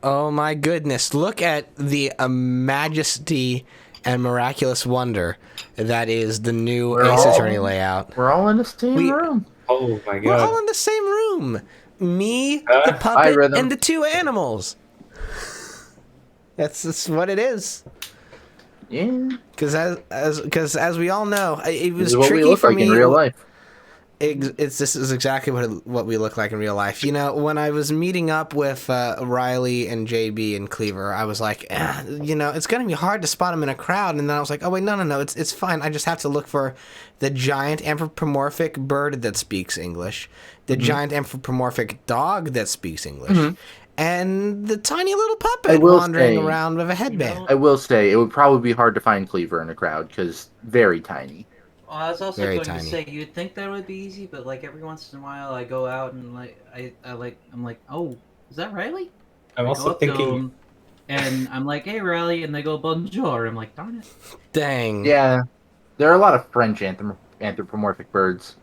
Oh my goodness! Look at the majesty and miraculous wonder that is the new We're Ace Attorney all layout. we're all in the same We room. Oh my we're all god. in the same room. Me, the Hi, puppet, and Rhythm. the two animals. That's what it is. Yeah, Because as we all know, it this was is what we tricky look for like in me. real life. This is exactly what we look like in real life. You know, when I was meeting up with Riley and JB and Cleaver, I was like, it's going to be hard to spot them in a crowd. And then I was like, oh wait, no, it's fine. I just have to look for the giant anthropomorphic bird that speaks English, the giant anthropomorphic dog that speaks English, and the tiny little I puppet will wandering say, around with a headband. I will say, it would probably be hard to find Cleaver in a crowd because very tiny. Well, I was also Very going to tiny. say you'd think that would be easy, but like every once in a while I go out and I'm like, oh, is that Riley? I'm I go also up to thinking. him, and I'm like, hey Riley, and they go bonjour. I'm like, darn it. Dang. Yeah, there are a lot of French anthropomorphic birds.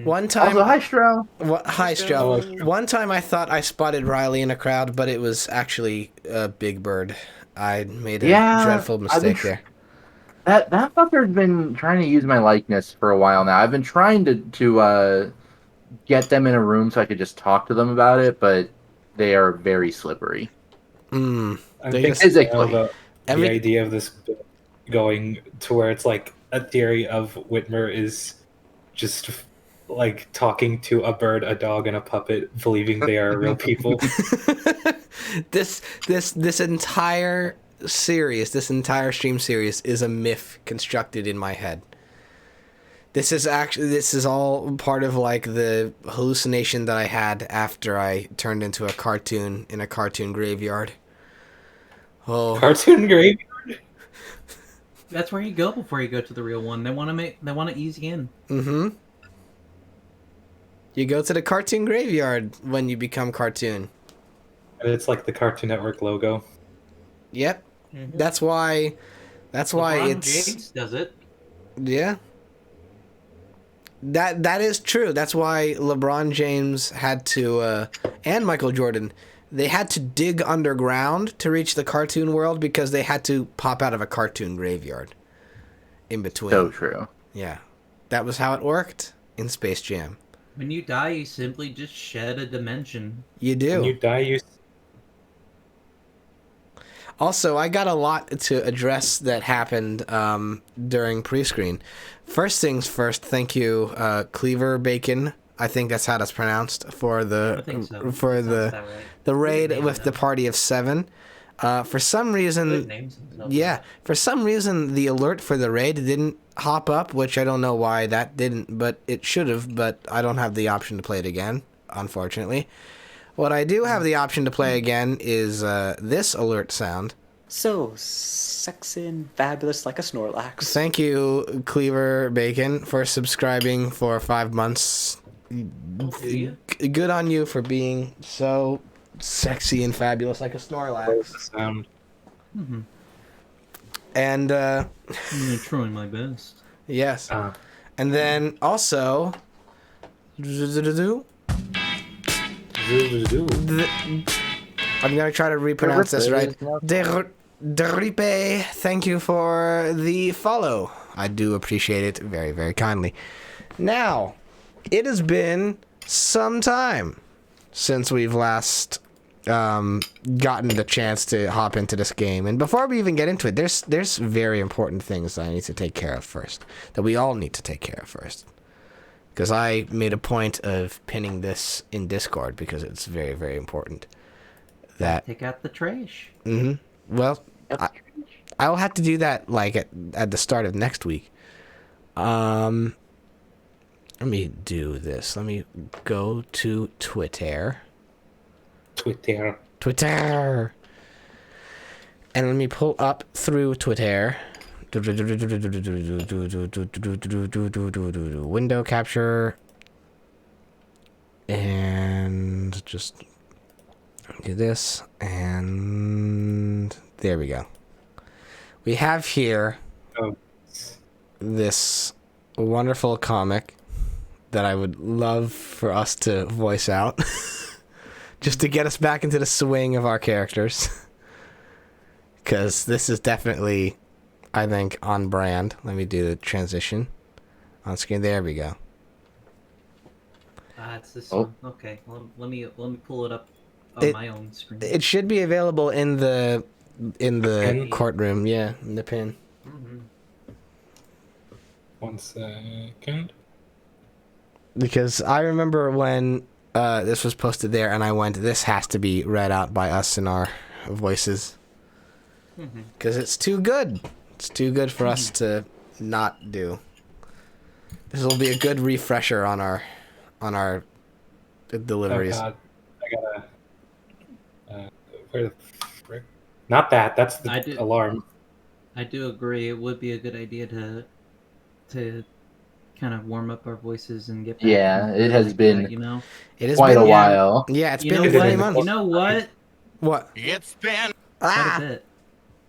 One time, Also, hi, Stro. hi, Stro. One time I thought I spotted Riley in a crowd, but it was actually a big bird. I made a dreadful mistake there. That fucker's been trying to use my likeness for a while now. I've been trying to get them in a room so I could just talk to them about it, but they are very slippery. I'm They thinking just- Physically. the Every- idea of this bit going to where it's like a theory of Whitmer is just like talking to a bird, a dog, and a puppet, believing they are real people. This entire series, this entire stream series, is a myth constructed in my head. This is all part of like the hallucination that I had after I turned into a cartoon in a cartoon graveyard. Oh, Cartoon graveyard. That's where you go before you go to the real one. They want to ease you in. mm-hmm. You go to the cartoon graveyard when you become cartoon. And it's like the Cartoon Network logo. Yep. That's why LeBron it's James does it. yeah. That is true. That's why LeBron James had to and Michael Jordan, they had to dig underground to reach the cartoon world because they had to pop out of a cartoon graveyard in between. So true. Yeah. That was how it worked in Space Jam. When you die, you simply just shed a dimension. You do. When you die, you. Also, I got a lot to address that happened during pre-screen. First things first, thank you, Cleaver Bacon. I think that's how that's pronounced for I think so. the Sounds that right. the raid Good name, with the though. party of 7. For some Good reason, names themselves. yeah, for some reason the alert for the raid didn't hop up, which I don't know why that didn't, but it should have. But I don't have the option to play it again, unfortunately. What I do have the option to play again is this alert sound. So sexy and fabulous like a Snorlax. Thank you, Cleaver Bacon, for subscribing for 5 months. Good on you for being so sexy and fabulous like a Snorlax. The sound. And, I'm trying my best. yes. And then also... I'm gonna try to repronounce this right. Deripe, thank you for the follow. I do appreciate it very, very kindly. Now, it has been some time since we've last gotten the chance to hop into this game. And before we even get into it, there's very important things that I need to take care of first. That we all need to take care of first. Because I made a point of pinning this in Discord because it's very, very important. That Take out the trash. well, I'll have to do that like at the start of next week. Let me do this. Let me go to Twitter. Twitter. And let me pull up through Twitter. Window capture. And just do this. And there we go. We have here this wonderful comic that I would love for us to voice out. just to get us back into the swing of our characters. Because this is definitely, I think, on brand. Let me do the transition on screen. There we go. It's this Oh. one. Okay, let me pull it up on my own screen. It should be available in the Pin? courtroom. Yeah, in the pin. Mhm. 1 second. Because I remember when this was posted there, and I went, "This has to be read out by us in our voices." Mhm. Because it's too good. It's too good for us to not do. This will be a good refresher on our Oh deliveries. god. I gotta... where the frick? Not that. That's the I do- alarm. I do agree. It would be a good idea to kind of warm up our voices and get back. Yeah, into it has like been that, you know. It has quite been a while. Yeah, it's You been know been many in the what? months. You know what? What? It's been Quite a Ah, bit.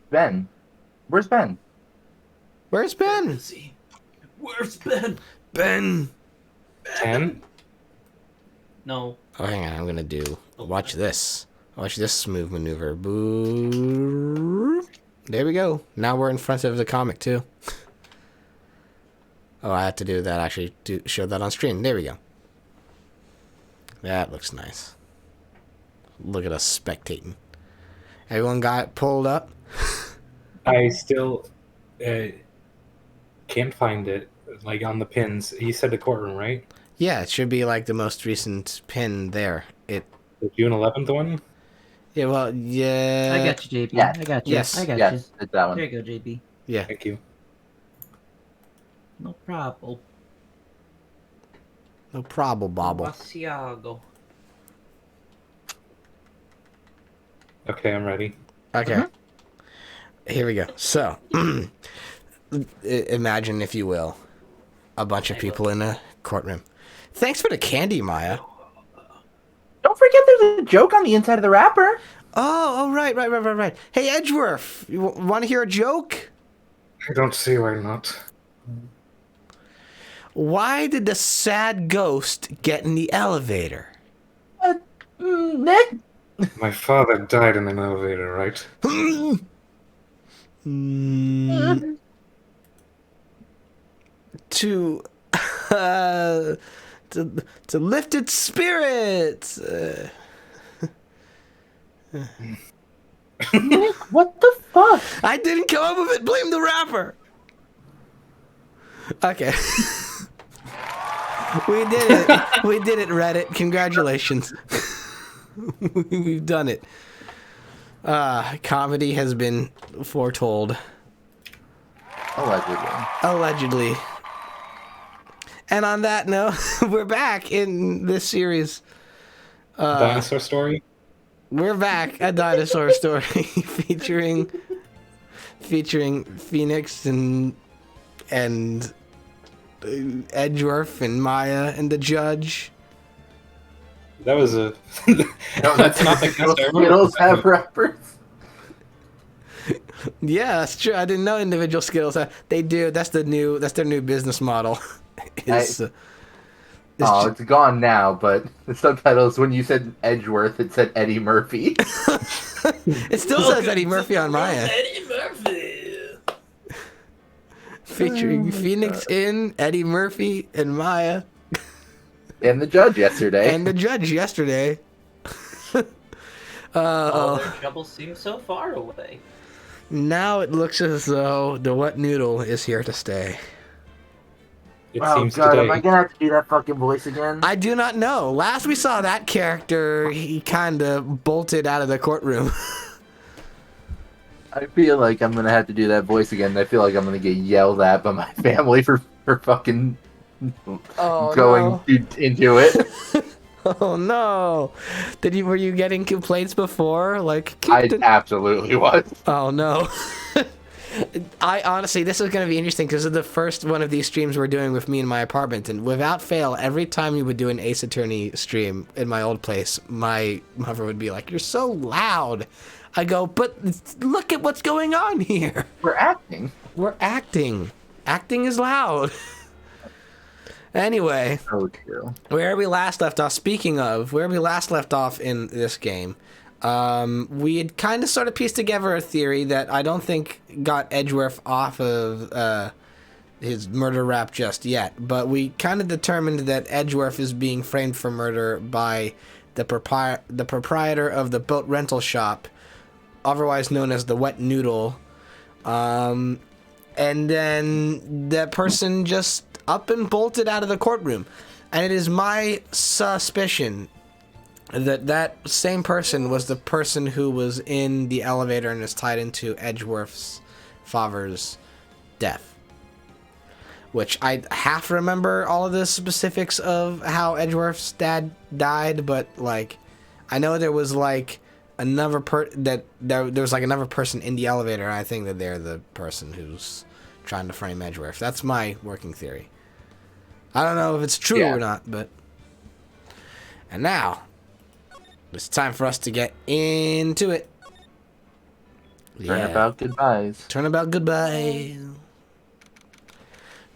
Ben, where's Ben? where's Ben? Busy. Where's Ben? Ben. 10? No. Oh, hang on. I'm gonna do. Watch this. Watch this smooth maneuver. Boo. There we go. Now we're in front of the comic too. Oh, I have to do that. Actually, show that on screen. There we go. That looks nice. Look at us spectating. Everyone got it pulled up. I still can't find it. Like on the pins. You said the courtroom, right? Yeah, it should be like the most recent pin there. The June 11th one? Yeah, well, yeah. I got you, JB. Yes. I got you. Yes. I got Yes, it's that you. one. There you go, JB. Yeah. Thank you. No problem. No problem, Bobble. Wasiago. Okay, I'm ready. Okay. Here we go. So, imagine, if you will, a bunch of people in a courtroom. Thanks for the candy, Maya. Don't forget there's a joke on the inside of the wrapper. Oh, right. Hey, Edgeworth, you want to hear a joke? I don't see why not. Why did the sad ghost get in the elevator? Nick? My father died in an elevator, right? Mm, to, to lift its spirits. Nick, what the fuck? I didn't come up with it. Blame the rapper. Okay. We did it. We did it, Reddit. Congratulations. We've done it. Comedy has been foretold. Allegedly. And on that note, we're back in this series. Dinosaur story? We're back, a dinosaur story featuring Phoenix and Edgeworth and Maya and the judge. That was a... no, that's not the cast I Skittles have remember. wrappers. Yeah, that's true. I didn't know individual Skittles. They do. That's their new business model. It's It's gone now, but the subtitles, when you said Edgeworth, it said Eddie Murphy. it still says Eddie Murphy on Maya. Eddie Murphy. Featuring Phoenix in Eddie Murphy and Maya And the judge yesterday. and the judge yesterday. All their trouble seems so far away. Now it looks as though the wet noodle is here to stay. It Oh seems god, today. am I gonna have to do that fucking voice again? I do not know. Last we saw that character, he kind of bolted out of the courtroom. I feel like I'm gonna have to do that voice again. I feel like I'm gonna get yelled at by my family for fucking going into it. Oh no! Were you getting complaints before? Like, I absolutely was. oh no! I honestly, this is going to be interesting because it's the first one of these streams we're doing with me in my apartment, and without fail, every time we would do an Ace Attorney stream in my old place, my mother would be like, "You're so loud." I go, "But look at what's going on here. We're acting. We're acting. Acting is loud." Anyway, So true. where we last left off, speaking of, where we last left off in this game, we had kind of sort of pieced together a theory that I don't think got Edgeworth off of his murder rap just yet, but we kind of determined that Edgeworth is being framed for murder by the proprietor of the boat rental shop, otherwise known as the Wet Noodle, and then that person just up and bolted out of the courtroom. And it is my suspicion that that same person was the person who was in the elevator and is tied into Edgeworth's father's death. Which I half remember all of the specifics of how Edgeworth's dad died, but like I know there was like another there was like another person in the elevator, and I think that they're the person who's trying to frame Edgeworth. That's my working theory. I don't know if it's true or not, but... And now, it's time for us to get into it. Turnabout goodbyes. Turnabout goodbye.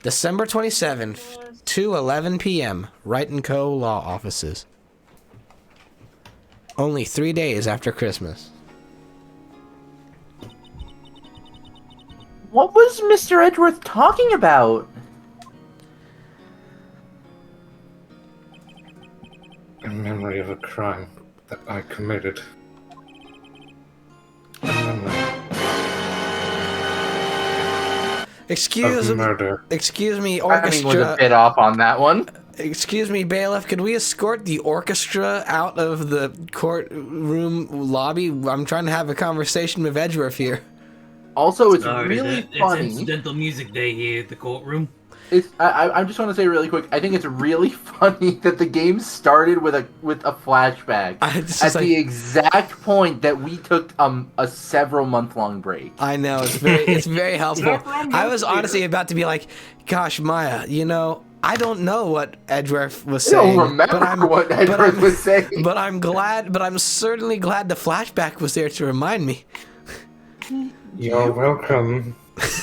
December 27th, 2:11 p.m., Wright & Co. Law Offices. Only 3 days after Christmas. What was Mr. Edgeworth talking about? In memory of a crime that I committed. In memory Excuse of murder. me, Timing was a orchestra. bit off on that one. Excuse me, bailiff. Could we escort the orchestra out of the courtroom lobby? I'm trying to have a conversation with Edgeworth here. Also, it's Sorry, really it's funny. incidental music day here at the courtroom. I just want to say really quick. I think it's really funny that the game started with a flashback at the exact point that we took a several month-long break. I know it's very helpful. I was honestly about to be like, "Gosh, Maya, you know, I don't know what Edgeworth was I saying, don't remember what Edgeworth was saying. but I'm glad. But I'm certainly glad the flashback was there to remind me." You're welcome.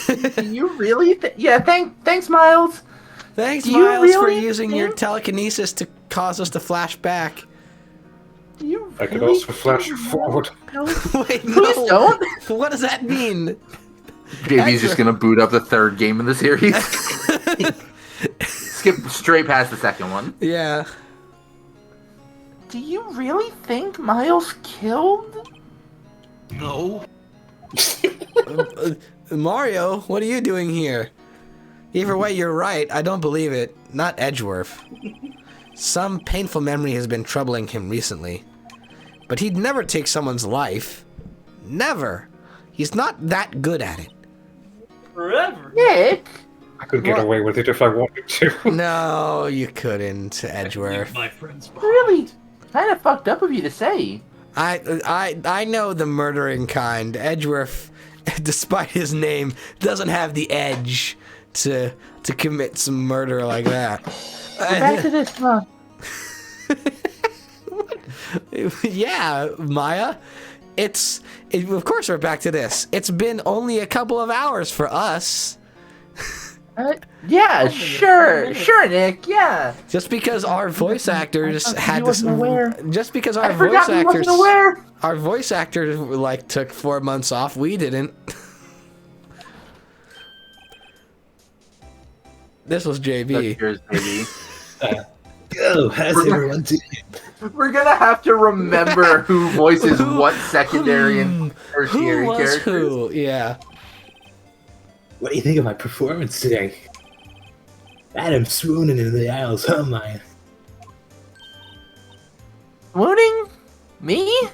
Do you really? Thanks, Miles. Thanks, Do you Miles, for really using your think- telekinesis to cause us to flash back. Do you I could really also flash think forward. Miles- Wait, no. Please don't. What does that mean? JB's just gonna boot up the third game of the series. Skip straight past the second one. Yeah. Do you really think Miles killed? No. Mario, what are you doing here? Either way, you're right. I don't believe it. Not Edgeworth. Some painful memory has been troubling him recently. But he'd never take someone's life. Never. He's not that good at it. Forever. Nick. I could get What? away with it if I wanted to. No, you couldn't, Edgeworth. My friend's behind. Really? Kind of fucked up of you to say. I know the murdering kind. Edgeworth, despite his name, doesn't have the edge to commit some murder like that. Back to this, huh? Yeah, Maya. Of course we're back to this. It's been only a couple of hours for us. Yeah, sure, Nick. Yeah. Just because our voice actors I had wasn't aware. just because I forgot he wasn't aware. our voice actors like took 4 months off, we didn't. This was JB. Cheers, baby. Oh, how's everyone doing? We're gonna have to remember who voices what secondary and Who tertiary was characters. who? Yeah. What do you think of my performance today? Adam swooning in the aisles, huh, Maya? Swooning? Me?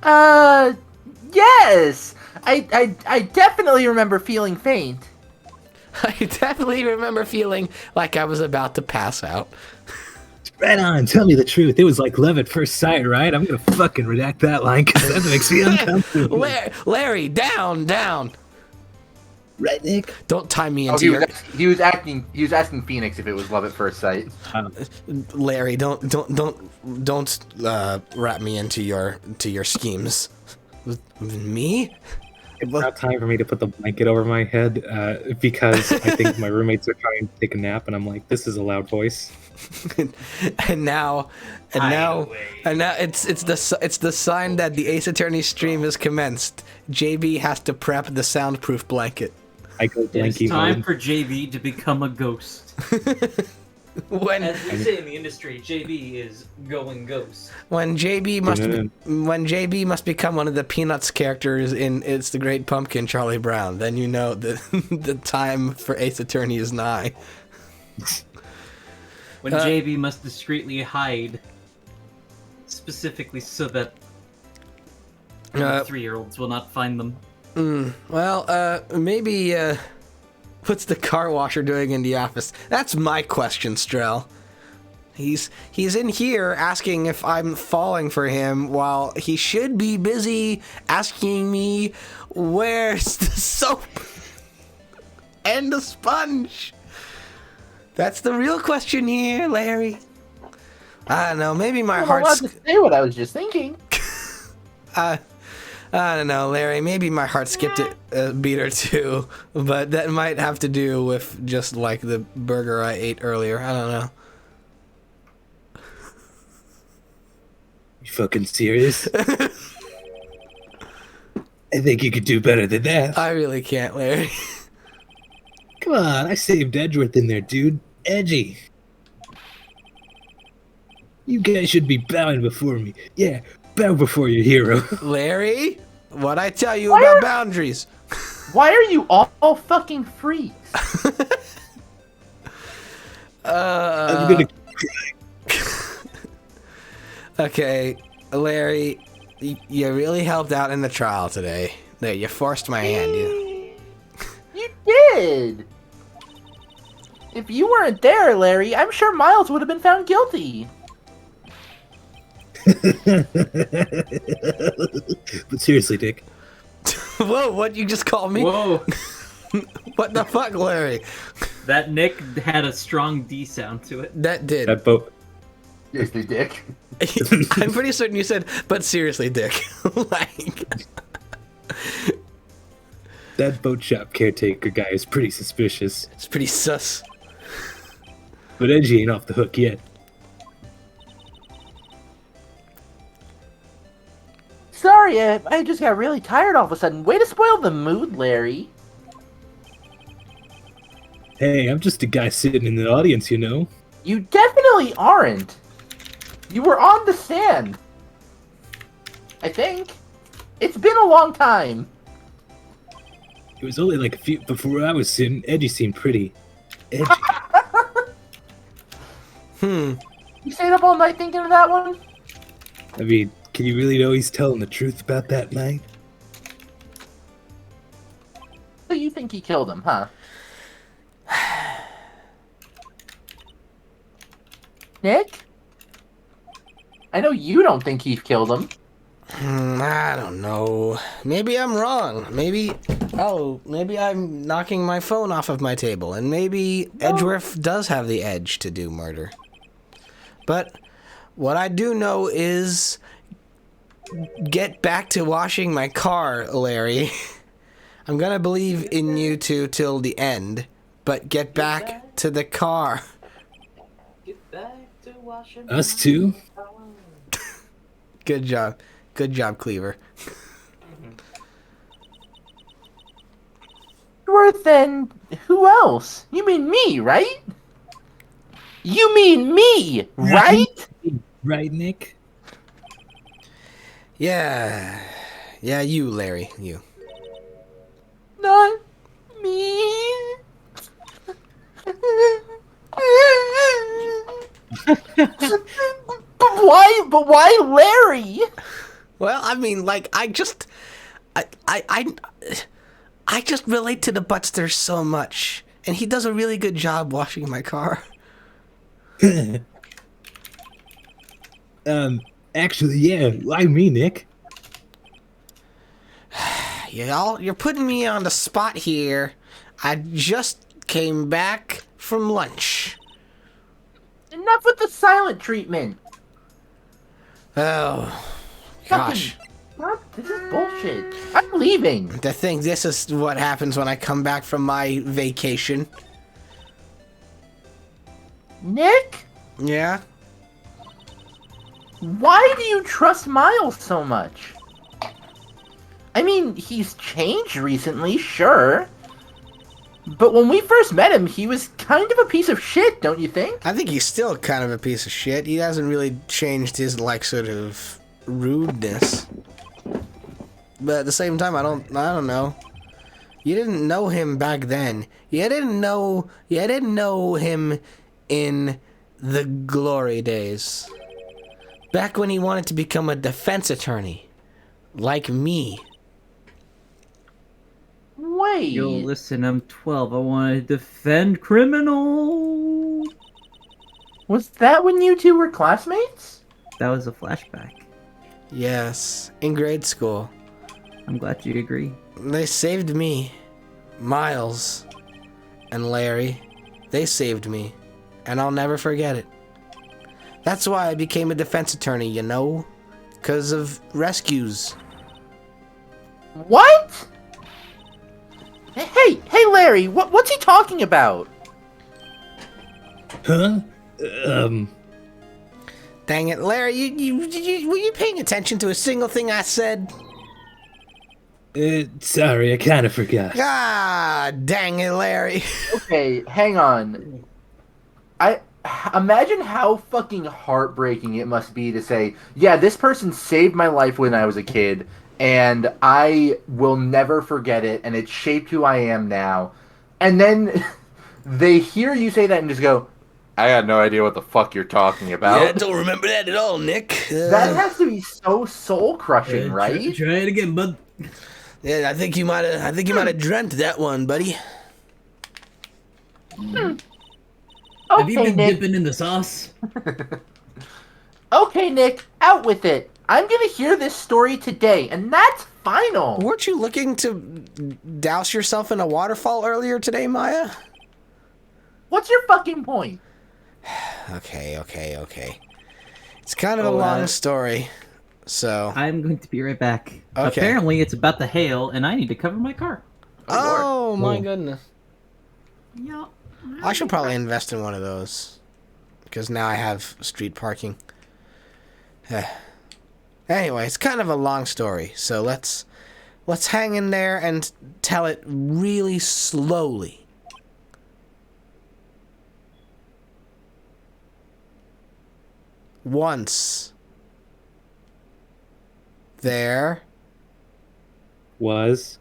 Yes. I definitely remember feeling faint. I definitely remember feeling like I was about to pass out. Right on, tell me the truth. It was like love at first sight, right? I'm gonna fucking redact that line because that makes me uncomfortable. Larry, down. Right, Nick? Don't tie me Oh, into he was asking Phoenix if it was love at first sight. Larry, don't wrap me into your schemes. Me? It's now time for me to put the blanket over my head because I think my roommates are trying to take a nap, and I'm like, this is a loud voice. and now it's the sign that the Ace Attorney stream has commenced. JB has to prep the soundproof blanket. I go blanky It's time mode. for JB to become a ghost. As we say in the industry, JB is going ghost. When JB must become one of the Peanuts characters in It's the Great Pumpkin, Charlie Brown, then you know that the time for Ace Attorney is nigh. When JB must discreetly hide, specifically so that 3-year-olds will not find them. Maybe what's the car washer doing in the office? That's my question, Strel. He's in here asking if I'm falling for him while he should be busy asking me where's the soap and the sponge. That's the real question here, Larry. I don't know. Maybe my heart's. I'm allowed to say what I was just thinking. I don't know, Larry. Maybe my heart skipped a beat or two, but that might have to do with just like the burger I ate earlier. I don't know. You fucking serious? I think you could do better than that. I really can't, Larry. Come on, I saved Edgeworth in there, dude. Edgy. You guys should be bowing before me. Yeah, bow before your hero. Larry, what'd I tell you about boundaries? Why are you all fucking freaks? I'm gonna Okay, Larry, you really helped out in the trial today. There, you forced my hand. You did. If you weren't there, Larry, I'm sure Miles would have been found guilty. But seriously, Dick. Whoa, what you just called me? Whoa. What the fuck, Larry? That Nick had a strong D sound to it. That did. That boat. Seriously, Dick. I'm pretty certain you said, but seriously, Dick. Like... That boat shop caretaker guy is pretty suspicious. It's pretty sus. But Edgy ain't off the hook yet. Sorry, I just got really tired all of a sudden. Way to spoil the mood, Larry. Hey, I'm just a guy sitting in the audience, you know? You definitely aren't. You were on the stand. I think. It's been a long time. It was only like a few before I was sitting. Edgy seemed pretty edgy. You stayed up all night thinking of that one? I mean, can you really know he's telling the truth about that night? So you think he killed him, huh? Nick? I know you don't think he killed him. I don't know. Maybe I'm wrong. Maybe I'm knocking my phone off of my table, and maybe Edgeworth does have the edge to do murder. But what I do know is get back to washing my car, Larry. I'm gonna believe in you two till the end, but get back to the car. Get back to washing Us too? Good job. Good job, Cleaver. Edgeworth, then who else? You mean me, right? You mean me, right? Right, Nick? Yeah. Yeah, you, Larry. You. Not me. But why Larry? Well, I mean, like, I just relate to the Butster so much, and he does a really good job washing my car. Actually, yeah, why me, Nick? You're putting me on the spot here. I just came back from lunch. Enough with the silent treatment. Oh, gosh. God, this is bullshit. I'm leaving. To think this is what happens when I come back from my vacation. Nick? Yeah? Why do you trust Miles so much? I mean, he's changed recently, sure. But when we first met him, he was kind of a piece of shit, don't you think? I think he's still kind of a piece of shit. He hasn't really changed his, like, sort of rudeness. But at the same time, I don't know. You didn't know him back then. You didn't know him in the glory days. Back when he wanted to become a defense attorney. Like me. Wait. Yo, listen, I'm 12. I want to defend criminals. Was that when you two were classmates? That was a flashback. Yes, in grade school. I'm glad you agree. They saved me. Miles and Larry. They saved me. And I'll never forget it. That's why I became a defense attorney, you know? 'Cause of rescues. What? Hey, Larry, what's he talking about? Huh? Dang it, Larry, were you paying attention to a single thing I said? Sorry, I kind of forgot. Ah, dang it, Larry. Okay, hang on. I imagine how fucking heartbreaking it must be to say, yeah, this person saved my life when I was a kid, and I will never forget it, and it shaped who I am now. And then they hear you say that and just go, I had no idea what the fuck you're talking about. Yeah, I don't remember that at all, Nick. That has to be so soul-crushing, right? Try it again, bud. Yeah, I think you might have dreamt that one, buddy. Have you Okay, been Nick. dipping in the sauce? Okay, Nick, out with it. I'm gonna hear this story today, and that's final. Weren't you looking to douse yourself in a waterfall earlier today, Maya? What's your fucking point? Okay. It's kind of a long story, so... I'm going to be right back. Okay. Apparently, it's about the hail, and I need to cover my car. Oh, my Cool. goodness. Yeah. I should probably invest in one of those. Because now I have street parking. Anyway, it's kind of a long story, so let's hang in there and tell it really slowly. Once there Was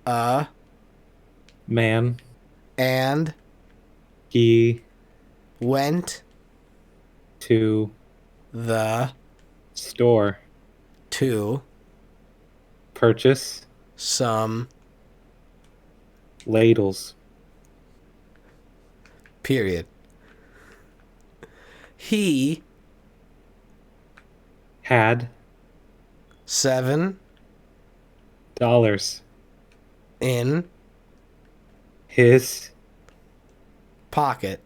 a man. and He went to the store. to Purchase some ladles. period. He Had $7 in his pocket.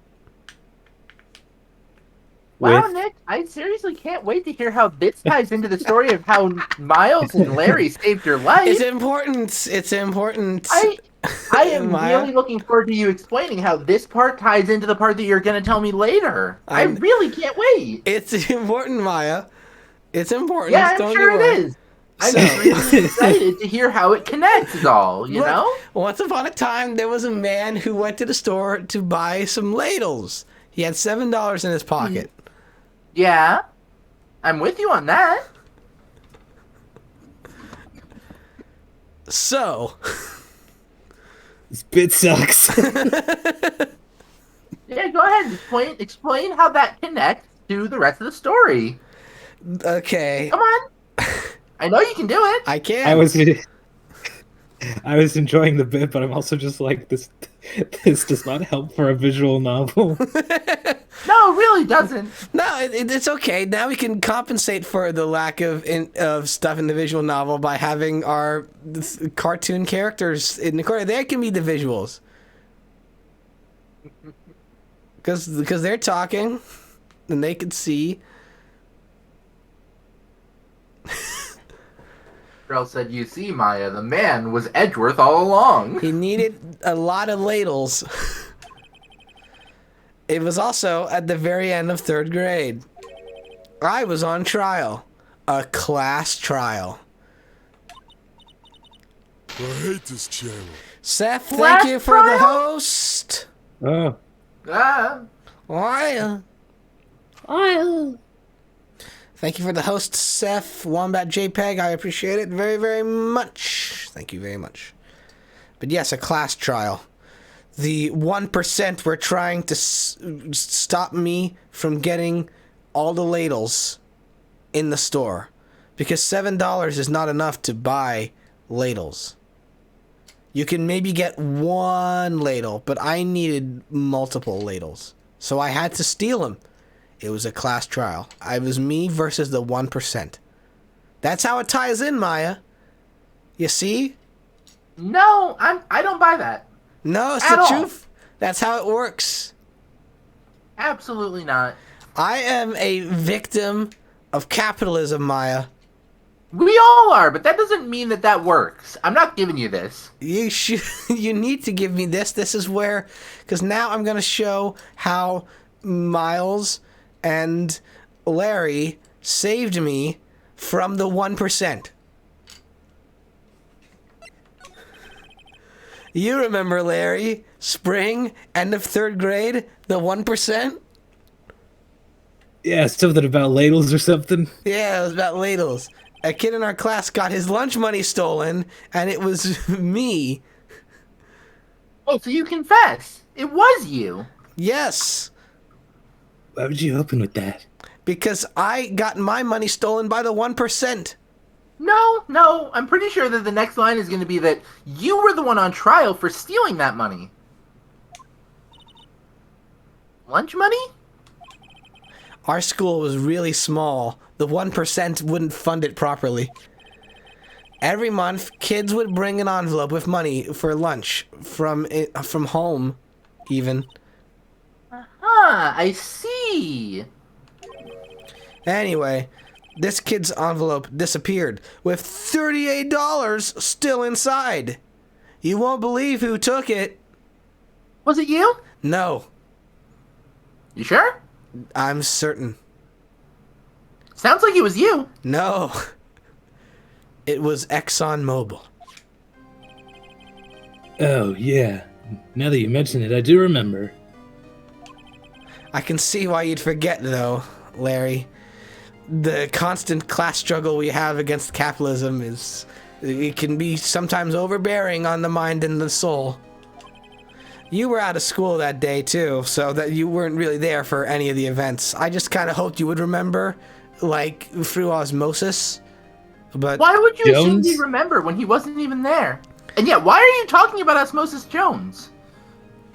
Wow, with Nick, I seriously can't wait to hear how this ties into the story of how Miles and Larry saved your life. It's important. It's important. I am Maya? really looking forward to you explaining how this part ties into the part that you're going to tell me later. I I'm- really can't wait. It's important, Maya. It's important. Yeah, I'm Don't sure get it worried. is. I'm So- really excited to hear how it connects, is all, you Look, know? Once upon a time, there was a man who went to the store to buy some ladles. He had $7 in his pocket. Yeah, I'm with you on that. So, This bit sucks. Yeah, go ahead. Explain how that connects to the rest of the story. okay, Come on. I know you can do it. I can. I was enjoying the bit, but I'm also just like this does not help for a visual novel. No, it really doesn't. No, it's okay. Now we can compensate for the lack of stuff in the visual novel by having our cartoon characters in the corner. They can be the visuals. Because they're talking, and they can see. Girl said, "You see, Maya, the man was Edgeworth all along." He needed a lot of ladles. It was also at the very end of 3rd grade. I was on trial. A class trial. I hate this channel. Seth, thank you for the host. Oh. Why? Thank you for the host, Seth Wombat JPEG. I appreciate it very, very much. Thank you very much. But yes, a class trial. The 1% were trying to stop me from getting all the ladles in the store. Because $7 is not enough to buy ladles. You can maybe get 1 ladle, but I needed multiple ladles. So I had to steal them. It was a class trial. It was me versus the 1%. That's how it ties in, Maya. You see? No, I don't buy that. No, it's the truth. That's how it works. Absolutely not. I am a victim of capitalism, Maya. We all are, but that doesn't mean that works. I'm not giving you this. You need to give me this. This is where, because now I'm going to show how Miles and Larry saved me from the 1%. You remember, Larry, spring, end of 3rd grade, the 1%? Yeah, something about ladles or something. Yeah, it was about ladles. A kid in our class got his lunch money stolen, and it was me. Oh, so you confess. It was you. Yes. Why would you open with that? Because I got my money stolen by the 1%. No, I'm pretty sure that the next line is going to be that you were the one on trial for stealing that money. Lunch money? Our school was really small. The 1% wouldn't fund it properly. Every month, kids would bring an envelope with money for lunch from home, even. I see. Anyway, this kid's envelope disappeared with $38 still inside. You won't believe who took it. Was it you? No, You sure? I'm certain. Sounds like it was you. No, it was ExxonMobil. Oh, yeah. Now that you mention it, I do remember. I can see why you'd forget, though, Larry. The constant class struggle we have against capitalism it can be sometimes overbearing on the mind and the soul. You were out of school that day, too, so that you weren't really there for any of the events. I just kind of hoped you would remember, like, through osmosis. But why would you assume Jones? he'd remember when he wasn't even there? And yet, why are you talking about Osmosis Jones?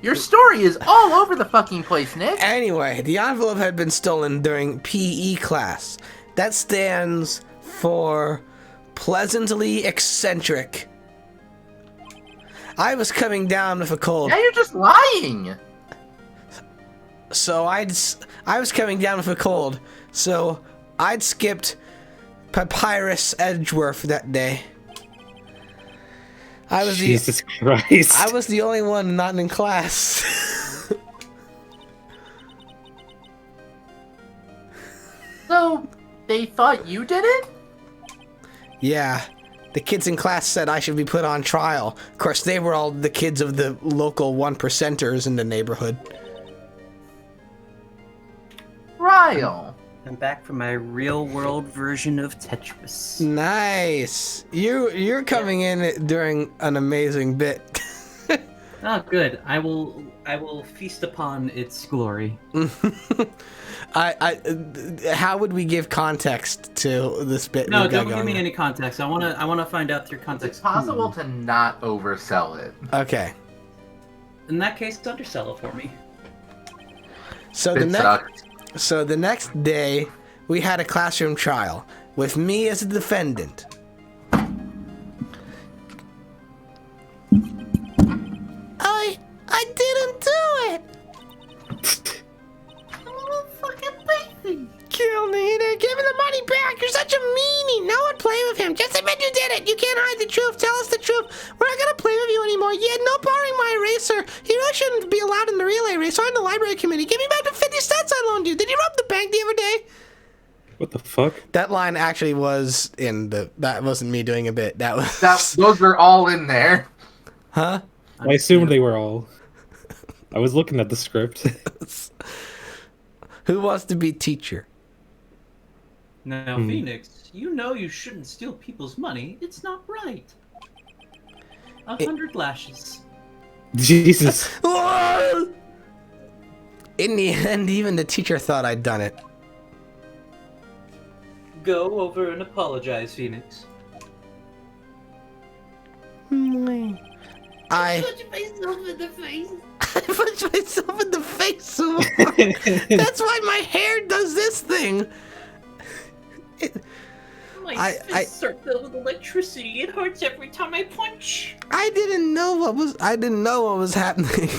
Your story is all over the fucking place, Nick. Anyway, the envelope had been stolen during PE class. That stands for pleasantly eccentric. I was coming down with a cold. Now you're just lying. So I was coming down with a cold. So I'd skipped Papyrus Edgeworth that day. Jesus Christ. I was the only one not in class. So, they thought you did it? Yeah. The kids in class said I should be put on trial. Of course, they were all the kids of the local 1%ers in the neighborhood. Trial. I'm back for my real-world version of Tetris. Nice. You're coming in during an amazing bit. Oh, good. I will feast upon its glory. How would we give context to this bit? No, don't give me any context. I wanna find out through context. It's possible to not oversell it. Okay. In that case, undersell it for me. So the next day, we had a classroom trial with me as a defendant. I didn't do it. I'm a fucking baby. Kill me, then give me the money back, you You're such a meanie. No one play with him. Just admit you did it. You can't hide the truth. Tell us the truth. We're not gonna play with you anymore. Yeah, no borrowing my eraser. You really shouldn't be allowed in the relay race or in the library committee. Give me back the 50 cents I loaned you. Did you rob the bank the other day? What the fuck? That line actually was in the. That wasn't me doing a bit. That was. Those were all in there. Huh? I assumed they were all. I was looking at the script. Who wants to be teacher? Now, Phoenix, you know you shouldn't steal people's money. It's not right. 100 lashes. Jesus. In the end, even the teacher thought I'd done it. Go over and apologize, Phoenix. I Punch myself in the face. I punched myself in the face so hard. That's why my hair does this thing. My fists are filled with electricity. It hurts every time I punch. I didn't know what was happening.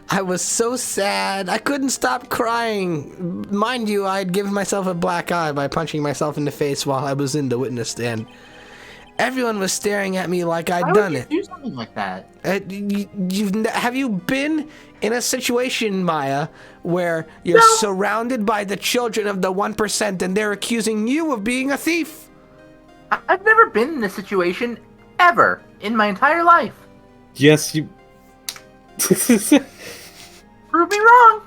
I was so sad. I couldn't stop crying. Mind you, I'd given myself a black eye by punching myself in the face while I was in the witness stand. Everyone was staring at me like I'd done it. Do something like that. Have you been in a situation, Maya, where you're surrounded by the children of the 1% and they're accusing you of being a thief? I've never been in this situation ever in my entire life. Yes, you. Prove me wrong.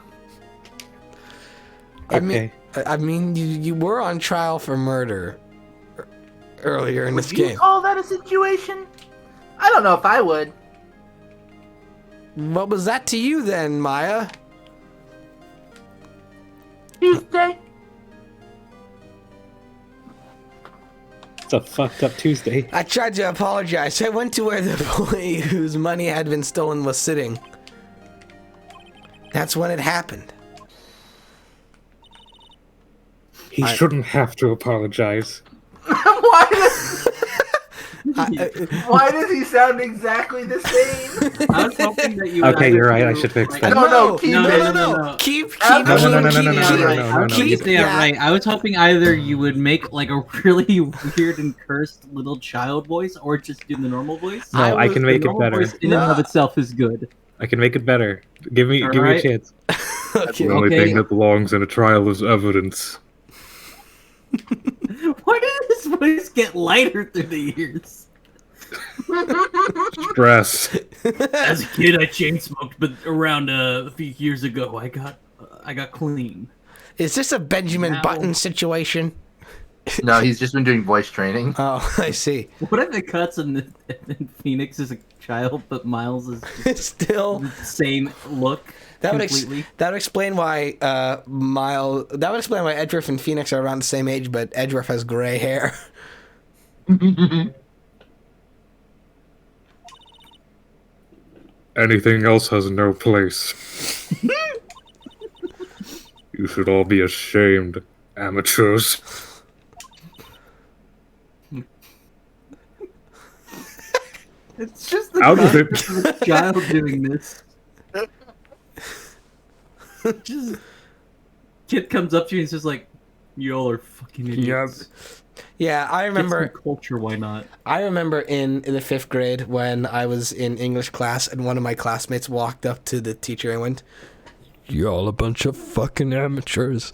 Okay. I mean, you were on trial for murder earlier in this Would you game. call that a situation? I don't know if I would. What was that to you then, Maya? Tuesday. It's a fucked up Tuesday. I tried to apologize. I went to where the boy whose money had been stolen was sitting. That's when it happened. He shouldn't have to apologize. Why does he sound exactly the same? I was hoping that you. Okay, you're right. I should fix that. No, Keep right. I was hoping either you would make like a really weird and cursed little child voice, or just do the normal voice. No, I can make it better. Voice in and of itself is good. I can make it better. Give me a chance. Okay. The only thing that belongs in a trial is evidence. Why did his voice get lighter through the years? Stress. As a kid, I chain smoked, but around a few years ago, I got clean. Is this a Benjamin Button situation? No, he's just been doing voice training. Oh, I see. What if it cuts and Phoenix is a child, but Miles is just still the same look? That would explain why That would explain why Edgeworth and Phoenix are around the same age, but Edgeworth has gray hair. Anything else has no place. You should all be ashamed, amateurs. It's just the child doing this. Just kid comes up to you and says like, "Y'all are fucking idiots." Yeah, I remember. Get some culture, why not? I remember in the 5th grade when I was in English class and one of my classmates walked up to the teacher and went, "You're all a bunch of fucking amateurs."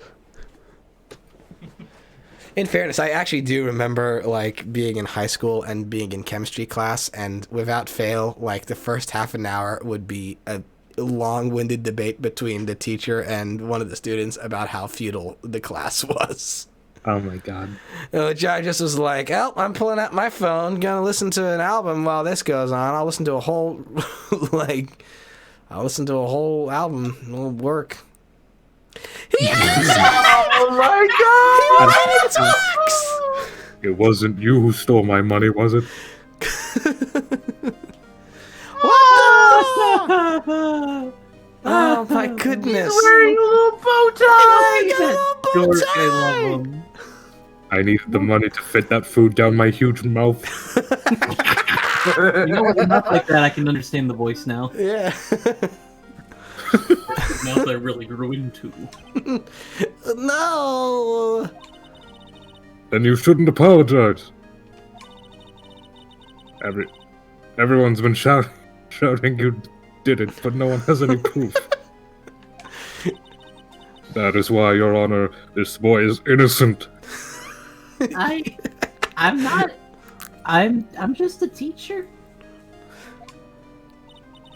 In fairness, I actually do remember like being in high school and being in chemistry class, and without fail, like the first half an hour would be a long-winded debate between the teacher and one of the students about how futile the class was. Oh my god. Which I just was like, oh, I'm pulling out my phone, gonna listen to an album while this goes on. I'll listen to a whole, album. It'll work. Yes! Oh my god! He talks! It wasn't you who stole my money, was it? Oh my goodness! He's wearing a little bow tie. I love him. I needed the money to fit that food down my huge mouth. You know what? Enough like that, I can understand the voice now. Yeah. Mouth I really grew into. No. then you shouldn't apologize. Everyone's been shouting you did it, but no one has any proof. That is why, Your Honor, this boy is innocent. I'm not. I'm just a teacher.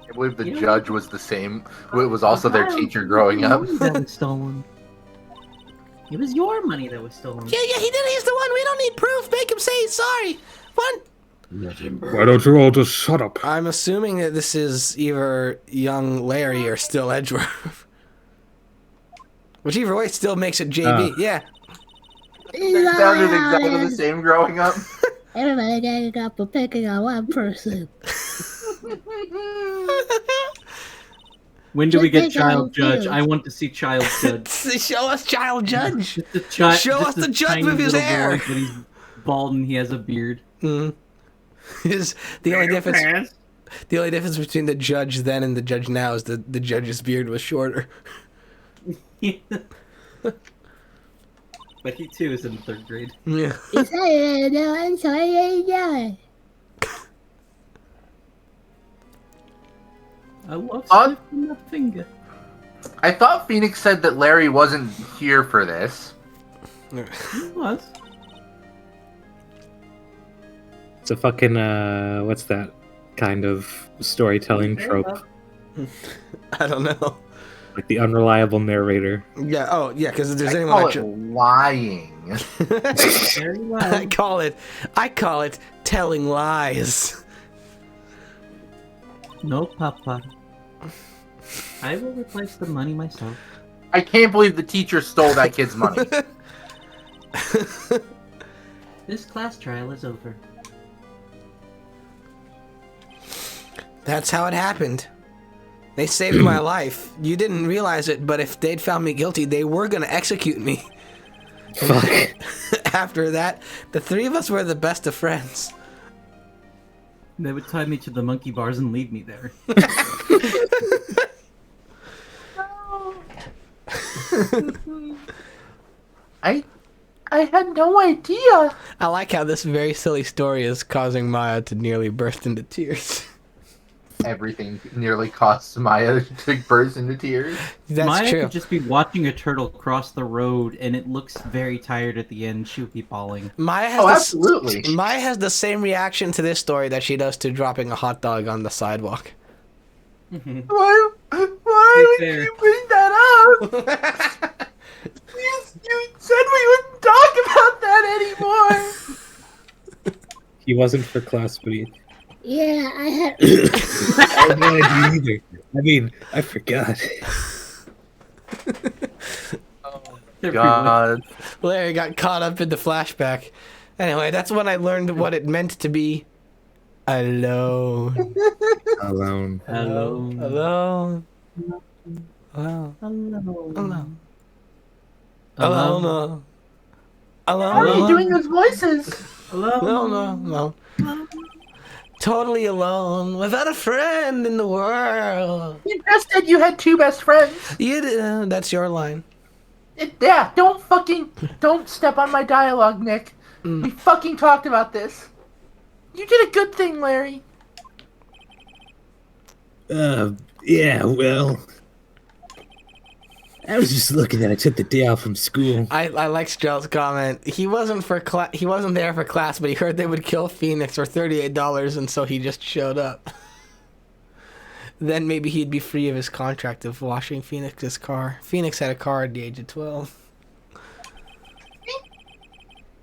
I believe the judge was the same. It was also their teacher growing up. That was stolen. It was your money that was stolen. Yeah, he did. He's the one. We don't need proof. Make him say he's sorry. What? Why don't you all just shut up? I'm assuming that this is either young Larry or still Edgeworth. Whichever way still makes it JB. Yeah. They sounded exactly the same growing up. Everybody ganging up and picking on one person. When do we get Child Judge? I want to see Child Judge. Show us Child Judge. Show us the judge with his hair. But he's bald and he has a beard. The only difference between the judge then and the judge now is the judge's beard was shorter. But he too is in 3rd grade. Yeah. I love sniffing my finger. I thought Phoenix said that Larry wasn't here for this. He was. It's a fucking, what's that kind of storytelling trope? I don't know. Like the unreliable narrator. Yeah, because if there's I anyone call actually... it lying. Very well. I call it telling lies. No, Papa. I will replace the money myself. I can't believe the teacher stole that kid's money. This class trial is over. That's how it happened. They saved my life. You didn't realize it, but if they'd found me guilty, they were gonna execute me. Fuck. After that, the 3 of us were the best of friends. They would tie me to the monkey bars and leave me there. I had no idea. I like how this very silly story is causing Maya to nearly burst into tears. Everything nearly costs Maya to burst into tears. That's Maya true. could just be watching a turtle cross the road, and it looks very tired at the end. She would be bawling. Maya has absolutely. Maya has the same reaction to this story that she does to dropping a hot dog on the sidewalk. Why would you bring that up? You said we wouldn't talk about that anymore. He wasn't for class, but he... Yeah, I had. I have no idea either. I mean, I forgot. God. Larry got caught up in the flashback. Anyway, that's when I learned what it meant to be alone. Alone. Alone. Alone. Alone. Alone. Alone. Alone. How are you doing those voices? No. Totally alone, without a friend in the world. You just said you had 2 best friends. That's your line. Yeah, don't step on my dialogue, Nick. We fucking talked about this. You did a good thing, Larry. Yeah, well... I was just looking that I took the day off from school. I like Strel's comment. He wasn't there for class, but he heard they would kill Phoenix for $38, and so he just showed up. Then maybe he'd be free of his contract of washing Phoenix's car. Phoenix had a car at the age of 12.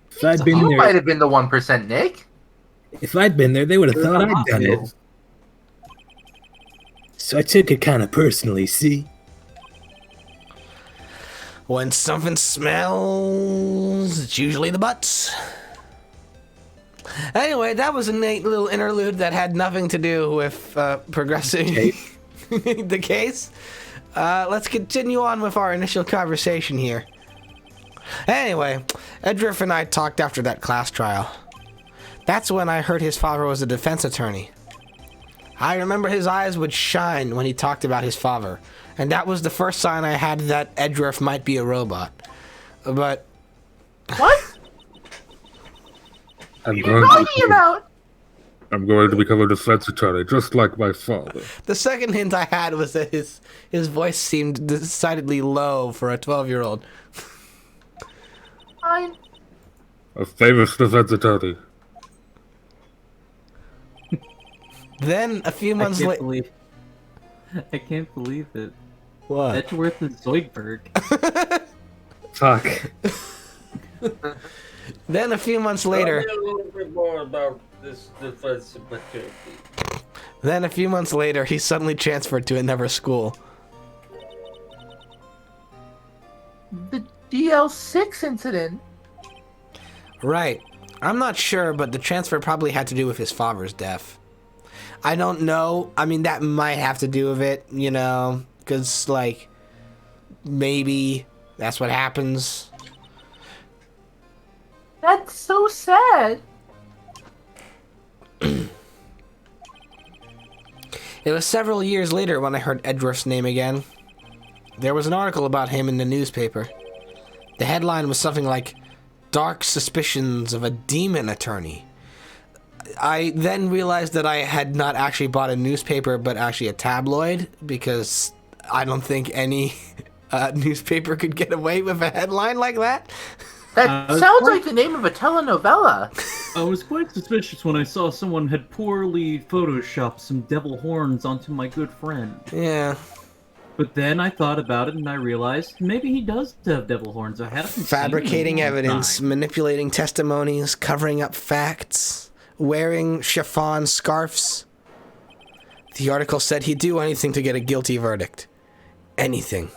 If I'd been You there, might have been the 1%, Nick. if I'd been there, they would have thought I'd done it. So I took it kind of personally, see? When something smells, it's usually the butts. Anyway, that was a neat little interlude that had nothing to do with progressing the case. Let's continue on with our initial conversation here. Anyway, Edriff and I talked after that class trial. That's when I heard his father was a defense attorney. I remember his eyes would shine when he talked about his father, and that was the first sign I had that Edriff might be a robot. But... What? I'm What are you talking about? I'm going to become a defense attorney, just like my father. The second hint I had was that his voice seemed decidedly low for a 12-year-old. Fine. A famous defense attorney. Then a few months later... I can't believe it. What? Edgeworth and Zoidberg. Fuck. Then a few months later... Tell me a little bit more about this defense attorney. Then a few months later, he suddenly transferred to another school. The DL6 incident. Right. I'm not sure, but the transfer probably had to do with his father's death. I don't know. I mean, that might have to do with it, you know, because, like, maybe that's what happens. That's so sad. It was several years later when I heard Edgeworth's name again. There was an article about him in the newspaper. The headline was something like, "Dark Suspicions of a Demon Attorney." I then realized that I had not actually bought a newspaper, but actually a tabloid, because I don't think any newspaper could get away with a headline like that. That sounds like the name of a telenovela. I was quite suspicious when I saw someone had poorly photoshopped some devil horns onto my good friend. Yeah. But then I thought about it and I realized maybe he does have devil horns. I haven't Fabricating evidence, manipulating testimonies, covering up facts, wearing chiffon scarves. The article said he'd do anything to get a guilty verdict. Anything.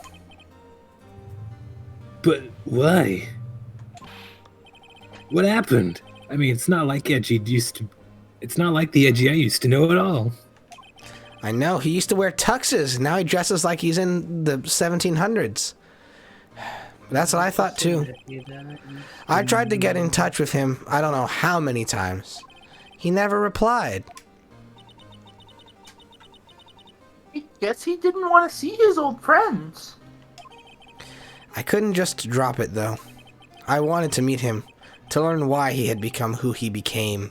But why? What happened? I mean, it's not like Edgy used to... It's not like the Edgy I used to know at all. I know, he used to wear tuxes. Now he dresses like he's in the 1700s. That's what I thought too. I tried to get in touch with him, I don't know how many times. He never replied. I guess he didn't want to see his old friends. I couldn't just drop it though. I wanted to meet him, to learn why he had become who he became.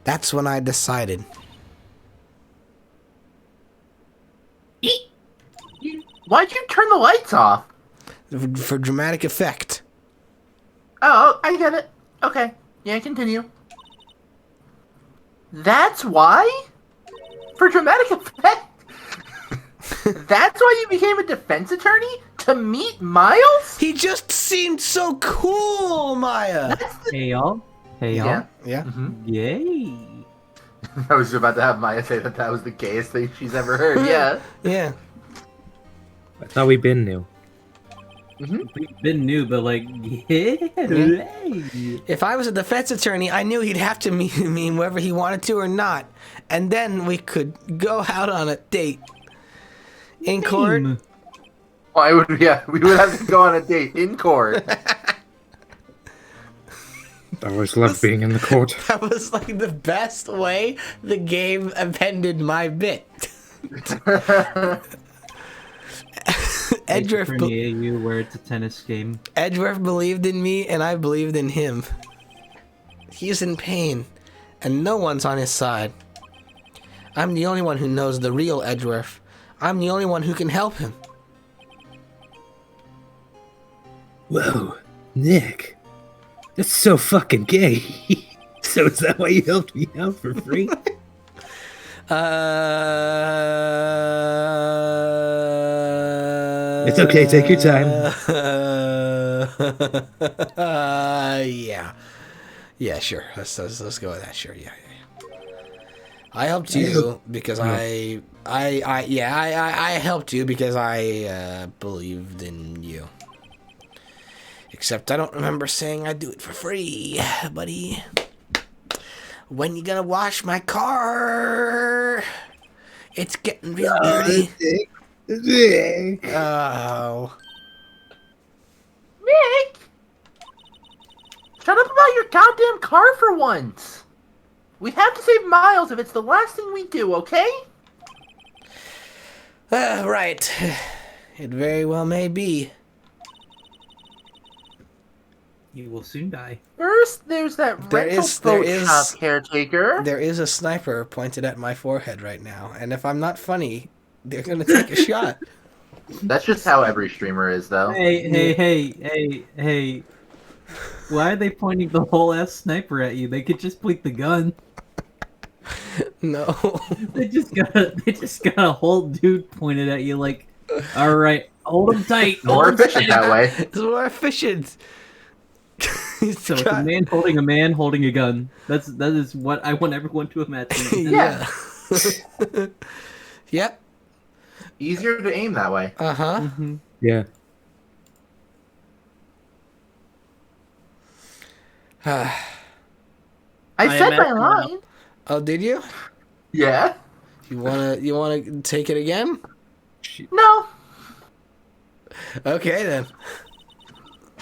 That's when I decided. Why'd you turn the lights off? For dramatic effect. Oh, I get it. Okay. Yeah, continue. That's why? For dramatic effect? That's why you became a defense attorney? To meet Miles? He just seemed so cool, Maya! Hey, y'all. Hey, y'all. Yeah. Yeah. Mm-hmm. Yay. I was about to have Maya say that was the gayest thing she's ever heard. Yeah. Yeah. I thought we been new. We've been new, but like, yeah. If I was a defense attorney, I knew he'd have to meet me whether he wanted to or not. And then we could go out on a date. In court. Why would we? Yeah, we would have to go on a date in court. I always loved being in the court. That was like the best way the game appended my bit. Edgeworth you where it's a tennis game. Edgeworth believed in me, and I believed in him. He's in pain, and no one's on his side. I'm the only one who knows the real Edgeworth. I'm the only one who can help him. Whoa, Nick. That's so fucking gay. So is that why you helped me out for free? It's okay, take your time. Yeah. Yeah, sure. Let's go with that. Sure, yeah. I helped you because I helped you because I believed in you. Except I don't remember saying I'd do it for free, buddy. When you gonna wash my car? It's getting real dirty. Oh. Nick! Shut up about your goddamn car for once! We have to save Miles if it's the last thing we do, okay? Right. It very well may be. You will soon die. First, there's that rental boat shop caretaker. There is a sniper pointed at my forehead right now, and if I'm not funny, they're gonna take a shot. That's just how every streamer is, though. Hey. Why are they pointing the whole ass sniper at you? They could just point the gun. No. They just got a whole dude pointed at you like, all right, hold him tight. More efficient that way. It's more efficient. So it's a man holding a gun. That is what I want everyone to imagine. Yeah. Yep. Easier to aim that way. Uh-huh. Mm-hmm. Yeah. I said my line. Oh, did you? Yeah. You wanna take it again? No. Okay then.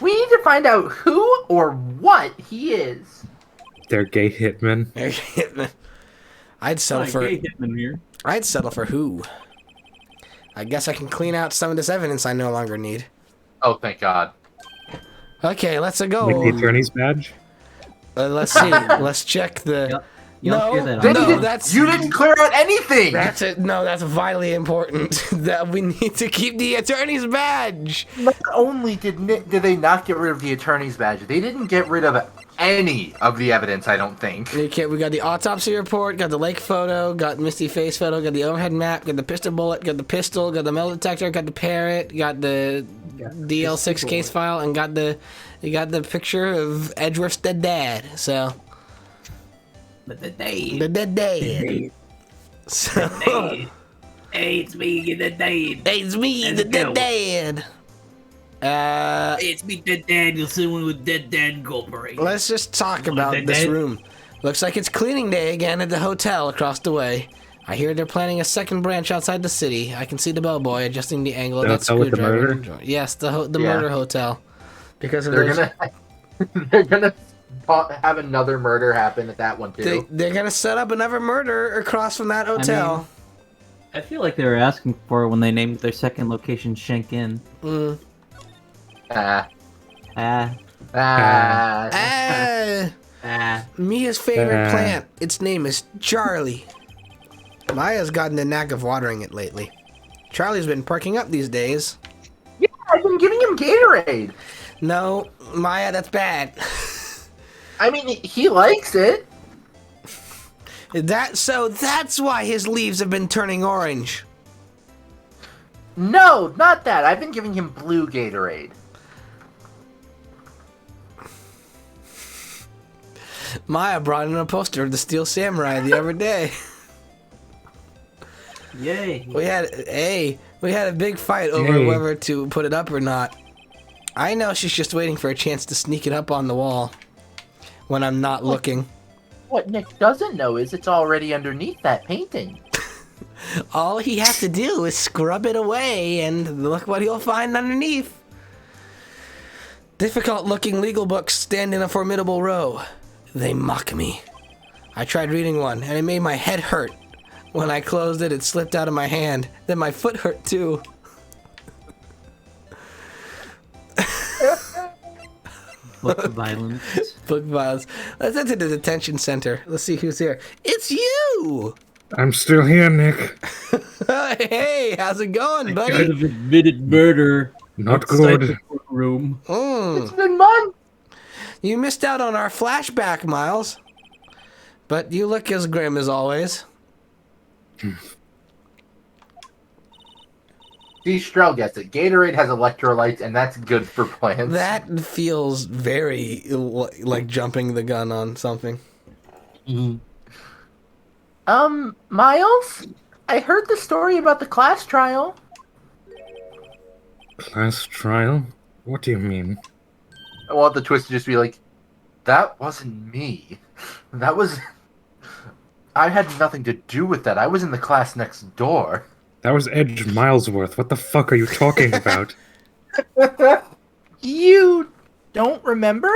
We need to find out who or what he is. They're gay hitmen. I'd settle for Gay hitman here. I'd settle for who. I guess I can clean out some of this evidence I no longer need. Oh, thank God. Okay, let's go. Like the attorney's badge? Let's see. Let's check the. Yep. You don't hear that Then on you didn't clear out anything. That's it. No, that's vitally important. That we need to keep the attorney's badge. Not only did they not get rid of the attorney's badge, they didn't get rid of any of the evidence. I don't think. Okay, we got the autopsy report, got the lake photo, got Misty face photo, got the overhead map, got the pistol bullet, got the pistol, got the metal detector, got the parrot, got the DL6 case file, and got the picture of Edgeworth's dead dad. So. The dead dad. So. Hey, it's me, the dad. Hey, it's me, the dead dad. It's me, the Danielson with Dead Dan Incorporated. Let's just talk about this room. Looks like it's cleaning day again at the hotel across the way. I hear they're planning a second branch outside the city. I can see the bellboy adjusting the angle of that screwdriver. Yes, the murder hotel. Because of they're gonna have another murder happen at that one too. They're gonna set up another murder across from that hotel. I feel like they were asking for it when they named their second location Shank Inn. Mia's favorite plant. Its name is Charlie. Maya's gotten the knack of watering it lately. Charlie's been perking up these days. Yeah, I've been giving him Gatorade. No, Maya, that's bad. I mean, he likes it. That's why his leaves have been turning orange. No, not that. I've been giving him blue Gatorade. Maya brought in a poster of the Steel Samurai the other day. Yay! We had a big fight over whether to put it up or not. I know she's just waiting for a chance to sneak it up on the wall when I'm not looking. What Nick doesn't know is it's already underneath that painting. All he has to do is scrub it away, and look what he'll find underneath. Difficult-looking legal books stand in a formidable row. They mock me. I tried reading one, and it made my head hurt. When I closed it, it slipped out of my hand. Then my foot hurt, too. Book violence. Book violence. Let's enter the detention center. Let's see who's here. It's you! I'm still here, Nick. Hey, how's it going, buddy? Kind of admitted murder. Not good. Room. It's been months. You missed out on our flashback, Miles. But you look as grim as always. See, Strel gets it. Gatorade has electrolytes, and that's good for plants. That feels very like jumping the gun on something. Miles? I heard the story about the class trial. Class trial? What do you mean? I want the twist to just be like, that wasn't me. That was... I had nothing to do with that. I was in the class next door. That was Edge Milesworth. What the fuck are you talking about? You don't remember?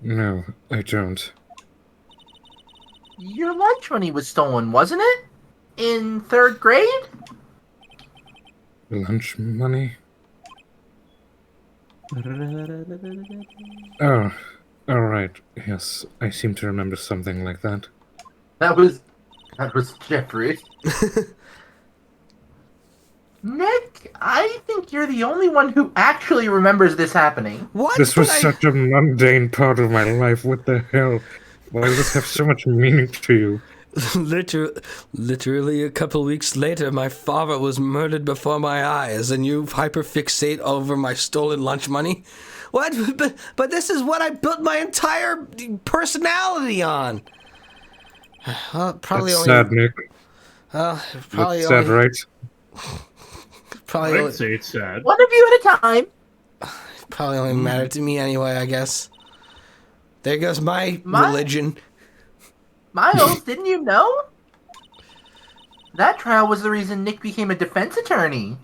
No, I don't. Your lunch money was stolen, wasn't it? In 3rd grade? Lunch money? Oh, all right. Yes, I seem to remember something like that. That was Jeffrey. Nick, I think you're the only one who actually remembers this happening. What? This was such a mundane part of my life. What the hell? Why does this have so much meaning to you? Literally a couple weeks later, my father was murdered before my eyes, and you hyperfixate over my stolen lunch money? What? But this is what I built my entire personality on. Probably That's only sad, Nick. probably That's only sad, right? probably I'd say it's sad. One of you at a time. probably only mattered to me anyway, I guess. There goes my religion. Miles, didn't you know? That trial was the reason Nick became a defense attorney.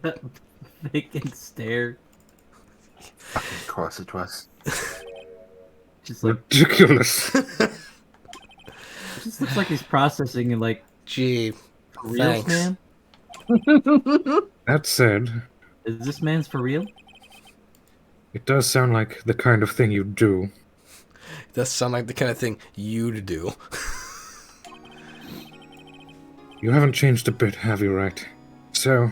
That vacant stare. Of course it was. Just like ridiculous. It just looks like he's processing and like, gee, for real, man. That said, Is this man's for real? it does sound like the kind of thing you do. It does sound like the kind of thing you'd do. You haven't changed a bit, have you, Wright? So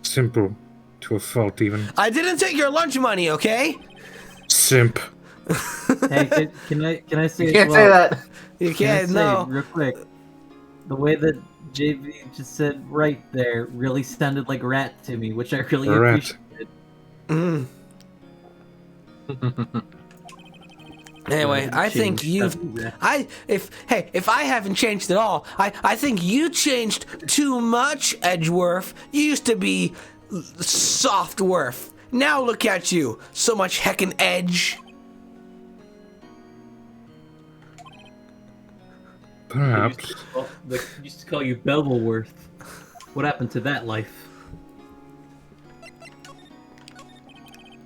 simple to a fault, even. I didn't take your lunch money, okay? Simp. Hey, can I say? You can't say that. You Can I can't, say, no. real quick, the way that JV just said right there really sounded like rat to me, which I really Rat. appreciated. Anyway, I think if I haven't changed at all, I think you changed too much, Edgeworth. You used to be Softworth. Now look at you, so much heckin' edge. Perhaps. They used to call you Bevelworth. What happened to that life?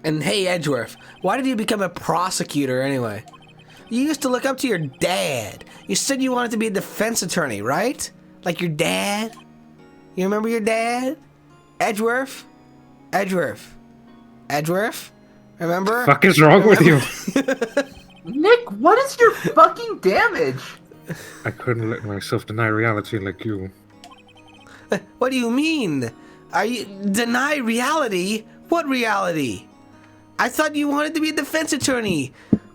And hey, Edgeworth, why did you become a prosecutor anyway? You used to look up to your dad. You said you wanted to be a defense attorney, right? Like your dad? You remember your dad? Edgeworth? Edgeworth? Edgeworth? Remember? Fuck is wrong with you? Nick, what is your fucking damage? I couldn't let myself deny reality like you. What do you mean? Are you deny reality? What reality? I thought you wanted to be a defense attorney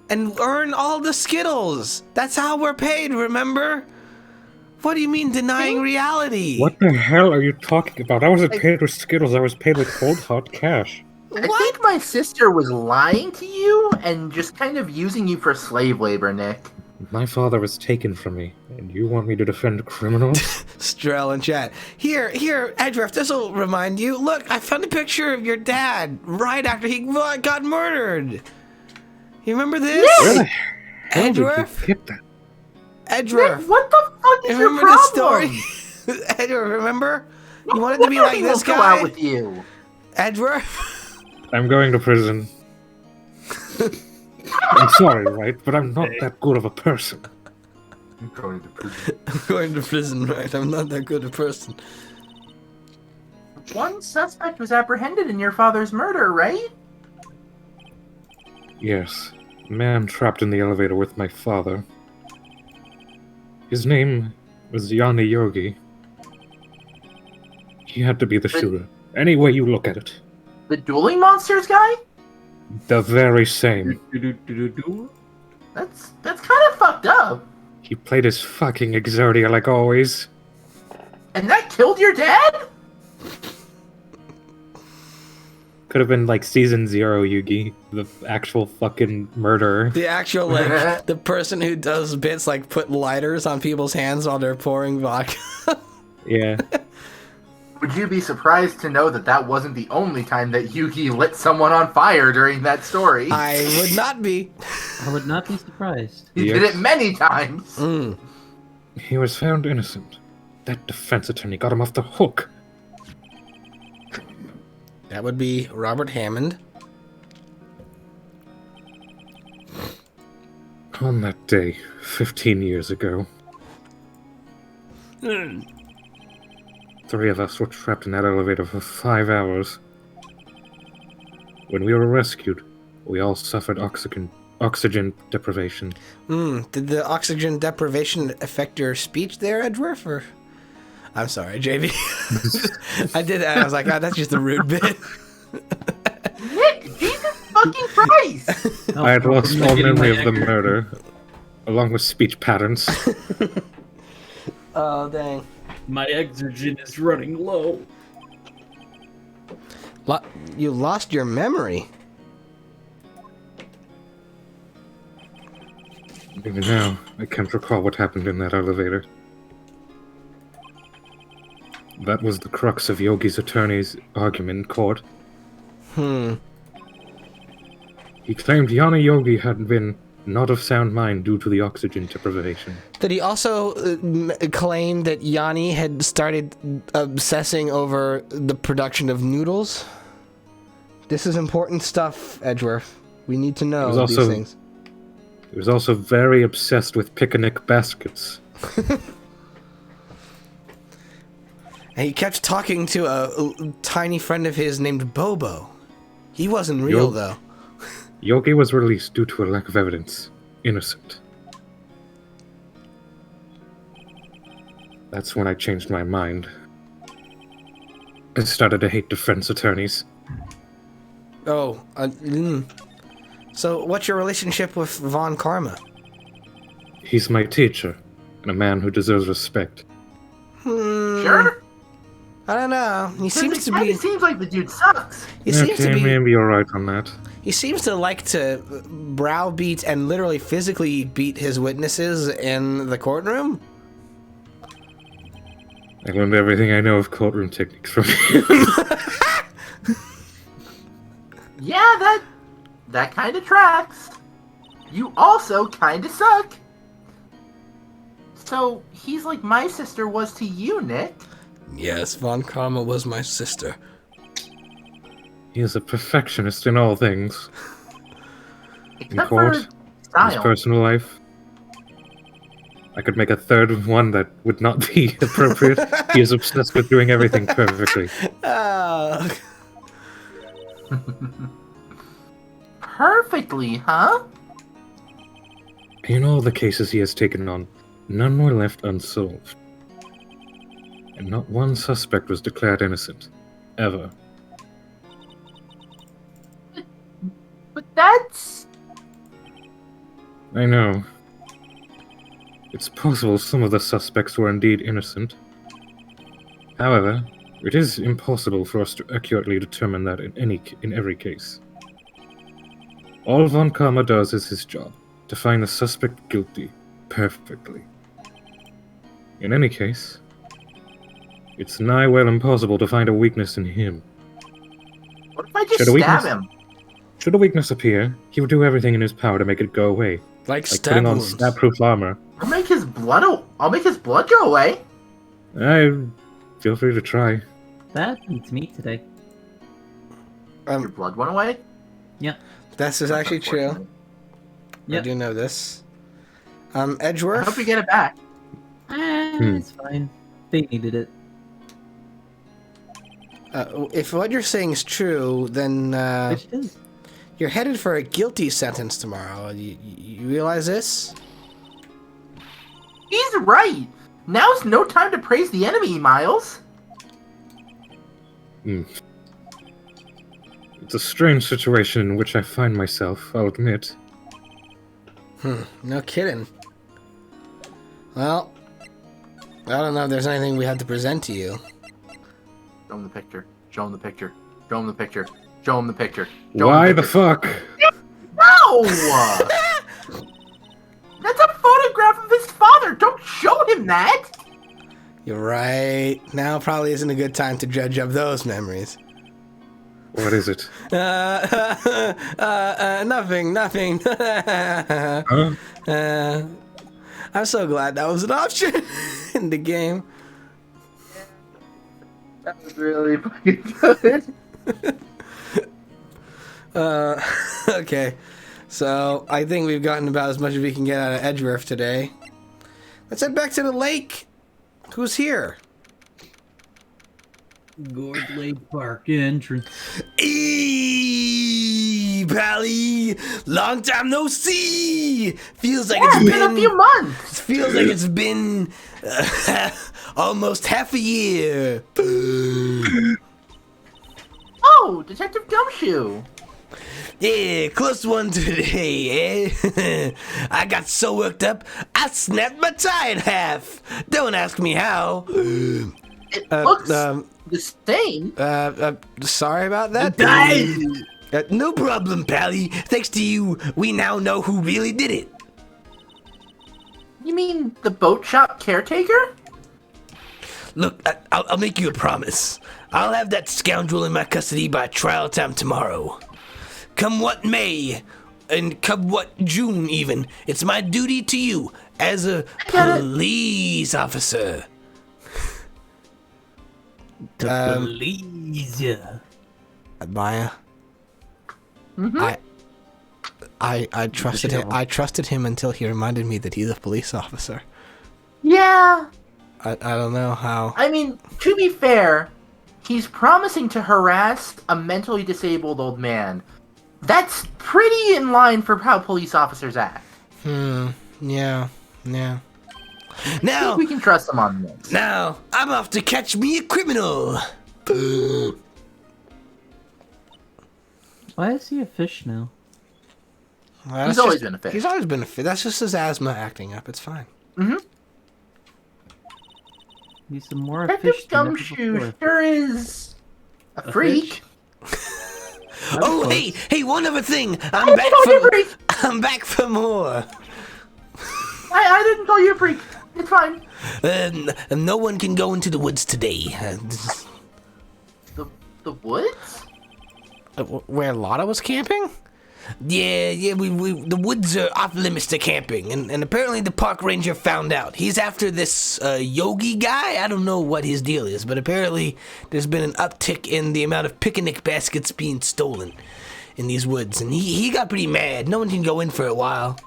and earn all the Skittles. That's how we're paid, remember? What do you mean denying reality? What the hell are you talking about? I wasn't paid with Skittles, I was paid with cold hard cash. I think my sister was lying to you and just kind of using you for slave labor, Nick. My father was taken from me, and you want me to defend criminals? Strel and chat. Here, Edgeworth, this'll remind you. Look, I found a picture of your dad right after he got murdered. You remember this? Nick! Where the hell did you Edgeworth? get that? Edgeworth. Nick, what the fuck is your Remember this problem? story? Edgeworth, remember? You wanted to be like this Go guy? out with you. Edgeworth? I'm going to prison. I'm sorry, right? But I'm not that good of a person. I'm going to prison. I'm going to prison, right? I'm not that good a person. One suspect was apprehended in your father's murder, right? Yes, a man trapped in the elevator with my father. His name was Yanni Yogi. He had to be the shooter. Any way you look at it. The dueling monsters guy? The very same. That's kind of fucked up. He played his fucking Exerdia like always. And that killed your dad? Could have been like season 0 Yugi, the actual fucking murderer. The actual, like, the person who does bits like put lighters on people's hands while they're pouring vodka. Yeah. Would you be surprised to know that that wasn't the only time that Yugi lit someone on fire during that story? I would not be. I would not be surprised. He did it many times. He was found innocent. That defense attorney got him off the hook. That would be Robert Hammond. On that day, 15 years ago. 3 of us were trapped in that elevator for 5 hours. When we were rescued, we all suffered oxygen deprivation. Did the oxygen deprivation affect your speech there, Edgeworth? Or... I'm sorry, JV. I did that. I was like, that's just a rude bit. Nick, Jesus fucking Christ! I had lost all memory of the murder, along with speech patterns. Oh, dang. My oxygen is running low. You lost your memory. Even now, I can't recall what happened in that elevator. That was the crux of Yogi's attorney's argument in court. He claimed Yana Yogi had been not of sound mind due to the oxygen deprivation. Did he also claim that Yanni had started obsessing over the production of noodles? This is important stuff, Edgeworth. We need to know these things. He was also very obsessed with picnic baskets. And he kept talking to a tiny friend of his named Bobo. He wasn't real, though. Yogi was released due to a lack of evidence. Innocent. That's when I changed my mind. I started to hate defense attorneys. Oh, So what's your relationship with Von Karma? He's my teacher, and a man who deserves respect. Sure? I don't know. He seems to be... It seems like the dude sucks. He seems to be... maybe you're right on that. He seems to like to browbeat and literally physically beat his witnesses in the courtroom. I learned everything I know of courtroom techniques from him. Yeah, that kind of tracks. You also kind of suck. So, he's like my sister was to you, Nick. Yes, Von Karma was my sister. He is a perfectionist in all things. Except in court, for style. his personal life. I could make a third one that would not be appropriate. He is obsessed with doing everything perfectly. Perfectly, huh? In all the cases he has taken on, none were left unsolved. And not one suspect was declared innocent. Ever. But that's... I know. It's possible some of the suspects were indeed innocent. However, it is impossible for us to accurately determine that in every case. All Von Karma does is his job, to find the suspect guilty, perfectly. In any case, it's nigh well impossible to find a weakness in him. What if I just stab him? Should a weakness appear, he would do everything in his power to make it go away. Like putting on stab-proof armor. I'll make his blood go away. Feel free to try. That happened to me today. Your blood went away? Yeah. This is actually true. Yep. I do know this. Edgeworth? I hope you get it back. It's fine. They needed it. If what you're saying is true, then you're headed for a guilty sentence tomorrow. You realize this? He's right. Now's no time to praise the enemy, Miles. It's a strange situation in which I find myself, I'll admit. No kidding. Well, I don't know if there's anything we have to present to you. Show him the picture. Show him the picture. Show him the picture. Show him the picture. Why the fuck? No! That's a photograph of his father! Don't show him that! You're right. Now probably isn't a good time to dredge up those memories. What is it? Nothing. Huh? I'm so glad that was an option in the game. That was really fucking good. Okay. So, I think we've gotten about as much as we can get out of Edgeworth today. Let's head back to the lake. Who's here? Gourd Lake Park entrance. Eee, Pally! Long time no see! Feels like it's been a few months! Feels like it's been almost half a year. Oh, Detective Gumshoe! Yeah, close one today, eh? I got so worked up, I snapped my tie in half. Don't ask me how. It looks the same. Sorry about that. No problem, Pally. Thanks to you, we now know who really did it. You mean the boat shop caretaker? Look, I'll make you a promise. I'll have that scoundrel in my custody by trial time tomorrow. Come what may, and come what June even, it's my duty to you as a police officer. Police. Maya. I trusted him. I trusted him until he reminded me that he's a police officer. Yeah. I don't know how. I mean, to be fair, he's promising to harass a mentally disabled old man. That's pretty in line for how police officers act. Yeah. Now I think we can trust him on this. Now I'm off to catch me a criminal. Why is he a fish now? Well, he's always been a fish. He's always been a fish. That's just his asthma acting up. It's fine. He's some more Detective fish than ever Gumshoe before. sure is a freak. Oh, hey! One other thing. I'm back for more. I didn't call you a freak. It's fine. No one can go into the woods today. The woods? Where Lotta was camping? Yeah, the woods are off limits to camping, and apparently the park ranger found out. He's after this yogi guy. I don't know what his deal is, but apparently there's been an uptick in the amount of picnic baskets being stolen in these woods, and he got pretty mad. No one can go in for a while.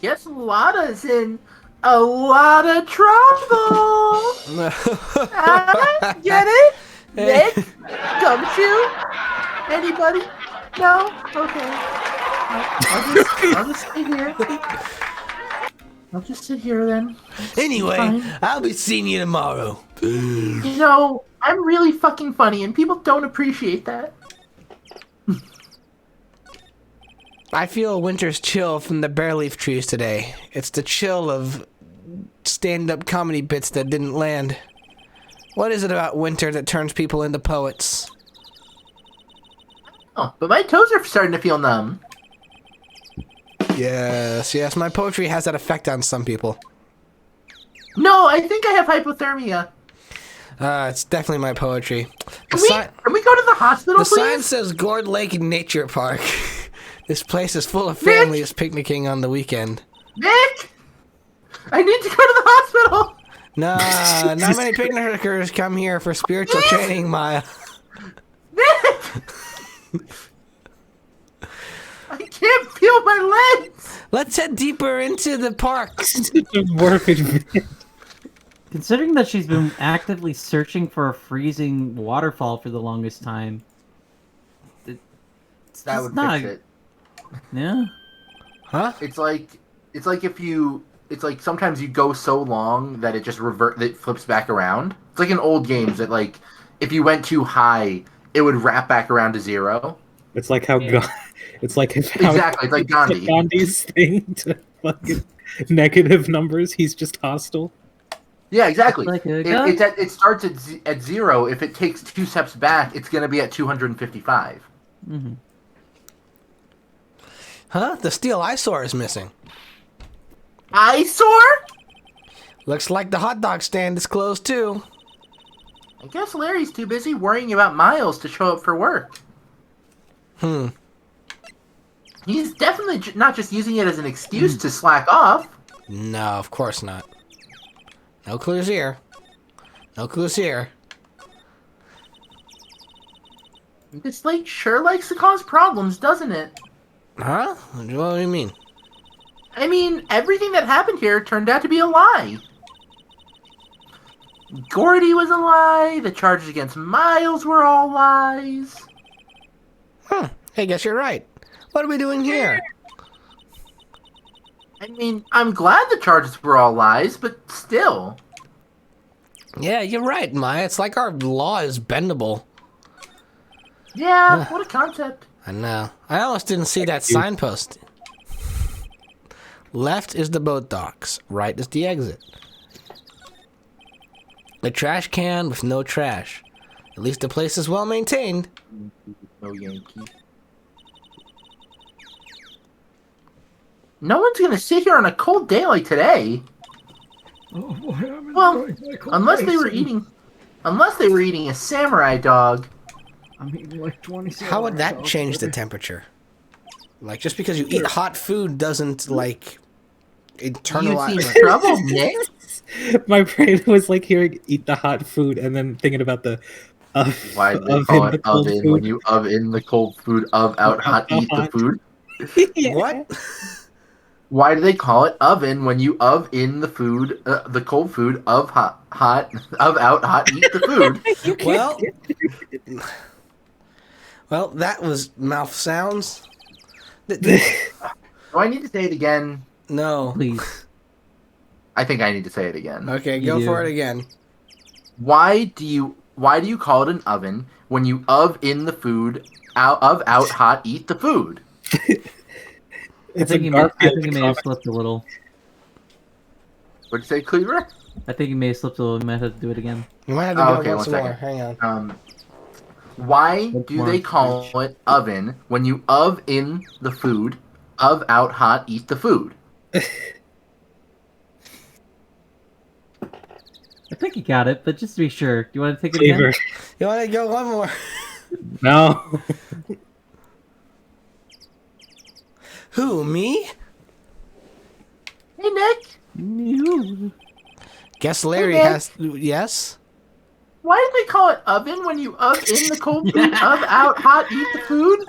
Guess Lotta's in a lot of trouble. Get it? Nick? Gumshoe? Anybody? No? Okay. I'll just sit here. I'll just sit here then. Anyway, I'll be seeing you tomorrow. You know, I'm really fucking funny and people don't appreciate that. I feel a winter's chill from the bare leaf trees today. It's the chill of stand-up comedy bits that didn't land. What is it about winter that turns people into poets? Oh, but my toes are starting to feel numb. Yes, my poetry has that effect on some people. No, I think I have hypothermia. It's definitely my poetry. Can we go to the hospital, please? The sign says Gourd Lake Nature Park. This place is full of families picnicking on the weekend. Nick! I need to go to the hospital! Nah, not many picnickers come here for spiritual training, Maya. Nick! I can't feel my legs! Let's head deeper into the park. Considering that she's been actively searching for a freezing waterfall for the longest time. That would fix it. Yeah. Huh? It's like if you... It's like sometimes you go so long that it just that flips back around. It's like in old games that like if you went too high, it would wrap back around to zero. It's like how it's like exactly. It's like Gandhi. Gandhi's thing to fucking negative numbers. He's just hostile. Yeah, exactly. Like it starts at zero. If it takes 2 steps back, it's gonna be at 255. Mm-hmm. Huh? The steel eyesore is missing. Eyesore? Looks like the hot dog stand is closed too. I guess Larry's too busy worrying about Miles to show up for work. He's definitely not just using it as an excuse to slack off. No, of course not. No clues here. No clues here. This lake sure likes to cause problems, doesn't it? Huh? What do you mean? I mean, everything that happened here turned out to be a lie. Gordy was a lie. The charges against Miles were all lies. Huh. Hey, guess you're right. What are we doing here? I mean, I'm glad the charges were all lies, but still. Yeah, you're right, Maya. It's like our law is bendable. Yeah, what a concept. I know. I almost didn't see that signpost. Left is the boat docks. Right is the exit. A trash can with no trash. At least the place is well maintained. No Yankee. No one's gonna sit here on a cold day like today. Well, unless they were eating a samurai dog. I'm eating like 20. How would that change the temperature? Like, just because you eat hot food doesn't, like, internalize... You seem troubled, Nick. My brain was like hearing "eat the hot food" and then thinking about the why do they call it oven when you oven the cold food of out hot eat the food? Yeah. What? Why do they call it oven when you in the food, the cold food of hot of out hot eat the food? Well, that was mouth sounds. Do I need to say it again? No, please. I think I need to say it again. Okay, go for it again. Why do you call it an oven when you in the food out hot eat the food? I think he may have slipped a little. What'd you say, Cleaver? I think he may have slipped a little. We might have to do it again. You might have to go once more. Hang on. Why do they call it oven when you in the food out hot eat the food? I think you got it, but just to be sure, do you want to take it again? You want to go one more? No. Who, me? Hey, Nick. You. Guess Larry has... Yes? Why do they call it oven when you in the cold food out hot eat the food?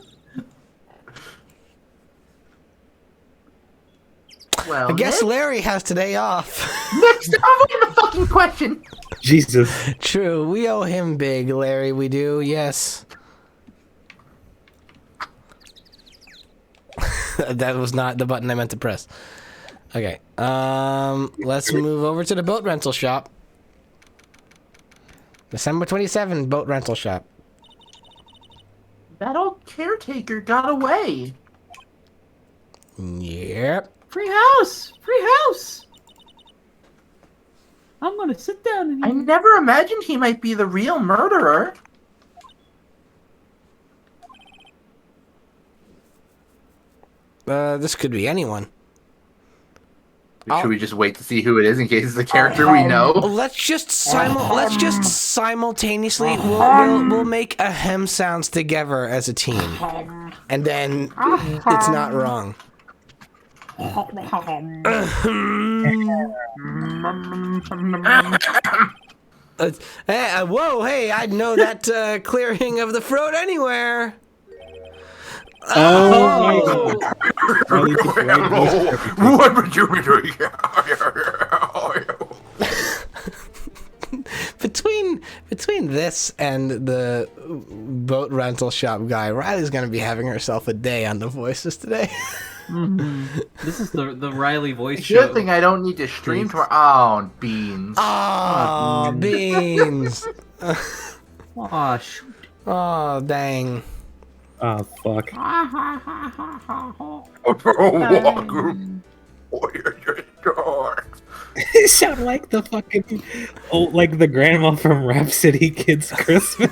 Well, I guess Nick? Larry has today off. Nick, stop with the fucking question. Jesus. True, we owe him big, Larry. We do, yes. That was not the button I meant to press. Okay, let's move over to the boat rental shop. December 27, boat rental shop. That old caretaker got away. Yep. Free house! Free house! I'm gonna sit down and I never imagined he might be the real murderer. This could be anyone. Should we just wait to see who it is in case it's a character we know? Let's just simultaneously we'll make a hem sounds together as a team, and then it's not wrong. Whoa! Hey, I'd know that clearing of the throat anywhere. Oh my God. What would you be doing? Between this and the boat rental shop guy, Riley's gonna be having herself a day on the voices today. Mm-hmm. This is the Riley voice show. Good thing I don't need to stream tomorrow. Oh, beans. Oh, beans. Oh, shoot. Oh, dang. Oh, fuck. You sound like the fucking, like the grandma from Rhapsody Kids Christmas.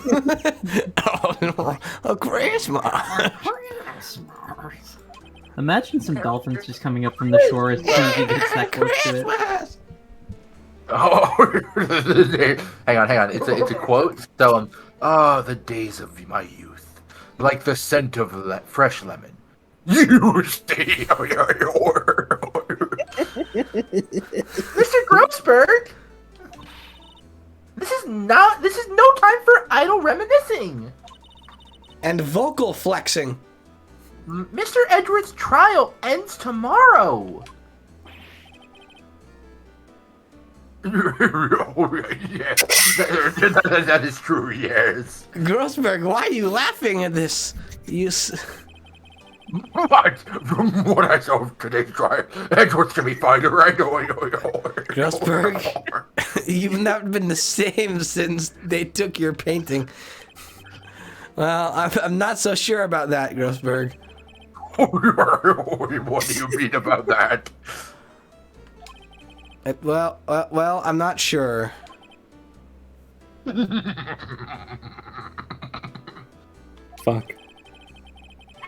Oh, Christmas. Imagine some dolphins just coming up from the shore as soon as he gets that close to it. Oh, hang on. It's a quote. So, the days of my youth, like the scent of fresh lemon. You stay. Mr. Grossberg, this is no time for idle reminiscing. And vocal flexing. Mr. Edward's trial ends tomorrow. Yes, that is true, yes. Grossberg, why are you laughing at this? What? From what I saw of today's trial, Edgeworth's gonna be fine, right? Grossberg, you've not been the same since they took your painting. Well, I'm not so sure about that, Grossberg. What do you mean about that? Well, I'm not sure. Fuck.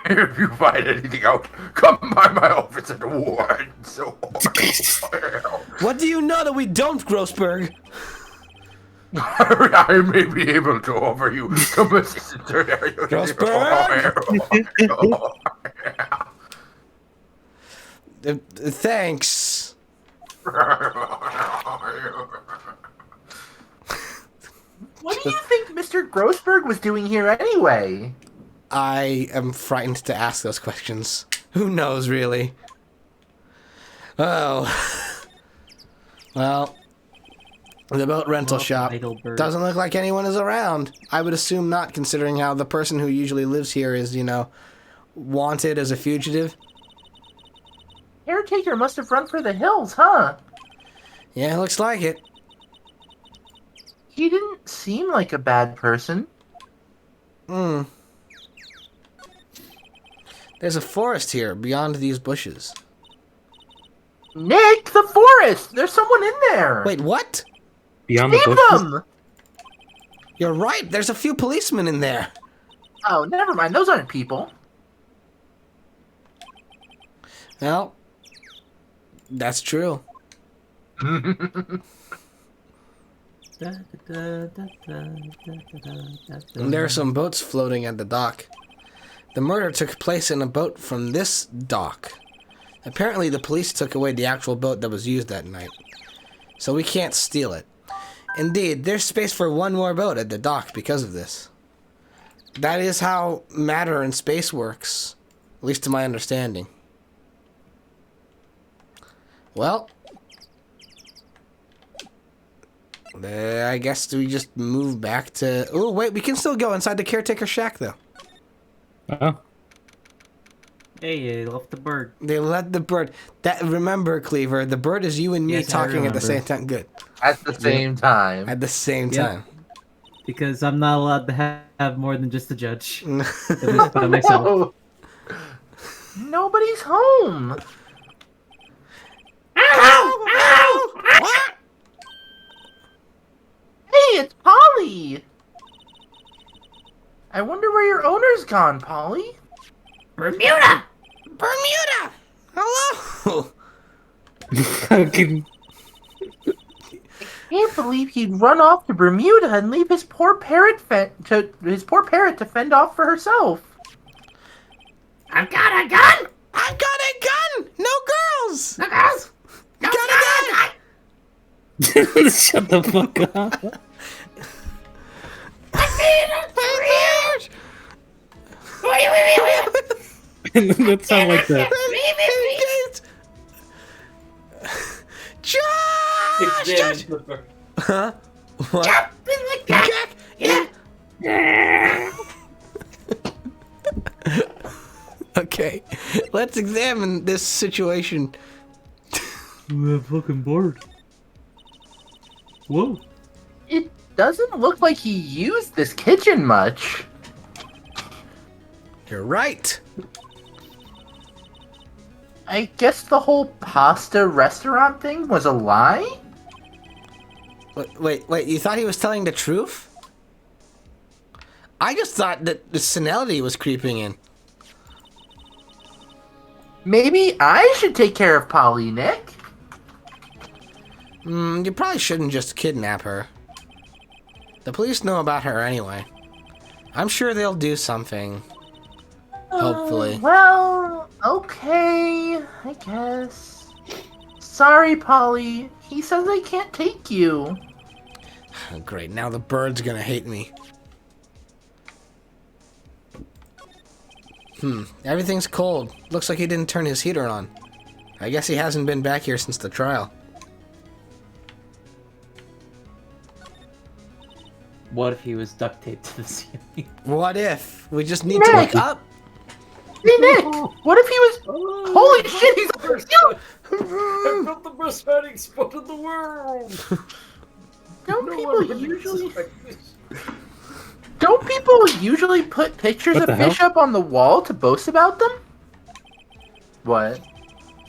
If you find anything out, come by my office at the ward. So. What do you know that we don't, Grossberg? I may be able to offer you some assistance. Grossberg! Thanks. What do you think Mr. Grossberg was doing here anyway? I am frightened to ask those questions. Who knows, really? Oh. Well, the boat rental shop doesn't look like anyone is around. I would assume not, considering how the person who usually lives here is, you know, wanted as a fugitive. Caretaker must have run for the hills, huh? Yeah, looks like it. He didn't seem like a bad person. There's a forest here, beyond these bushes. Nick, the forest! There's someone in there! Wait, what? Beyond Save the bushes? them! You're right, there's a few policemen in there. Oh, never mind, those aren't people. Well, that's true. There are some boats floating at the dock. The murder took place in a boat from this dock. Apparently the police took away the actual boat that was used that night. So we can't steal it. Indeed, there's space for one more boat at the dock because of this. That is how matter and space works, at least to my understanding. Well, I guess we just move back to... Oh, wait, we can still go inside the caretaker shack, though. Oh. Hey, they left the bird. They let the bird... Remember, Cleaver, the bird is you and me talking at the same time. Good. At the same time. At the same time. Because I'm not allowed to have more than just a judge. At least by myself. Nobody's home. Ow! What? Hey, it's Polly! I wonder where your owner's gone, Polly. Bermuda! Bermuda! Hello! Fucking... I can't believe he'd run off to Bermuda and leave his poor parrot to fend off for herself. I've got a gun! I've got a gun! No girls! No girls! Got a gun! Shut the fuck up. That sound like that. Josh! Huh? What? Jump in the gun! Yeah! Okay, let's examine this situation. I'm fucking bored. Whoa. It doesn't look like he used this kitchen much. You're right. I guess the whole pasta restaurant thing was a lie? Wait, you thought he was telling the truth? I just thought that the senility was creeping in. Maybe I should take care of Polly, Nick. You probably shouldn't just kidnap her. The police know about her anyway. I'm sure they'll do something. Hopefully. Well, okay, I guess. Sorry, Polly. He says I can't take you. Oh, great, now the bird's gonna hate me. Everything's cold. Looks like he didn't turn his heater on. I guess he hasn't been back here since the trial. What if he was duct taped to the ceiling? What if? We just need to look up. Hey Nick, what if he was? Holy shit, he's up there too! I built the best hiding spot in the world. Don't people usually put pictures of fish up on the wall to boast about them? What?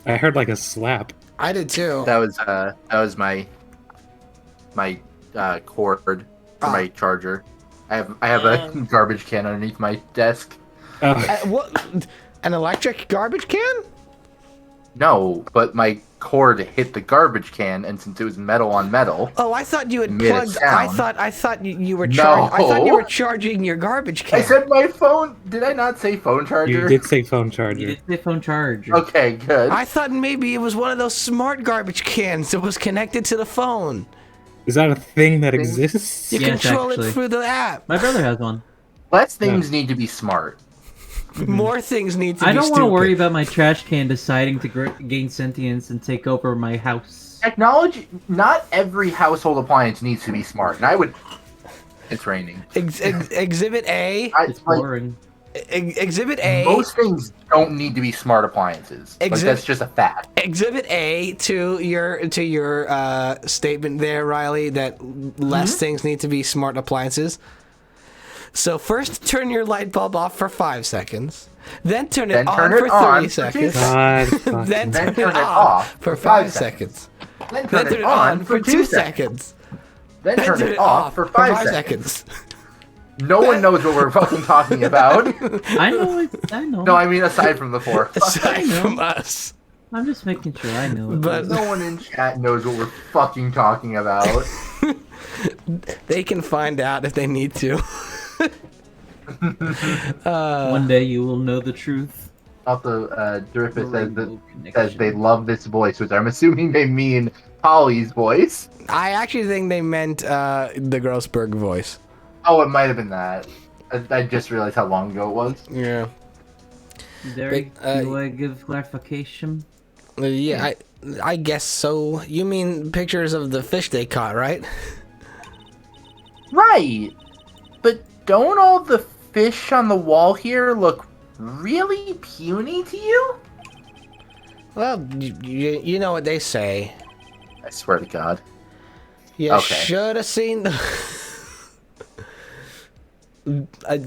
I heard like a slap. I did too. That was my cord for my charger. I have a garbage can underneath my desk. What? An electric garbage can? No, but my cord hit the garbage can, and since it was metal on metal. Oh, I thought you had made a plugged. sound. I thought you were charging. I thought you were charging your garbage can. I said my phone. Did I not say phone charger? You did say phone charger. You did say phone charger. Okay, good. I thought maybe it was one of those smart garbage cans that was connected to the phone. Is that a thing that exists? You control it through the app. My brother has one. Less things need to be smart. More things need to be I don't stupid. want to worry about my trash can deciding to gain sentience and take over my house. Technology. Not every household appliance needs to be smart, and I would. It's raining. Exhibit A. It's boring. Exhibit A. Most things don't need to be smart appliances. That's just a fact. Exhibit A to your statement there, Riley, that less things need to be smart appliances. So first, turn your light bulb off for 5 seconds. Then turn it on for 30 seconds. Then turn it off for 5 seconds. Then turn it on for 2 seconds. Then turn it off for 5 seconds. No one knows what we're fucking talking about. I know. No, I mean aside from the 4. Aside from us. I'm just making sure I know it. But no one in chat knows what we're fucking talking about. They can find out if they need to. One day you will know the truth. Also, Durifus says they love this voice, which I'm assuming they mean Polly's voice. I actually think they meant the Grossberg voice. Oh, it might have been that. I just realized how long ago it was. Yeah. Do I give clarification? Yeah, I guess so. You mean pictures of the fish they caught, right? Right. But don't all the fish on the wall here look really puny to you? Well, you know what they say. I swear to God. You should have seen the...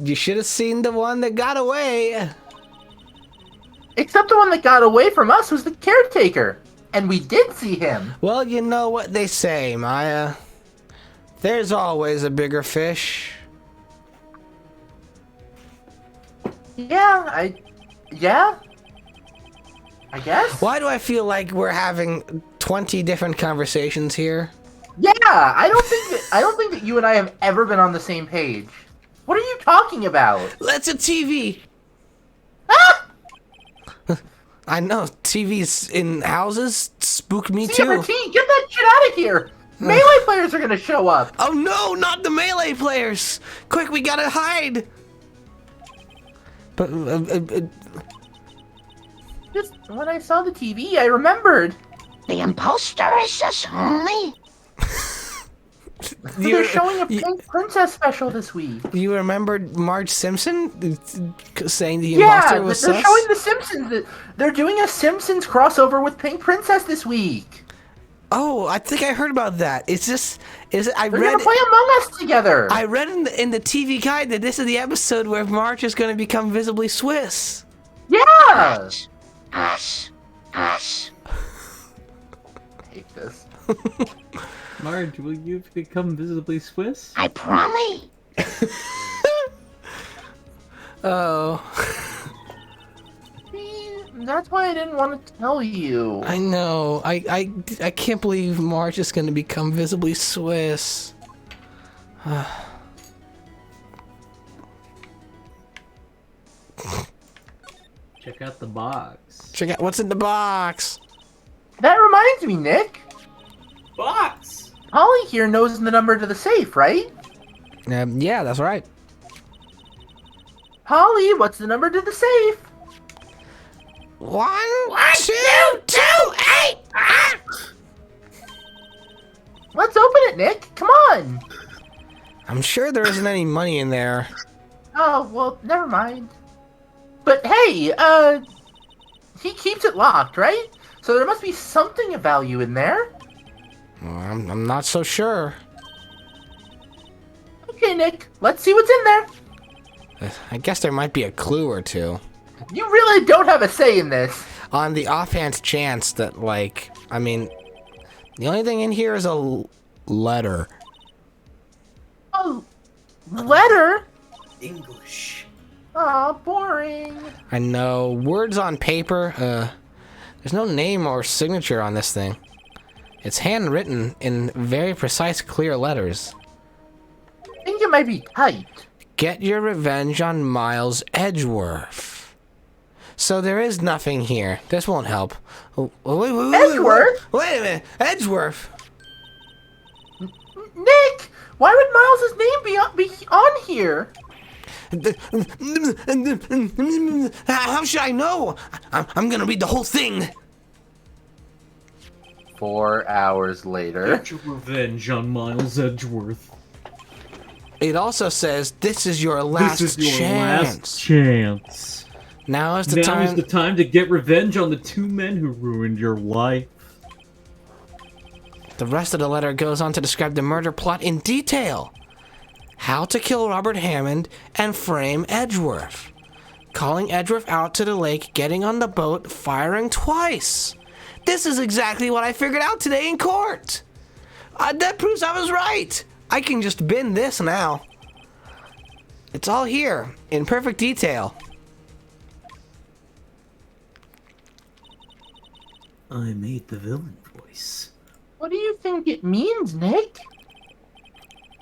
you should have seen the one that got away. Except the one that got away from us was the caretaker. And we did see him. Well, you know what they say, Maya. There's always a bigger fish. Yeah, I guess. Why do I feel like we're having 20 different conversations here? Yeah, I don't think that you and I have ever been on the same page. What are you talking about? That's a TV. Ah! I know, TVs in houses spook me too. CRT, get that shit out of here! Melee players are gonna show up! Oh no, not the Melee players! Quick, we gotta hide! But, Just when I saw the TV, I remembered. The imposter is us only. They're showing a Pink Princess special this week. You remembered Marge Simpson saying the imposter was they're sus? showing the Simpsons. They're doing a Simpsons crossover with Pink Princess this week. Oh, I think I heard about that. They're gonna play Among Us together. I read in the TV guide that this is the episode where Marge is going to become visibly Swiss. Yeah. Us. I hate this. Marge, will you become visibly Swiss? I promise. Oh. That's why I didn't want to tell you. I know. I can't believe Marge is going to become visibly Swiss. Check out the box. Check out what's in the box. That reminds me, Nick. Box. Holly here knows the number to the safe, right? Yeah, that's right. Holly, what's the number to the safe? 1, 2, 2, 8. Let's open it, Nick. Come on. I'm sure there isn't any money in there. Oh, well, never mind. But hey, he keeps it locked, right? So there must be something of value in there. Well, I'm not so sure. Okay, Nick, let's see what's in there. I guess there might be a clue or two. You really don't have a say in this. On the offhand chance that, like, I mean, the only thing in here is a letter. Oh, letter? English. Aw, boring. I know. Words on paper, there's no name or signature on this thing. It's handwritten in very precise, clear letters. I think it might be typed. Get your revenge on Miles Edgeworth. So there is nothing here. This won't help. Oh, wait, Edgeworth? Wait a minute. Edgeworth. Nick, why would Miles's name be on here? How should I know? I'm gonna read the whole thing. 4 hours later. Get your revenge on Miles Edgeworth. It also says this is your last chance. Now is the time to get revenge on the 2 men who ruined your life. The rest of the letter goes on to describe the murder plot in detail. How to kill Robert Hammond and frame Edgeworth. Calling Edgeworth out to the lake, getting on the boat, firing twice. This is exactly what I figured out today in court. That proves I was right. I can just bin this now. It's all here, in perfect detail. I made the villain voice. What do you think it means, Nick?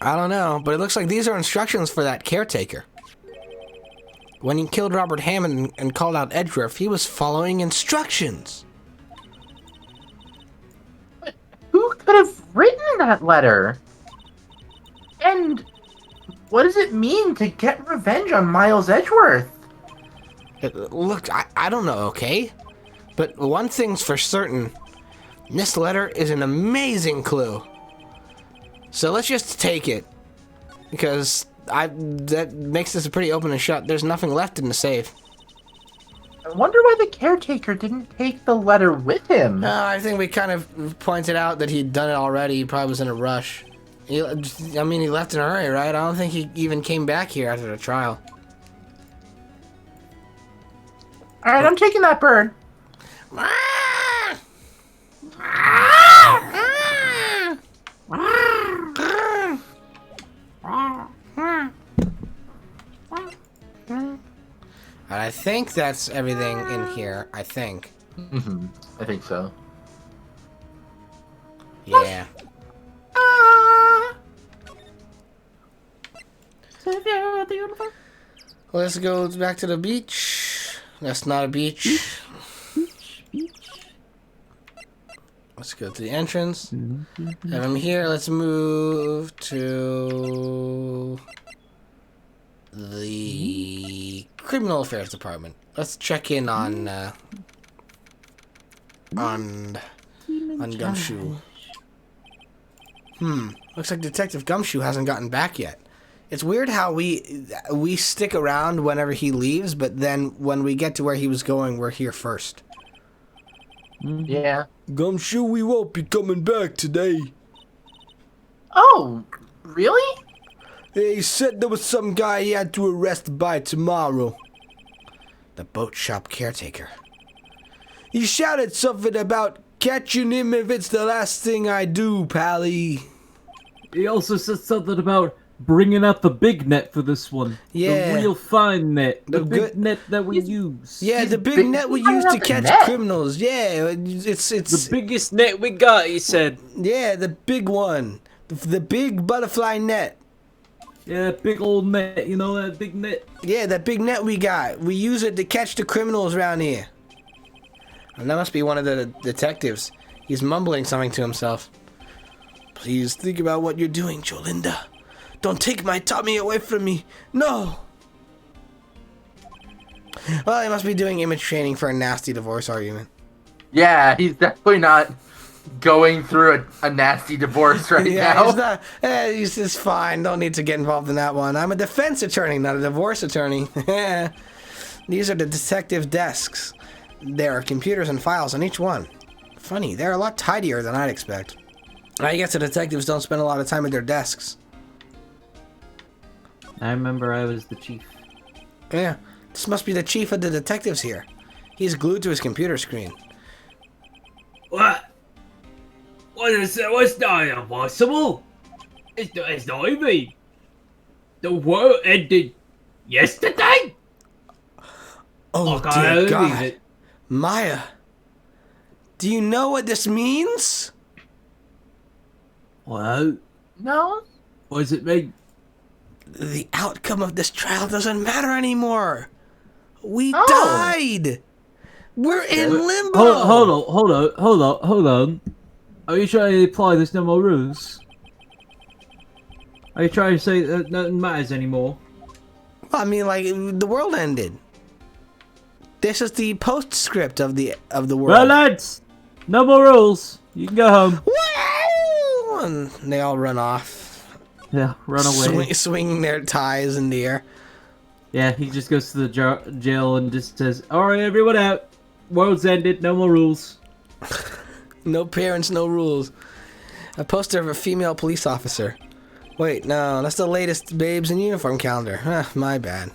I don't know, but it looks like these are instructions for that caretaker. When he killed Robert Hammond and called out Edgeworth, he was following instructions. But who could have written that letter? And what does it mean to get revenge on Miles Edgeworth? Look, I don't know, okay? But one thing's for certain. This letter is an amazing clue. So let's just take it. Because that makes this a pretty open and shut. There's nothing left in the safe. I wonder why the caretaker didn't take the letter with him. I think we kind of pointed out that he'd done it already. He probably was in a rush. He left in a hurry, right? I don't think he even came back here after the trial. Alright, I'm taking that bird. I think that's everything in here. I think. I think so. Yeah. Let's go back to the beach. That's not a beach. Let's go to the entrance. And from here, let's move to the Criminal Affairs Department. Let's check in on Gumshoe. Looks like Detective Gumshoe hasn't gotten back yet. It's weird how we stick around whenever he leaves, but then when we get to where he was going, we're here first. Yeah. Gumshoe, we won't be coming back today. Oh, really? He said there was some guy he had to arrest by tomorrow. The boat shop caretaker. He shouted something about catching him if it's the last thing I do, Pally. He also said something about bringing out the big net for this one. Yeah. The real fine net. The big net that we use. Yeah, the big net we use to catch criminals. Yeah, it's the biggest net we got, he said. Yeah, the big one. The big butterfly net. Yeah, that big old net. You know that big net? Yeah, that big net we got. We use it to catch the criminals around here. And that must be one of the detectives. He's mumbling something to himself. Please think about what you're doing, Jolinda. Don't take my Tommy away from me. No. Well, he must be doing image training for a nasty divorce argument. Yeah, he's definitely not going through a nasty divorce right now. He's just fine. Don't need to get involved in that one. I'm a defense attorney, not a divorce attorney. These are the detective desks. There are computers and files on each one. Funny, they're a lot tidier than I'd expect. I guess the detectives don't spend a lot of time at their desks. I remember I was the chief. Yeah, this must be the chief of the detectives here. He's glued to his computer screen. What? What is it? What's not impossible? It's not even. The world ended yesterday? Oh, dear God. Maya, do you know what this means? What? No? What does it mean? The outcome of this trial doesn't matter anymore. We died. We're in limbo. Hold on. Are you trying to apply this no more rules? Are you trying to say that nothing matters anymore? Well, I mean, like, the world ended. This is the postscript of the world. Well, lads, no more rules. You can go home. Woo! And they all run off. Yeah, run away. Swinging their ties in the air. Yeah, he just goes to the jail and just says, "Alright, everyone out. World's ended. No more rules." No parents, no rules. A poster of a female police officer. Wait, no, that's the latest Babes in Uniform calendar. My bad.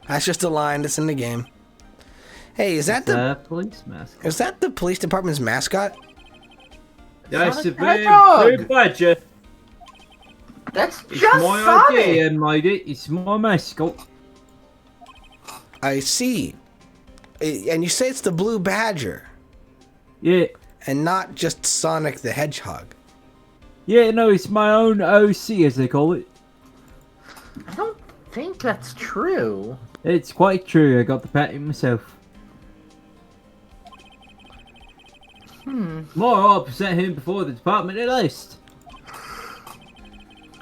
That's just a line that's in the game. Hey, is that the police mascot? Is that the police department's mascot? That's a big badger. That's it's just my Sonic. idea, matey. It's my mascot. I see. And you say it's the Blue Badger. Yeah. And not just Sonic the Hedgehog. Yeah, no, it's my own OC, as they call it. I don't think that's true. It's quite true. I got the patent myself. More, I'll present him before the department at least.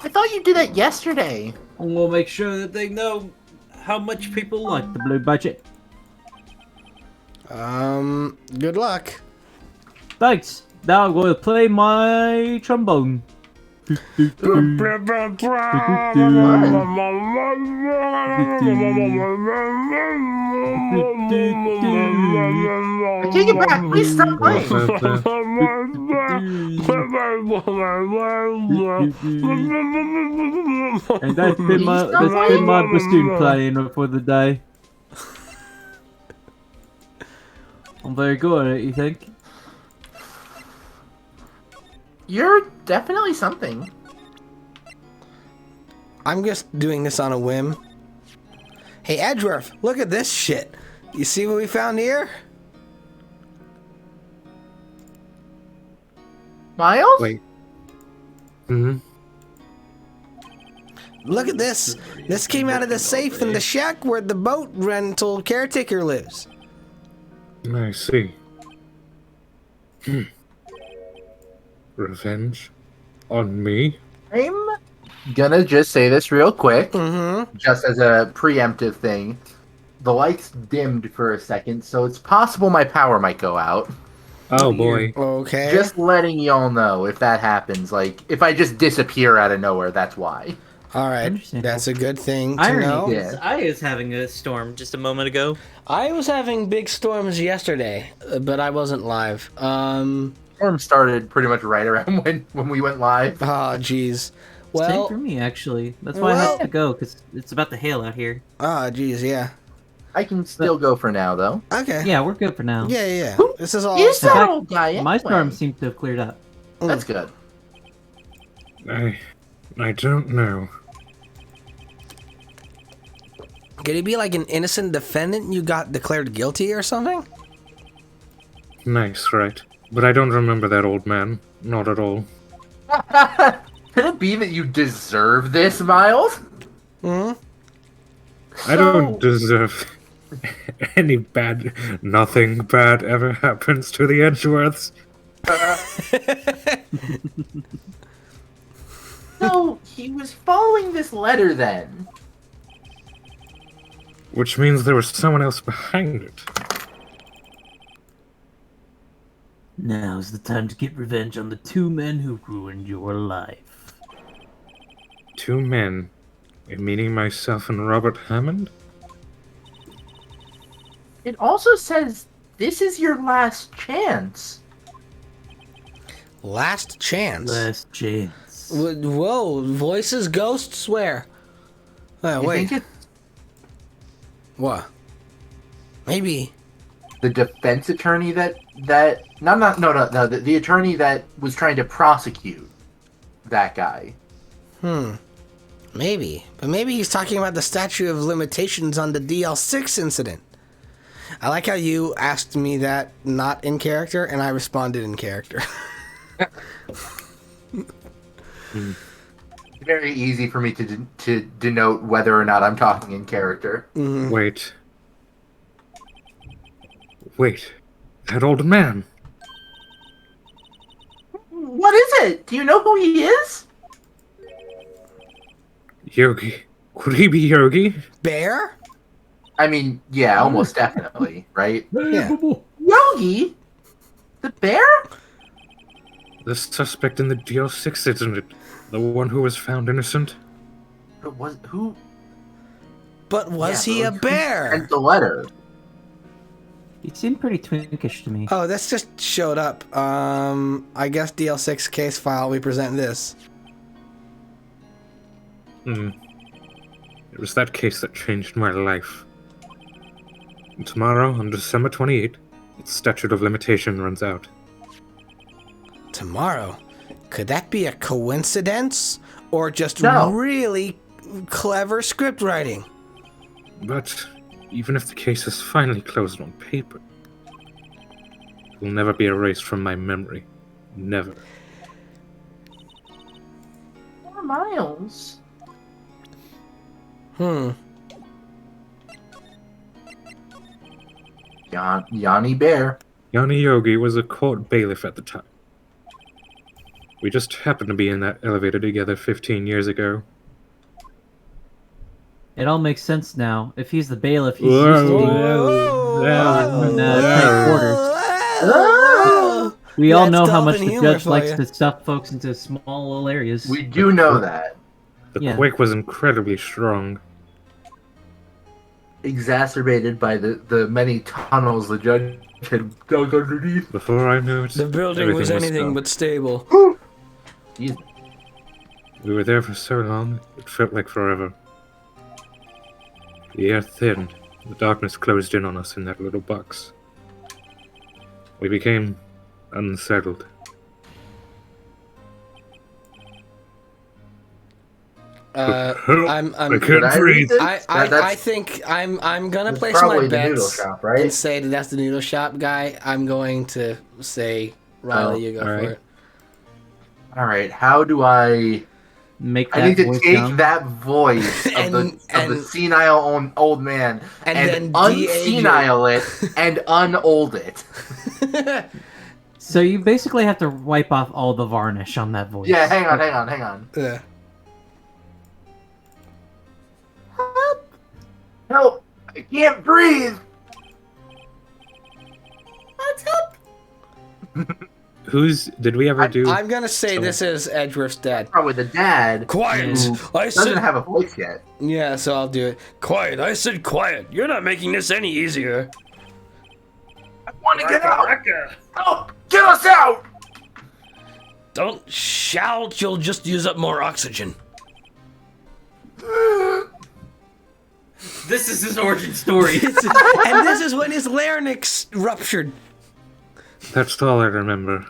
I thought you did that yesterday. And we'll make sure that they know how much people like the Blue Badger. Good luck. Thanks. Now I'm going to play my trombone. I take it back. Please stop playing. And that's been my bassoon playing for the day. I'm very good at it, you think? You're definitely something. I'm just doing this on a whim. Hey, Edgeworth, look at this shit. You see what we found here? Miles? Wait. Mm-hmm. Look at this. This came out of the safe in the shack where the boat rental caretaker lives. I see. Revenge? On me? I'm gonna just say this real quick, Mm-hmm. just as a preemptive thing. The lights dimmed for a second, so it's possible my power might go out. Oh boy. Okay. Just letting y'all know if that happens. Like, if I just disappear out of nowhere, that's why. All right. That's a good thing to Irony know. is, I was having a storm just a moment ago. I was having big storms yesterday, but I wasn't live. Storm started pretty much right around when we went live. Oh, jeez. Same Well, for me, actually. That's why I have to go, because it's about to hail out here. ah, jeez, yeah. I can still go for now, though. Okay. Yeah, we're good for now. Yeah. This is all. Is that fact, old guy anyway? My storm seems to have cleared up. That's good. I don't know. Could he be like an innocent defendant you got declared guilty or something? Nice, right? But I don't remember that old man. Not at all. Could it be that you deserve this, Miles? Hmm? I don't deserve any bad... Nothing bad ever happens to the Edgeworths. No, he was following this letter then. Which means there was someone else behind it. Now's the time to get revenge on the two men who ruined your life. 2 men, meaning myself and Robert Hammond? It also says this is your last chance. Last chance. Last chance. Whoa, voices, ghosts, swear. Wait. Think What? Maybe. the defense attorney the attorney that was trying to prosecute that guy. Maybe. But maybe he's talking about the statute of limitations on the DL6 incident. I like how you asked me that not in character, and I responded in character. Very easy for me to denote whether or not I'm talking in character. Mm-hmm. Wait, that old man. What is it? Do you know who he is? Yogi. Could he be Yogi? Bear? I mean, yeah, almost definitely, right? Yeah. Yogi? The bear? The suspect in the DL6 incident. The one who was found innocent? But was who? But was he a Who bear? sent the letter? He seemed pretty twinkish to me. Oh, this just showed up. I guess DL6 case file, we present this. It was that case that changed my life. And tomorrow, on December 28th, its statute of limitation runs out. Tomorrow? Could that be a coincidence? Or just No. really clever script writing? But even if the case is finally closed on paper, it will never be erased from my memory. Never. 4 miles. Yanni Bear. Yanni Yogi was a court bailiff at the time. We just happened to be in that elevator together 15 years ago. It all makes sense now. If he's the bailiff, he's used to being tight quarters. We all know how much the judge likes to stuff folks into small little areas. We do know that. The quake was incredibly strong. Exacerbated by the many tunnels the judge had dug underneath. Before I knew it, The building was everything anything stopped. but stable. Jeez. We were there for so long, it felt like forever. The air thinned, the darkness closed in on us in that little box. We became unsettled. I'm I can't breathe. I think I'm gonna place my probably the noodle bets shop, right? and say that that's the noodle shop guy. I'm going to say Riley, you go for it. All right. How do I make that I need to voice take down? that voice of the senile old man and and then unsenile it and unold it. So you basically have to wipe off all the varnish on that voice. Yeah, hang on. Yeah. Help! I can't breathe! What's up? Did we ever do? I'm gonna say this is Edgeworth's dad. Probably the dad. Quiet! Who doesn't have a voice yet. Yeah, so I'll do it. Quiet! I said quiet! You're not making this any easier. I want to get out! Help! Get us out! Don't shout, you'll just use up more oxygen. This is his origin story. And this is when his larynx ruptured. That's all I remember.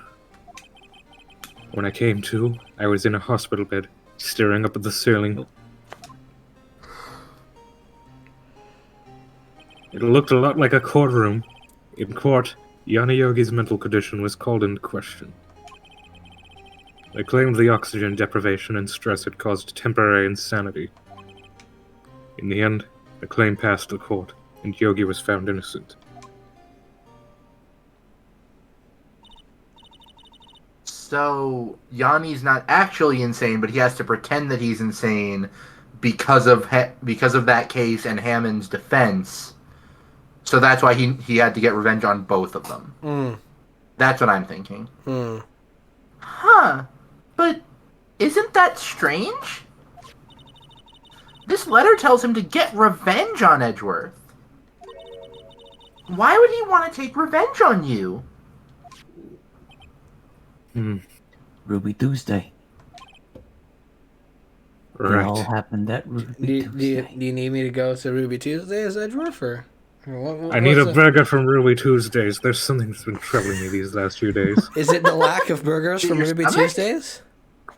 When I came to, I was in a hospital bed, staring up at the ceiling. It looked a lot like a courtroom. In court, Yanni Yogi's mental condition was called into question. They claimed the oxygen deprivation and stress had caused temporary insanity. In the end, the claim passed the court, and Yogi was found innocent. So, Yanni's not actually insane, but he has to pretend that he's insane because of that case and Hammond's defense. So that's why he had to get revenge on both of them. That's what I'm thinking. Hmm. Huh. But isn't that strange? This letter tells him to get revenge on Edgeworth. Why would he want to take revenge on you? Ruby Tuesday. Right. It all happened at Ruby Tuesday. Do you need me to go to Ruby Tuesdays, Edgeworth, or I need a burger from Ruby Tuesdays. There's something that's been troubling me these last few days. Is it the lack of burgers from Your Ruby stomach? Tuesdays?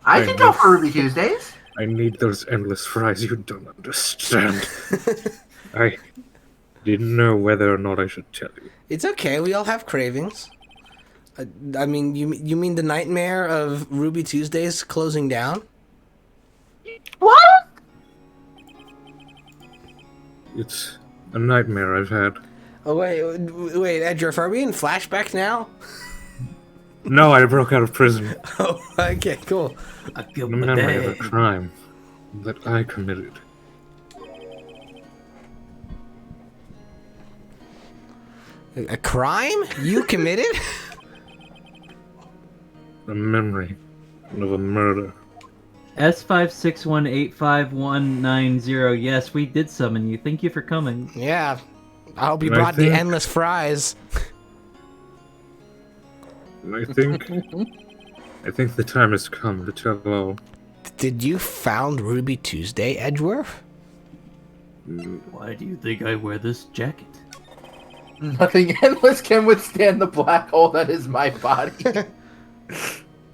I can go for Ruby Tuesdays. I need those endless fries. You don't understand. I didn't know whether or not I should tell you. It's okay. We all have cravings. I mean, you mean the nightmare of Ruby Tuesdays closing down? What? It's a nightmare I've had. Oh wait, Edgeworth, are we in flashback now? No, I broke out of prison. Oh, okay, cool. I killed The my memory of a dad. crime that I committed. A crime you committed? The memory of a murder. S561859190. Yes, we did summon you. Thank you for coming. Yeah. I hope you And I brought the think- endless fries. And I think the time has come to tell all. Did you found Ruby Tuesday, Edgeworth? Why do you think I wear this jacket? Nothing endless can withstand the black hole that is my body.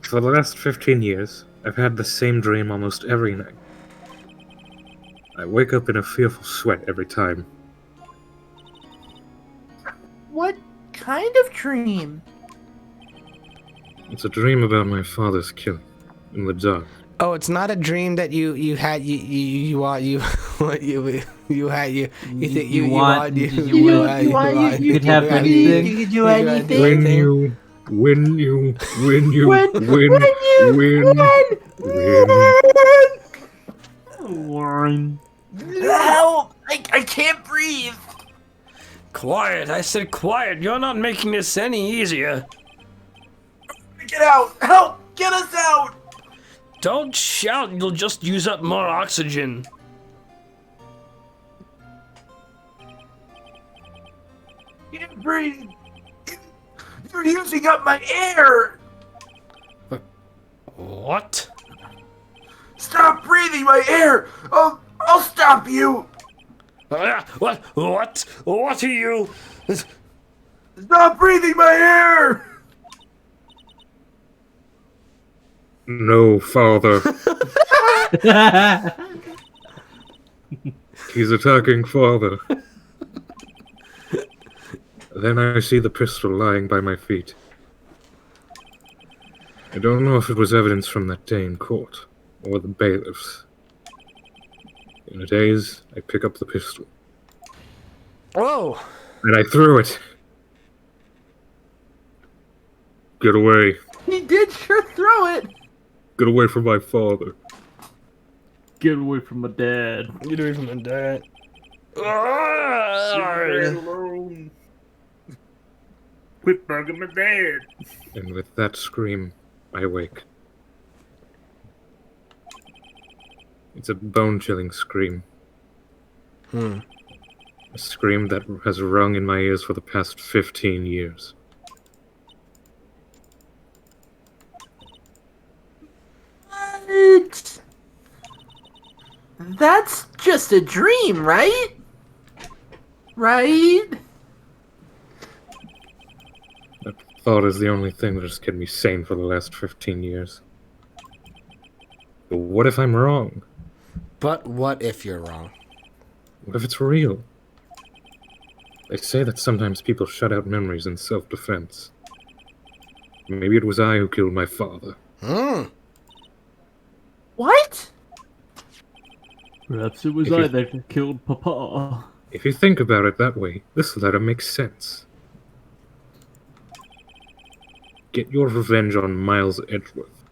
For the last 15 years, I've had the same dream almost every night. I wake up in a fearful sweat every time. What kind of dream? It's a dream about my father's killing in the dark. Oh, it's not a dream that you had you want you what you had you think you want you could have anything. You could do anything. When you win. Warren. Help! I can't breathe. Quiet, I said quiet. You're not making this any easier. Get out! Help! Get us out! Don't shout, you'll just use up more oxygen. Can't breathe. You're using up my air. What? Stop breathing my air. I'll stop you. What? What are you? Stop breathing my air. No, father. He's attacking father. Then I see the pistol lying by my feet. I don't know if it was evidence from that day in court, or the bailiffs. In a daze, I pick up the pistol. Whoa! And I threw it. Get away. He did sure throw it. Get away from my father. Get away from my dad. Get away from my dad. alone. Quit bugging my dad. And with that scream, I awake. It's a bone-chilling scream. A scream that has rung in my ears for the past 15 years. What? That's just a dream, right? Right? That thought is the only thing that has kept me sane for the last 15 years. But what if I'm wrong? But what if you're wrong? What if it's real? They say that sometimes people shut out memories in self-defense. Maybe it was I who killed my father. What? Perhaps it was If you- I that killed Papa. If you think about it that way, this letter makes sense. Get your revenge on Miles Edgeworth.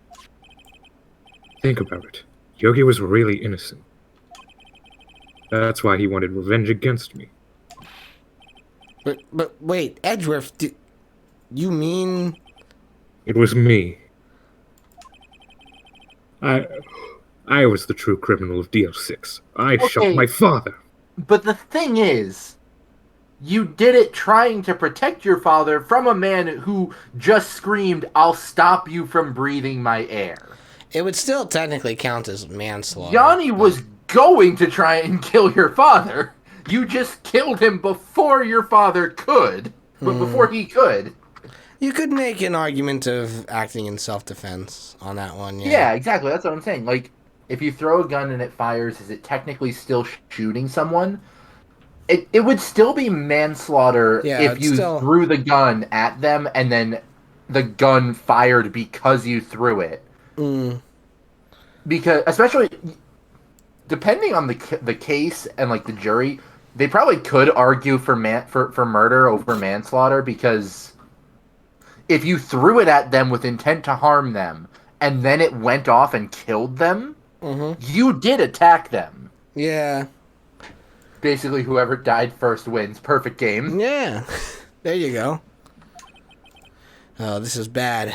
Think about it. Yogi was really innocent. That's why he wanted revenge against me. But wait, Edgeworth, You mean... It was me. I was the true criminal of DL6. I shot my father. But the thing is, you did it trying to protect your father from a man who just screamed, "I'll stop you from breathing my air." It would still technically count as manslaughter. Yanni was going to try and kill your father. You just killed him before your father could. But before he could. You could make an argument of acting in self-defense on that one, yeah. Yeah, exactly. That's what I'm saying. Like, if you throw a gun and it fires, is it technically still shooting someone? It would still be manslaughter if you threw the gun at them and then the gun fired because you threw it. Because, especially, depending on the case and, like, the jury, they probably could argue for murder over manslaughter, because if you threw it at them with intent to harm them and then it went off and killed them, you did attack them. Yeah. Basically, whoever died first wins. Perfect game. Yeah. There you go. Oh, this is bad.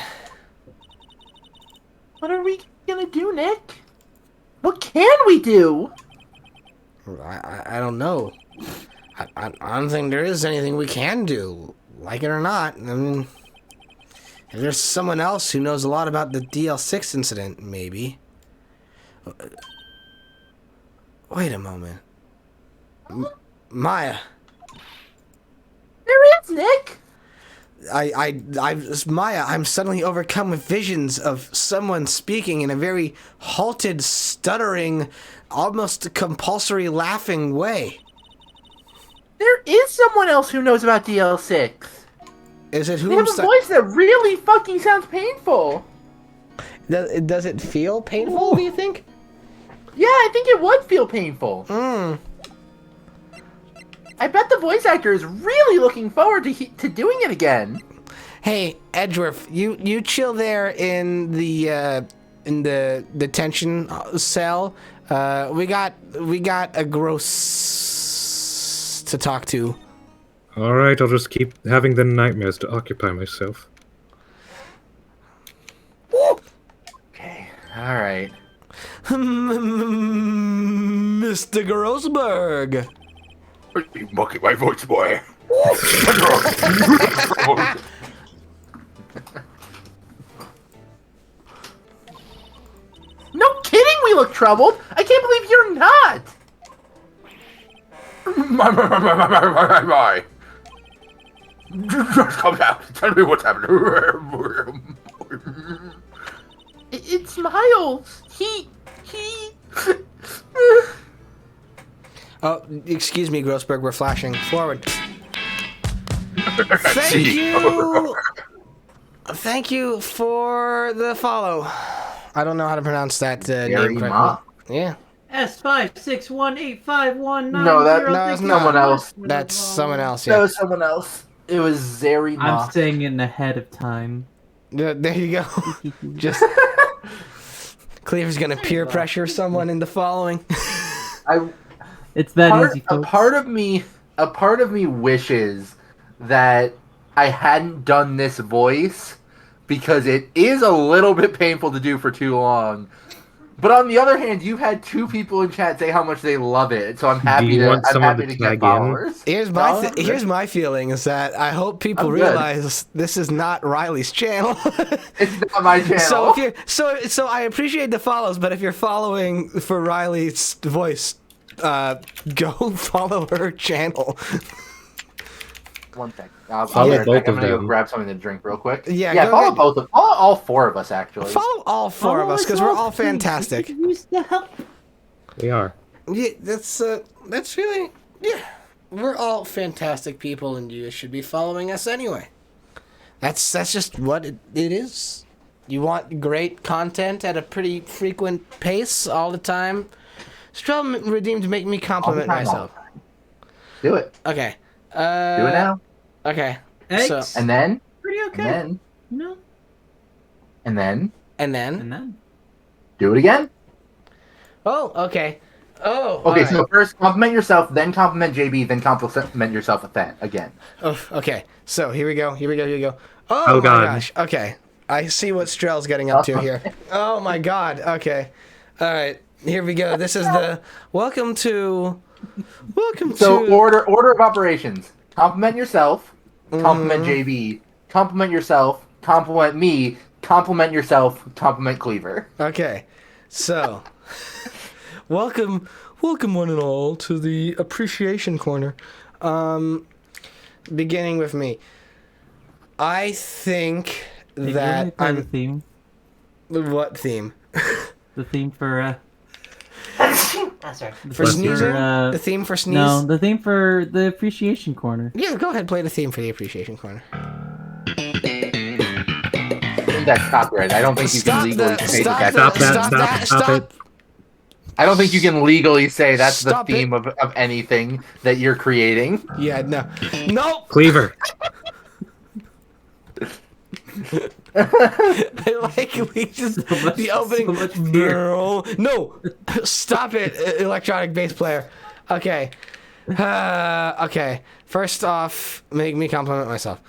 What are we gonna do, Nick? What can we do? I don't know. I don't think there is anything we can do, like it or not. I mean, if there's someone else who knows a lot about the DL6 incident, maybe. Wait a moment. Maya. There is, Nick! Maya, I'm suddenly overcome with visions of someone speaking in a very halted, stuttering, almost compulsory laughing way. There is someone else who knows about DL6. Is it who? They have a voice that really fucking sounds painful. Does it feel painful, do you think? Yeah, I think it would feel painful. I bet the voice actor is really looking forward to doing it again. Hey, Edgeworth, you chill there in the detention cell. We got a gross to talk to. All right, I'll just keep having the nightmares to occupy myself. Okay, all right. Mr. Grossberg. You mocking my voice, boy. No kidding, we look troubled. I can't believe you're not. Just come out. Tell me what's happening. It's Miles. He. Oh, excuse me, Grossberg. We're flashing forward. Thank you. Thank you for the follow. I don't know how to pronounce that name correctly. Yeah. S5618519. No, that's someone else. That's someone else. Yeah. That was someone else. It was Zeri. I'm saying it ahead of time. There you go. Just Cleaver's gonna peer pressure someone into following. It's that easy, folks. A part of me wishes that I hadn't done this voice, because it is a little bit painful to do for too long. But on the other hand, you've had two people in chat say how much they love it, so I'm happy to get followers. Here's my feeling is that I hope people realize this is not Riley's channel. It's not my channel. So I appreciate the follows, but if you're following for Riley's voice, go follow her channel. One sec. I'm gonna go grab something to drink real quick. Yeah, follow all four of us, actually. Follow all four of us, because we're all fantastic. Use the help. We are. Yeah, that's really, yeah. We're all fantastic people, and you should be following us anyway. That's just what it is. You want great content at a pretty frequent pace all the time. Strel Redeemed, make me compliment myself. Do it. Okay. Do it now. Okay. So, and then. Pretty okay. And then. No. And then. And then. And then. Do it again. Oh, okay. Oh. Okay, so first compliment yourself, then compliment JB, then compliment yourself again. Oh, okay. So here we go. Oh my God. gosh. Okay. I see what Strel's getting up to here. Oh my god. Okay. All right. Here we go. This is the welcome to order of operations. Compliment yourself. Compliment JB. Compliment yourself. Compliment me. Compliment yourself. Compliment Cleaver. Okay. So welcome one and all to the appreciation corner. Beginning with me. I think that I'm the theme. What theme? The theme for sorry. For sneezing? The theme for sneeze? No, the theme for the appreciation corner. Yeah, go ahead, play the theme for the appreciation corner. That's copyright. I don't think you can legally say that. Stop it. I don't think you can legally say that's the theme of anything that you're creating. Yeah, no. Nope! Cleaver. I like we just the opening. So much fear. No, stop it, electronic bass player. Okay, okay. First off, make me compliment myself.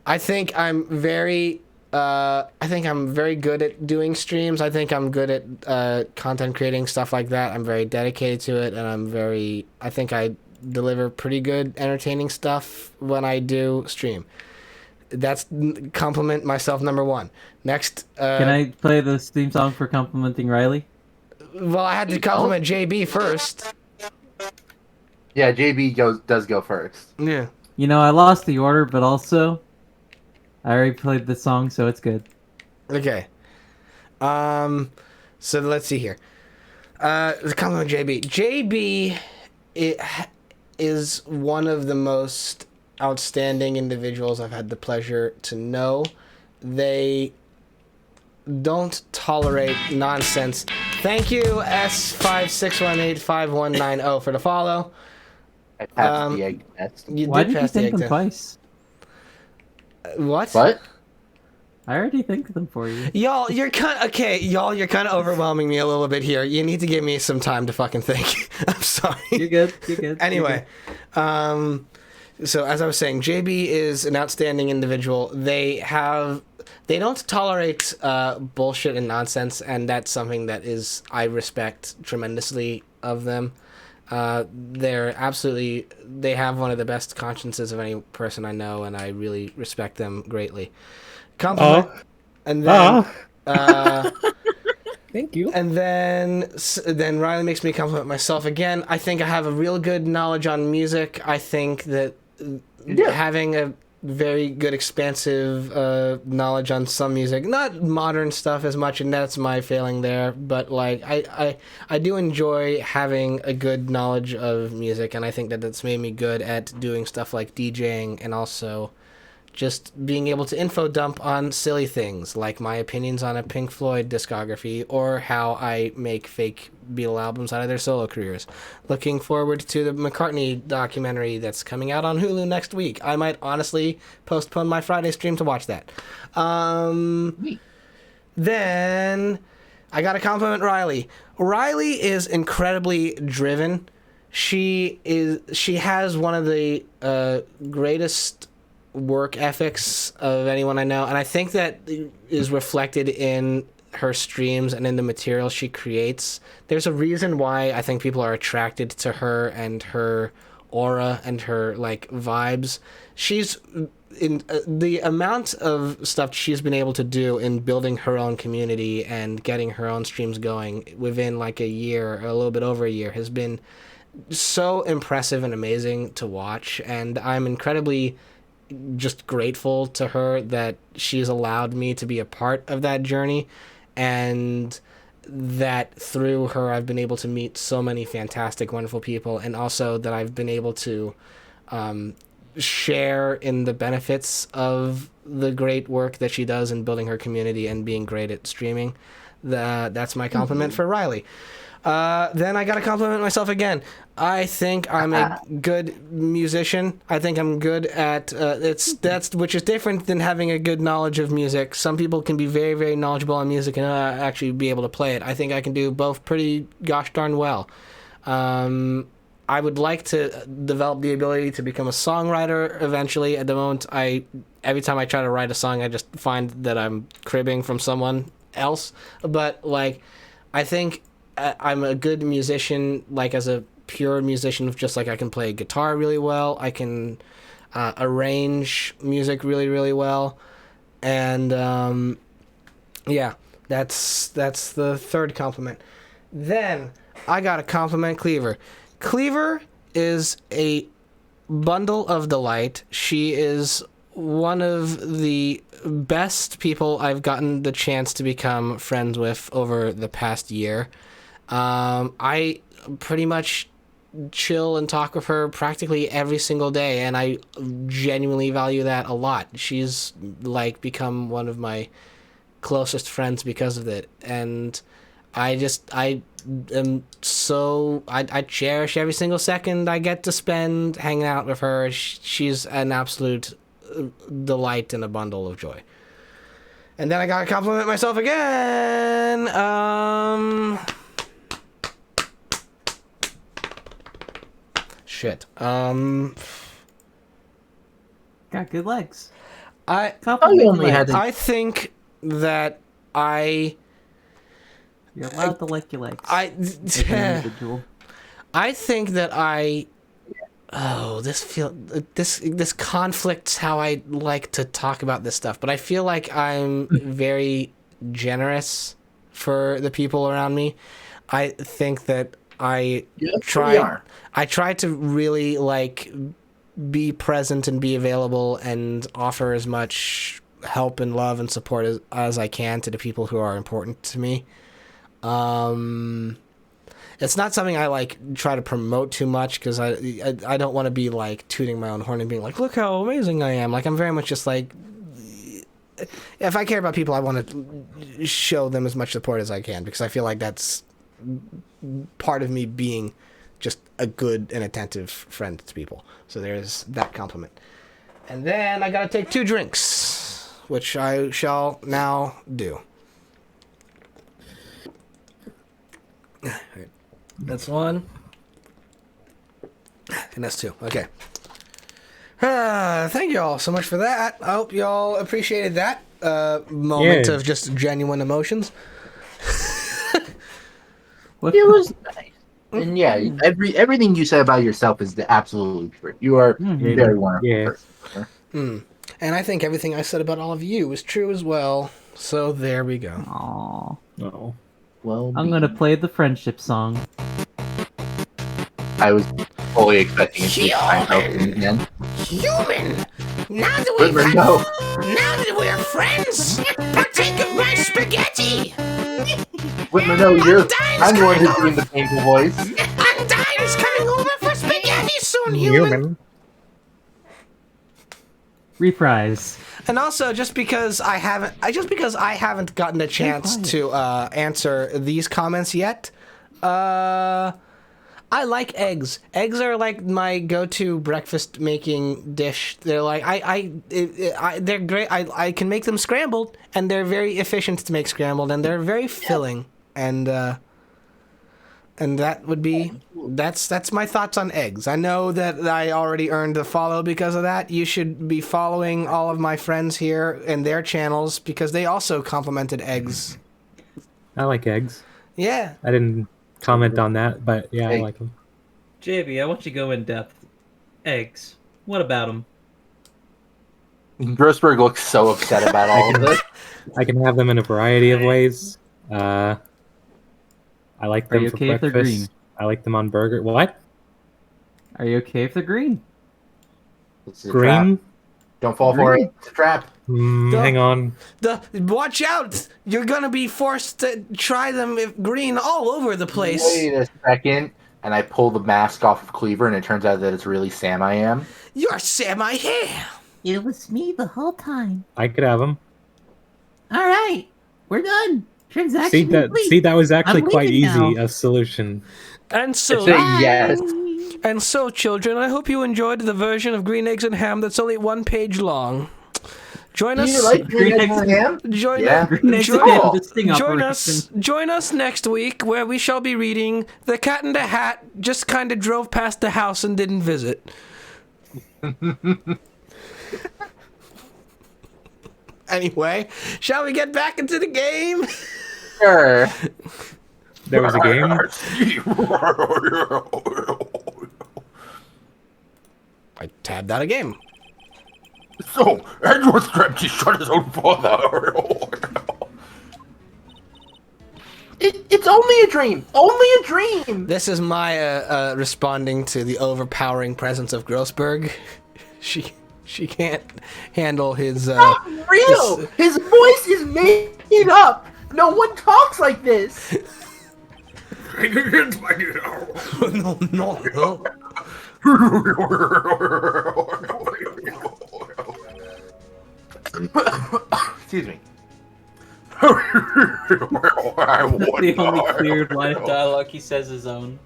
I think I'm very good at doing streams. I think I'm good at content creating, stuff like that. I'm very dedicated to it, and I think I deliver pretty good, entertaining stuff when I do stream. That's compliment myself number one. Next, can I play the theme song for complimenting Riley? Well, I had to compliment JB first. Yeah, JB does go first. Yeah. You know, I lost the order, but also I already played the song, so it's good. Okay. So let's see here. The compliment JB. JB is one of the most outstanding individuals I've had the pleasure to know. They don't tolerate nonsense. Thank you, S56185190 for the follow. I passed the egg test. Why did you thank them twice? What? What? I already thanked them for you. Y'all, you're kind of overwhelming me a little bit here. You need to give me some time to fucking think. I'm sorry. You're good. You're good. Anyway, so as I was saying, JB is an outstanding individual. They don't tolerate bullshit and nonsense, and that's something that I respect tremendously of them. They have one of the best consciences of any person I know, and I really respect them greatly. Compliment, and then thank you. And then Riley makes me compliment myself again. I think I have a real good knowledge on music. I think that having a very good expansive knowledge on some music, not modern stuff as much, and that's my failing there, but like I do enjoy having a good knowledge of music, and I think that that's made me good at doing stuff like DJing, and also just being able to info dump on silly things like my opinions on a Pink Floyd discography, or how I make fake Beatle albums out of their solo careers. Looking forward to the McCartney documentary that's coming out on Hulu next week. I might honestly postpone my Friday stream to watch that. Then I gotta compliment Riley. Riley is incredibly driven. She has one of the greatest work ethics of anyone I know, and I think that is reflected in her streams and in the material she creates. There's a reason why I think people are attracted to her and her aura and her like vibes. She's in the amount of stuff she's been able to do in building her own community and getting her own streams going within like a year, or a little bit over a year, has been so impressive and amazing to watch, and I'm incredibly just grateful to her that she's allowed me to be a part of that journey, and that through her I've been able to meet so many fantastic, wonderful people, and also that I've been able to share in the benefits of the great work that she does in building her community and being great at streaming. That's my compliment for Riley. Then I gotta compliment myself again. I think I'm a good musician. I think I'm good at which is different than having a good knowledge of music. Some people can be very, very knowledgeable on music and actually be able to play it. I think I can do both pretty gosh darn well. I would like to develop the ability to become a songwriter eventually. At the moment, every time I try to write a song, I just find that I'm cribbing from someone else. But like, I think I'm a good musician, like as a pure musician, just like I can play guitar really well. I can arrange music really, really well. And yeah, that's the third compliment. Then I got to compliment Cleaver. Cleaver is a bundle of delight. She is one of the best people I've gotten the chance to become friends with over the past year. I pretty much chill and talk with her practically every single day, and I genuinely value that a lot. She's like become one of my closest friends because of it, and I cherish every single second I get to spend hanging out with her. She's an absolute delight and a bundle of joy. And then I gotta compliment myself again. Shit. Got good legs. I think that You're allowed to lick your legs. I think that this conflicts how I like to talk about this stuff, but I feel like I'm very generous for the people around me. I think that I try to really like be present and be available and offer as much help and love and support as I can to the people who are important to me. It's not something I like try to promote too much because I don't want to be like tooting my own horn and being like, look how amazing I am. Like, I'm very much just like, if I care about people, I want to show them as much support as I can, because I feel like that's part of me being just a good and attentive friend to people. So there's that compliment. And then I gotta take 2 drinks, which I shall now do. That's 1. And that's 2. Okay. Thank you all so much for that. I hope you all appreciated that moment of just genuine emotions. It was nice. And yeah, everything you said about yourself is absolutely true. You are a very wonderful person. And I think everything I said about all of you is true as well. So there we go. Aww. Oh. Well, I'm gonna play the friendship song. I was fully expecting it to be again. Human! Now that we're friends, partake of my spaghetti! Whitmer, no, I'm the one who's doing the painful voice. Undyne's coming over for spaghetti soon, human! Reprise. And also, just because I haven't gotten a chance to answer these comments yet, I like eggs. Eggs are like my go-to breakfast making dish. They're like they're great. I can make them scrambled, and they're very efficient to make scrambled, and they're very filling. And that would be that's my thoughts on eggs. I know that I already earned a follow because of that. You should be following all of my friends here and their channels because they also complimented eggs. I like eggs. Yeah. I didn't comment on that, but yeah, I like them. JB, I want you to go in depth. Eggs. What about them? Grossberg looks so upset about all of this. I can have them in a variety of ways. I like them for breakfast. If they're green? I like them on burger. What? Are you okay if they're green? Green? Don't fall for it. It's a trap. Hang on. Watch out! You're gonna be forced to try them green all over the place. Wait a second. And I pull the mask off of Cleaver, and it turns out that it's really Sam I am. You're Sam I am. It was me the whole time. I could have them. All right, we're done. Transaction complete. See, that was actually quite easy, now. a solution. And so, yes. And so, children, I hope you enjoyed the version of Green Eggs and Ham that's only 1 page long. Join Do us. you like green eggs and ham? Join, Yeah. join us next week where we shall be reading The Cat in the Hat just kind of drove past the house and didn't visit. Anyway, shall we get back into the game? Sure. There was a game? I tabbed out a game. So, Edward Scrappy shot his own father. It's only a dream. Only a dream. This is my responding to the overpowering presence of Grossberg. She can't handle his. Not real. His voice is made up. No one talks like this. No. Excuse me. The only clear line of dialogue he says his own.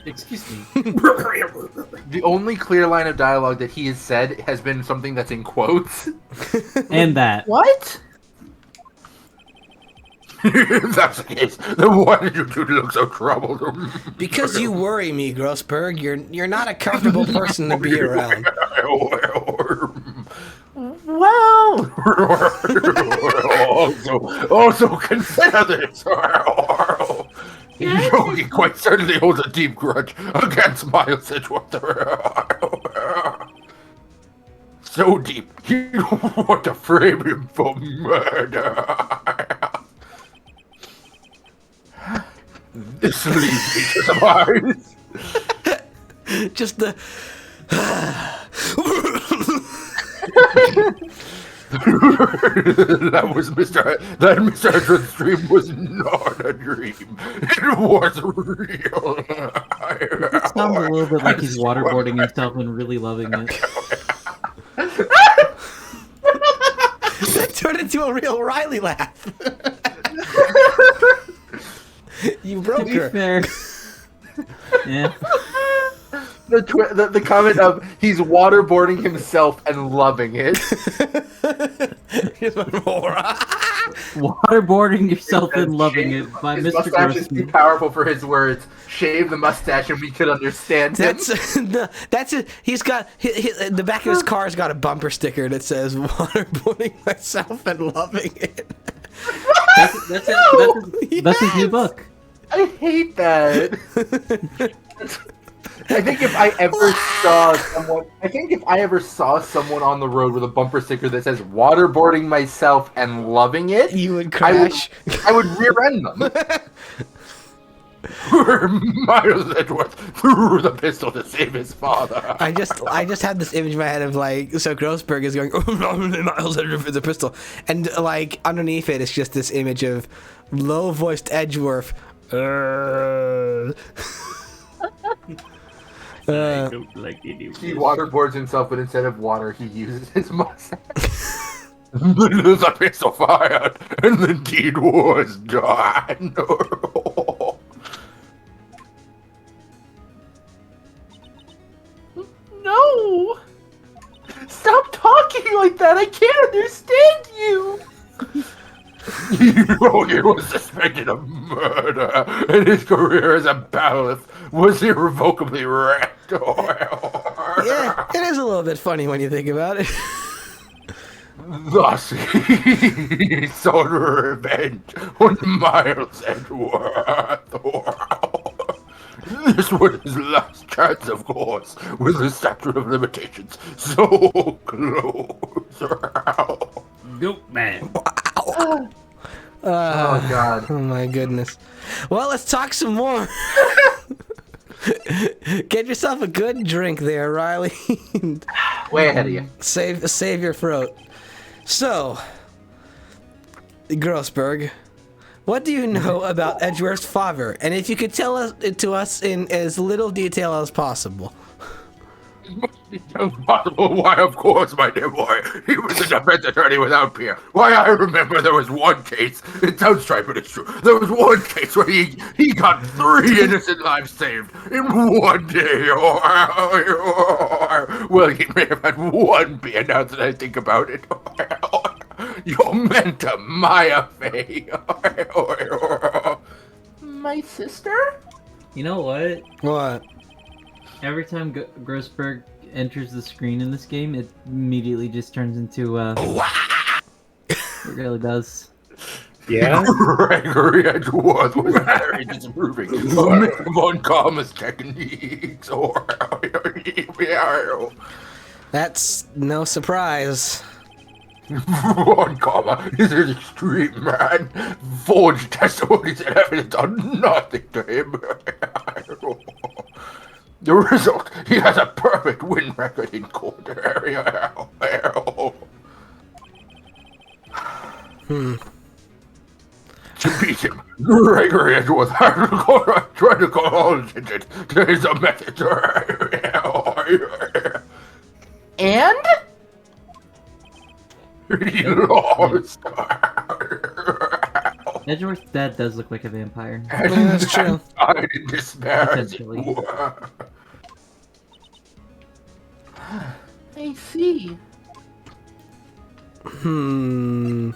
Excuse me. The only clear line of dialogue that he has said has been something that's in quotes. And that. What? If that's the case, then why did you two look so troubled? Because you worry me, Grossberg. You're not a comfortable person to be around. Well, also consider this. Yogi quite certainly holds a deep grudge against Miles Edgeworth. So deep, you don't want to frame him for murder. This leads me to surprise. Just the. That Mr. Edward's dream was not a dream. It was real. It sounds a little bit like he's waterboarding himself and really loving it. That turned into a real Riley laugh. You broke her. Fair. Yeah. The comment of he's waterboarding himself and loving it. Waterboarding yourself and loving it by his Mr. mustache is too Grossman. powerful for his words. Shave the mustache and we could understand him. That's it. He's got the back of his car's got a bumper sticker that says "Waterboarding myself and loving it." That's his new book. I hate that. I think if I ever saw someone on the road with a bumper sticker that says "waterboarding myself and loving it," you would crash. I would rear end them. Miles Edgeworth threw the pistol to save his father. I just had this image in my head of like, so Grossberg is going, Miles Edgeworth with a pistol, and like underneath it, it's just this image of low-voiced Edgeworth. I don't like any. He waterboards himself, but instead of water, he uses his mustache. The pistol fired, and the deed was done. No! Stop talking like that! I can't understand you! Yogi was suspected of murder, and his career as a bailiff was irrevocably wrecked. Yeah, it is a little bit funny when you think about it. Thus, he sought revenge on Miles Edgeworth. This was his last chance, of course, with the statute of limitations so close. Goat man. Oh, God. Oh, my goodness. Well, let's talk some more. Get yourself a good drink there, Riley. Way ahead of you. Save your throat. So, Grossberg, what do you know about Edgeworth's father? And if you could tell us to us in as little detail as possible. Impossible. Why, of course, my dear boy. He was a defense attorney without peer. Why, I remember there was one case. It sounds trite, but it's true. There was one case where he got 3 innocent lives saved in one day. Well, he may have had 1 beer now that I think about it. You're meant to Maya Fey. My sister? You know what? What? Every time Grossberg enters the screen in this game, it immediately just turns into it really does. Yeah? Gregory Edgeworth was very disapproving of Mr. Von Karma's techniques. That's no surprise. Von Karma is an extreme man. Forged testimonies and evidence are nothing to him. The result, he has a perfect win record in court. To beat him, Gregory Edgeworth tried to call attention to his method. And? He lost. Edgeworth's dad does look like a vampire. That's true. Died in despair. Essentially. I see. When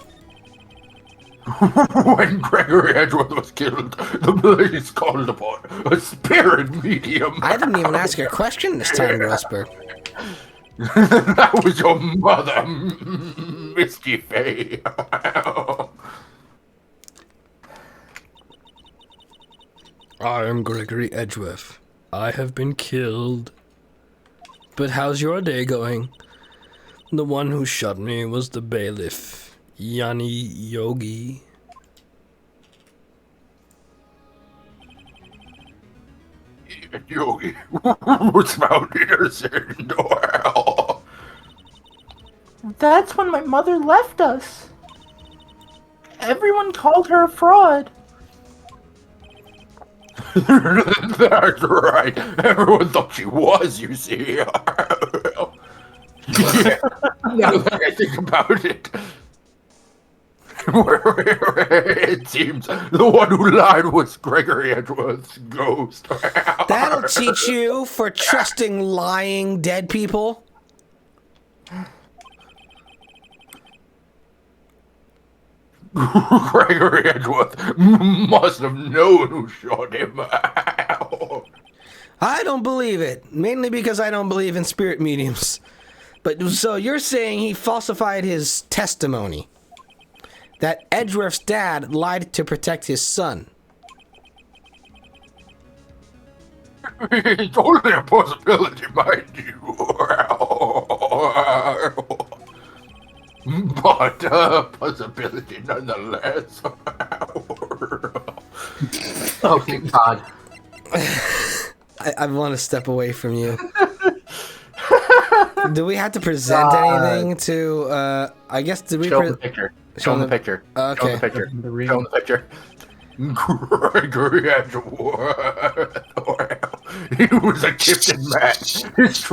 Gregory Edgeworth was killed, the police called upon a spirit medium. I didn't even ask you a question this time, Grossberg. That was your mother, Misty Fey. I am Gregory Edgeworth. I have been killed. But how's your day going? The one who shot me was the bailiff, Yanni Yogi. Yogi was found innocent. That's when my mother left us. Everyone called her a fraud. That's right. Everyone thought she was, you see. Yeah. Now that I think about it. It seems the one who lied was Gregory Edgeworth's ghost. That'll teach you for trusting lying dead people. Gregory Edgeworth must have known who shot him. I don't believe it, mainly because I don't believe in spirit mediums. But so you're saying he falsified his testimony? That Edgeworth's dad lied to protect his son? It's only a possibility, mind you. But a possibility nonetheless. Oh, thank God. I want to step away from you. Do we have to present anything to, I guess, did we... Show him the picture. Show him the picture. Okay. Show him the picture. Show him the picture. Gregory Edgeworth. He was a gifted man. His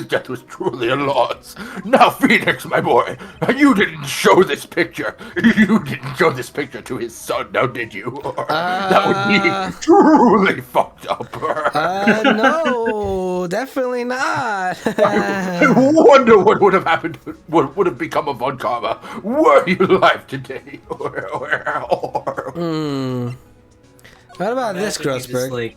death was truly a loss. Now, Phoenix, my boy, you didn't show this picture. You didn't show this picture to his son, now did you? That would be truly fucked up. No, definitely not. I wonder what would have happened. What would have become of Von Karma were you alive today? What about this, Grossberg?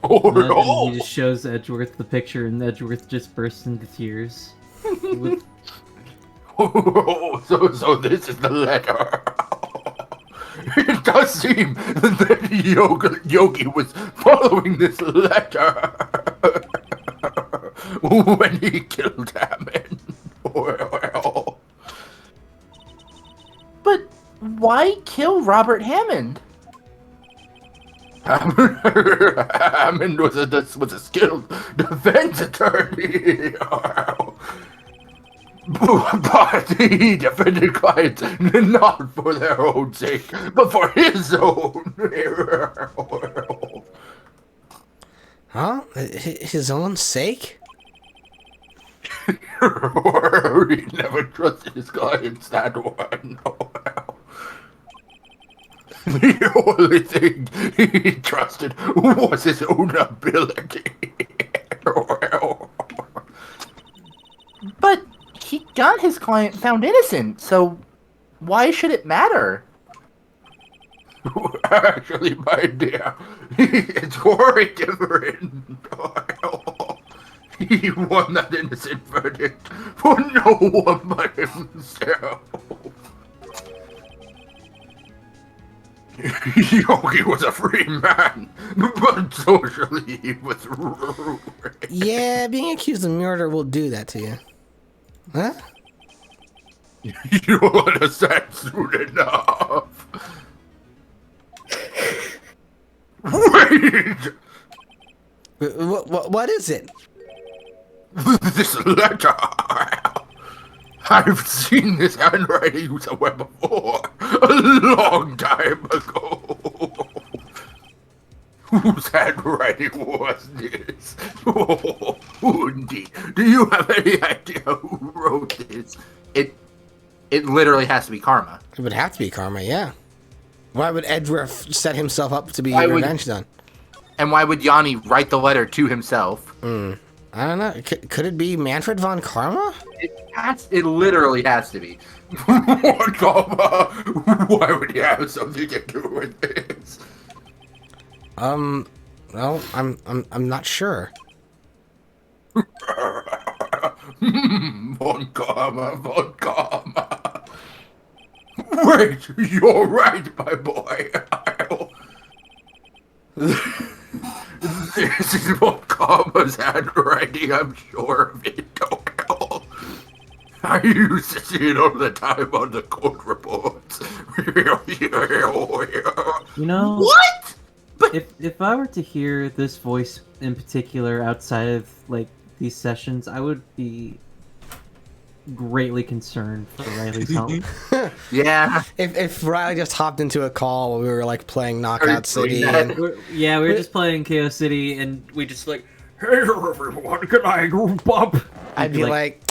He just shows Edgeworth the picture, and Edgeworth just bursts into tears. So this is the letter. It does seem that Yogi was following this letter when he killed Hammond. But why kill Robert Hammond? Hammond was a skilled defense attorney. But he defended clients not for their own sake, but for his own. Huh? His own sake? He never trusted his clients that one. The only thing he trusted was his own ability. But he got his client found innocent, so why should it matter? Actually, my dear, it's very different. He won that innocent verdict for no one but himself. Yogi was a free man, but socially he was rude. Yeah, being accused of murder will do that to you. Huh? You'll understand soon enough. Wait! What is it? This letter. I've seen this handwriting somewhere before, a long time ago. Whose handwriting was this? Oh, indeed. Do you have any idea who wrote this? It literally has to be Karma. It would have to be Karma, yeah. Why would Edgeworth set himself up to be revenged on? And why would Yanni write the letter to himself? I don't know. Could it be Manfred von Karma? It literally has to be. Von Karma? Why would he have something to do with this? Well, I'm not sure. Von Karma. Wait, you're right, my boy. This is Von Karma's handwriting, I'm sure of it. I used to see it all the time on the court reports. You know, what? But if I were to hear this voice in particular outside of like these sessions, I would be greatly concerned for Riley's health. Yeah. If Riley just hopped into a call while we were like playing Knockout City. And... we were just playing Chaos City, and we just like, hey everyone, can I group up? I'd be like,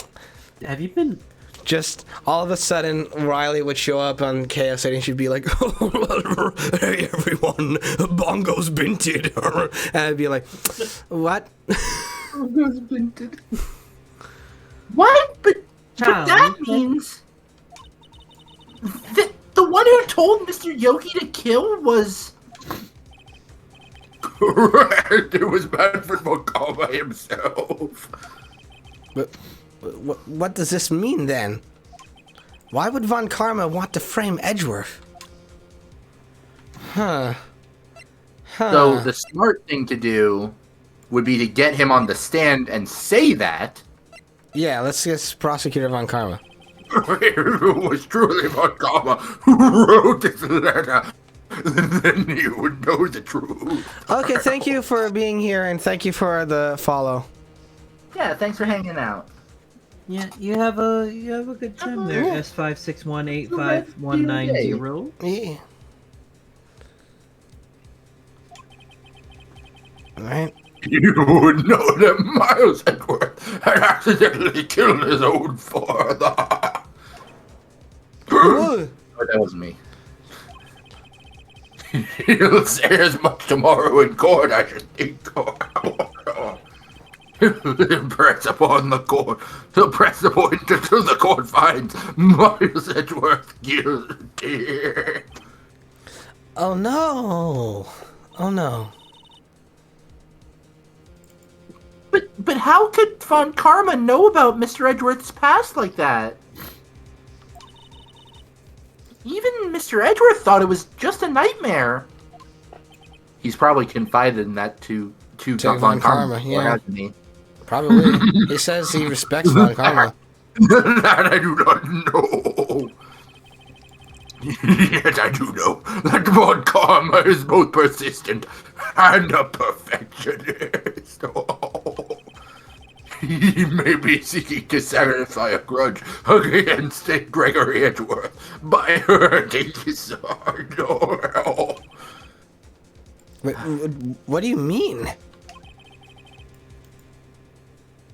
have you been? Just all of a sudden, Riley would show up on Chaos City and she'd be like, oh, hey everyone, Bongo's binted. And I'd be like, what? Bongo's binted. What? But that means that the one who told Mr. Yogi to kill was... Correct, it was Manfred von Karma himself. But what does this mean then? Why would Von Karma want to frame Edgeworth? Huh. So the smart thing to do would be to get him on the stand and say that. Yeah, let's get Prosecutor Von Karma. It was truly Von Karma who wrote this letter. Then you would know the truth. Okay, thank you for being here and thank you for the follow. Yeah, thanks for hanging out. Yeah, you have a good time there. S561859190. Yeah. Alright. You would know that Miles Edgeworth had accidentally killed his own father. Oh, that was me. He'll say as much tomorrow in court, I should think. Press upon the court. To press the point until the court finds Miles Edgeworth guilty. Oh no. Oh no. But how could Von Karma know about Mr. Edgeworth's past like that? Even Mr. Edgeworth thought it was just a nightmare. He's probably confided in that to Von Karma, yeah. Probably. He says he respects Von Karma. That I do not know. Yet I do know that Von Karma is both persistent and a perfectionist. He may be seeking to satisfy a grudge against Gregory Edgeworth by hurting his son. What do you mean?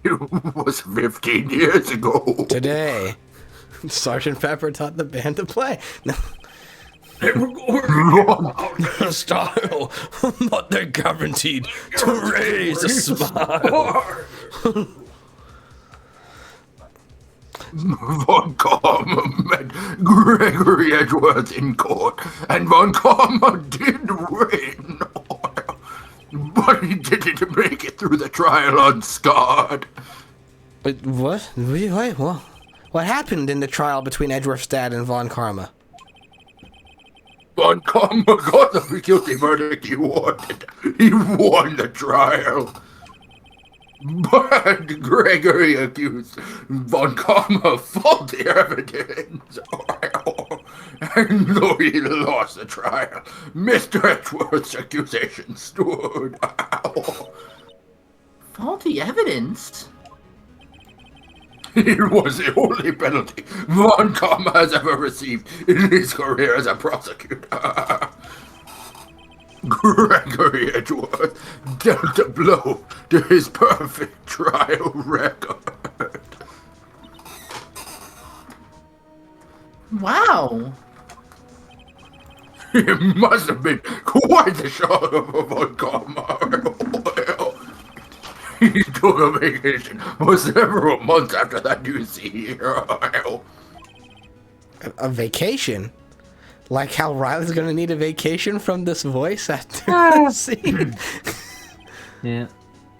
It was 15 years ago. Today, Sergeant Pepper taught the band to play. No. They were going out of style, but they're guaranteed to raise a smile. Von Karma met Gregory Edgeworth in court, and Von Karma did win. But he didn't make it through the trial unscarred. But what? Wait, what happened in the trial between Edgeworth's dad and Von Karma? Von Karma got the guilty verdict he wanted. He won the trial. But Gregory accused Von Karma of faulty evidence. And though he lost the trial, Mr. Edgeworth's accusation stood. Faulty evidence? It was the only penalty Von Karma has ever received in his career as a prosecutor. Gregory Edgeworth dealt a blow to his perfect trial record. Wow. It must have been quite the shock of Von Karma. He took a vacation for several months after that news here. A vacation? Like how Riley's gonna need a vacation from this voice actor scene? Yeah.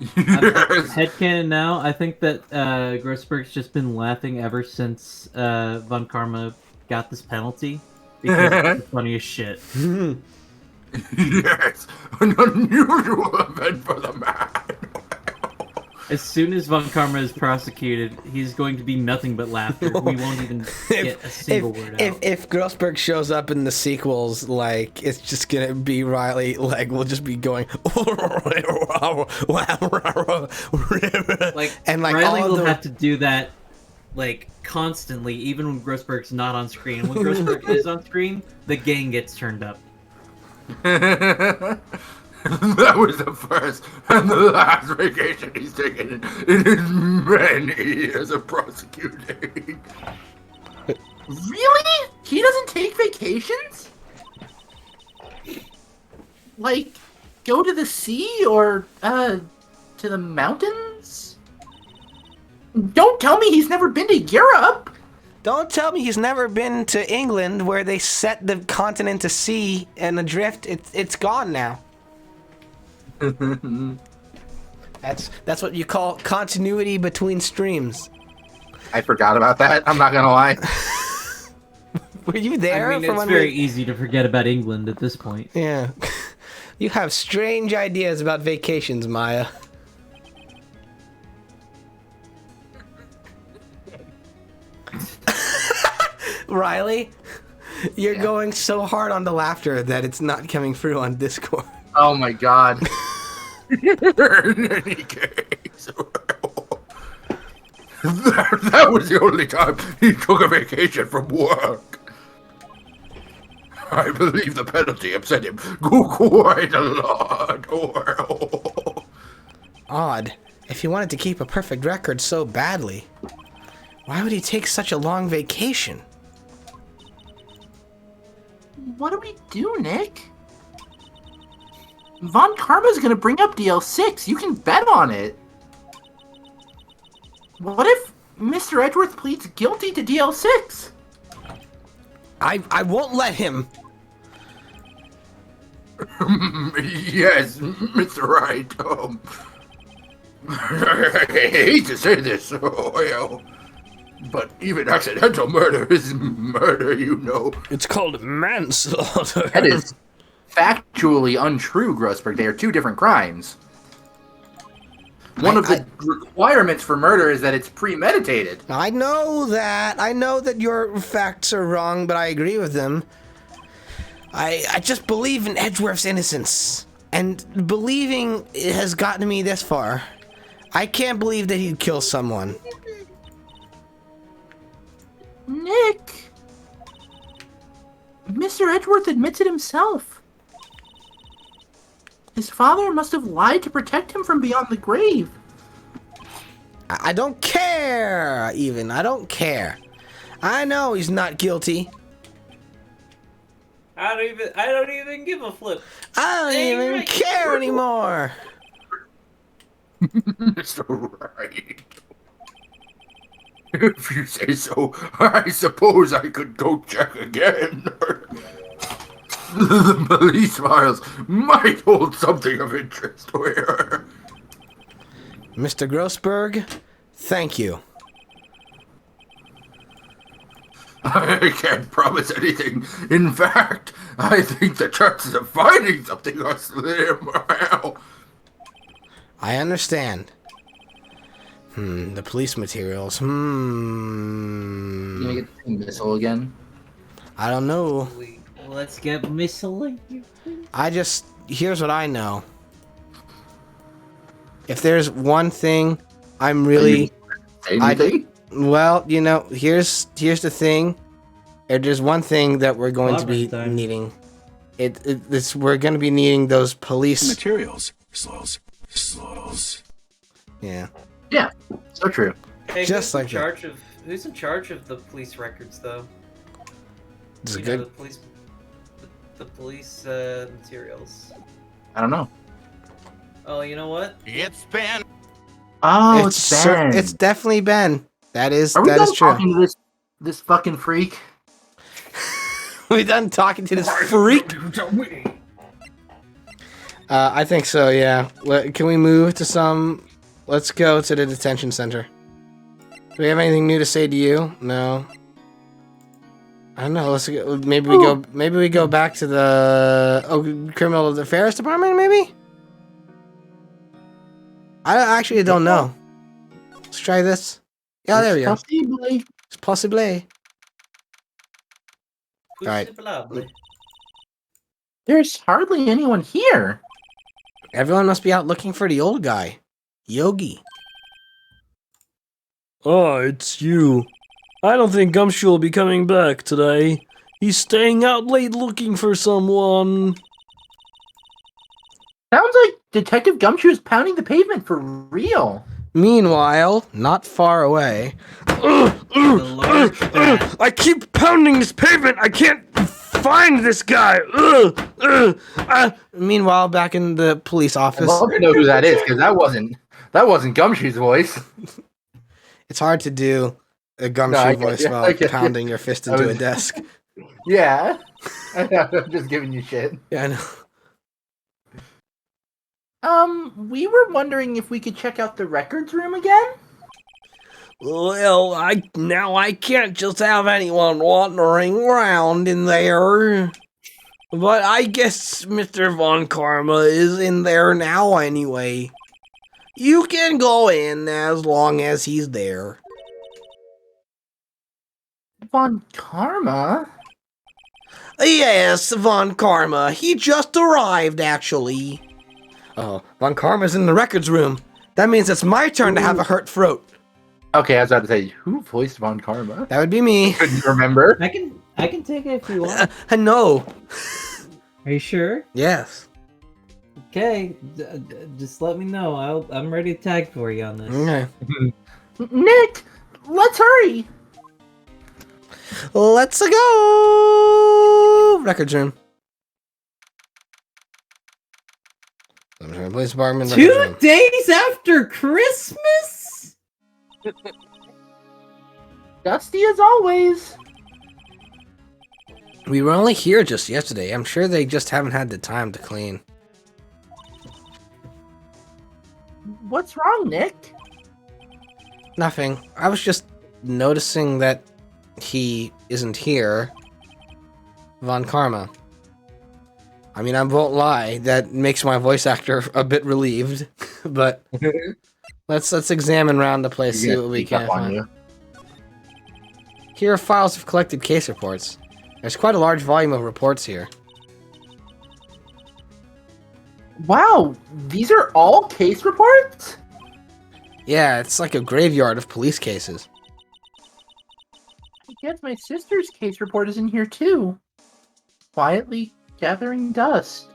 Headcanon now, I think that Grossberg's just been laughing ever since Von Karma got this penalty. Because it's the funniest shit. Yes, an unusual event for the man. As soon as Von Karma is prosecuted, he's going to be nothing but laughter. We won't even get a single word out. If Grossberg shows up in the sequels, like, it's just gonna be Riley, like, we'll just be going, like, and like Riley all will the... have to do that, like, constantly, even when Grossberg's not on screen. When Grossberg is on screen, the gang gets turned up. That was the first and the last vacation he's taken in his many years of prosecuting. Really? He doesn't take vacations? Like, go to the sea or, to the mountains? Don't tell me he's never been to Europe! Don't tell me he's never been to England where they set the continent to sea and adrift. It's gone now. That's what you call continuity between streams. I forgot about that. I'm not gonna lie. Were you there? I mean, it's very easy to forget about England at this point. Yeah. You have strange ideas about vacations, Maya. Riley, you're going so hard on the laughter that it's not coming through on Discord. Oh my god. In any case, that was the only time he took a vacation from work. I believe the penalty upset him quite a lot. Odd. If he wanted to keep a perfect record so badly, why would he take such a long vacation? What do we do, Nick? Von Karma's gonna bring up DL6. You can bet on it. What if Mr. Edgeworth pleads guilty to DL6? I won't let him. Yes, Mr. Wright. I hate to say this, but even accidental murder is murder, you know. It's called manslaughter. That is factually untrue, Grossberg. They are two different crimes. One of the requirements for murder is that it's premeditated. I know that. I know that your facts are wrong, but I agree with them. I just believe in Edgeworth's innocence. And believing it has gotten me this far. I can't believe that he'd kill someone. Nick! Mr. Edgeworth admits it himself. His father must have lied to protect him from beyond the grave. I don't care, even. I don't care. I know he's not guilty. I don't even give a flip. I don't even care anymore. Mr. Wright. If you say so, I suppose I could go check again. The police files might hold something of interest here. Mr. Grossberg, thank you. I can't promise anything. In fact, I think the chances of finding something are slim. I understand. The police materials. You gonna get the missile again? I don't know. Let's get miscellaneous. Here's what I know. If there's one thing I'm really... Well, you know, here's the thing. If there's one thing that we're going to be needing. We're going to be needing those police... Materials. Slows. Yeah. Yeah, so true. Hey, Just like that. Who's in charge of the police records, though? This is You know, good. the police materials. I don't know. Oh, you know what? It's Ben. Oh, it's Ben. It's definitely Ben. That is Are we done true. talking to this fucking freak? We done talking to this freak? I think so, yeah. Can we move to some... Let's go to the detention center. Do we have anything new to say to you? No. I don't know. Let's go. Maybe we go back to the criminal affairs department. Maybe. I actually don't know. Let's try this. Yeah, there we go. It's possibly. All right. There's hardly anyone here. Everyone must be out looking for the old guy, Yogi. Oh, it's you. I don't think Gumshoe will be coming back today. He's staying out late looking for someone. Sounds like Detective Gumshoe is pounding the pavement for real. Meanwhile, not far away. I keep pounding this pavement. I can't find this guy. Meanwhile, back in the police office. I'd love to know who that is, because that wasn't Gumshoe's voice. It's hard to do a Gumshoe voice while pounding your fist into a desk. Yeah. I'm just giving you shit. Yeah, I know. We were wondering if we could check out the records room again? Well, I can't just have anyone wandering around in there. But I guess Mr. Von Karma is in there now anyway. You can go in as long as he's there. Von Karma? Yes, Von Karma. He just arrived, actually. Oh, Von Karma's in the records room. That means it's my turn to have a hurt throat. Okay, I was about to say, who voiced Von Karma? That would be me. Couldn't remember. I can take it if you want. No. Are you sure? Yes. Okay, just let me know. I'm ready to tag for you on this. Okay. Nick, let's hurry. Let's go. Records room. Police department. 2 days after Christmas? Dusty as always. We were only here just yesterday. I'm sure they just haven't had the time to clean. What's wrong, Nick? Nothing. I was just noticing that he isn't here. Von Karma. I mean, I won't lie. That makes my voice actor a bit relieved. But let's examine around the place, see what we can find. Here are files of collected case reports. There's quite a large volume of reports here. Wow, these are all case reports? Yeah, it's like a graveyard of police cases. I guess my sister's case report is in here too. Quietly gathering dust.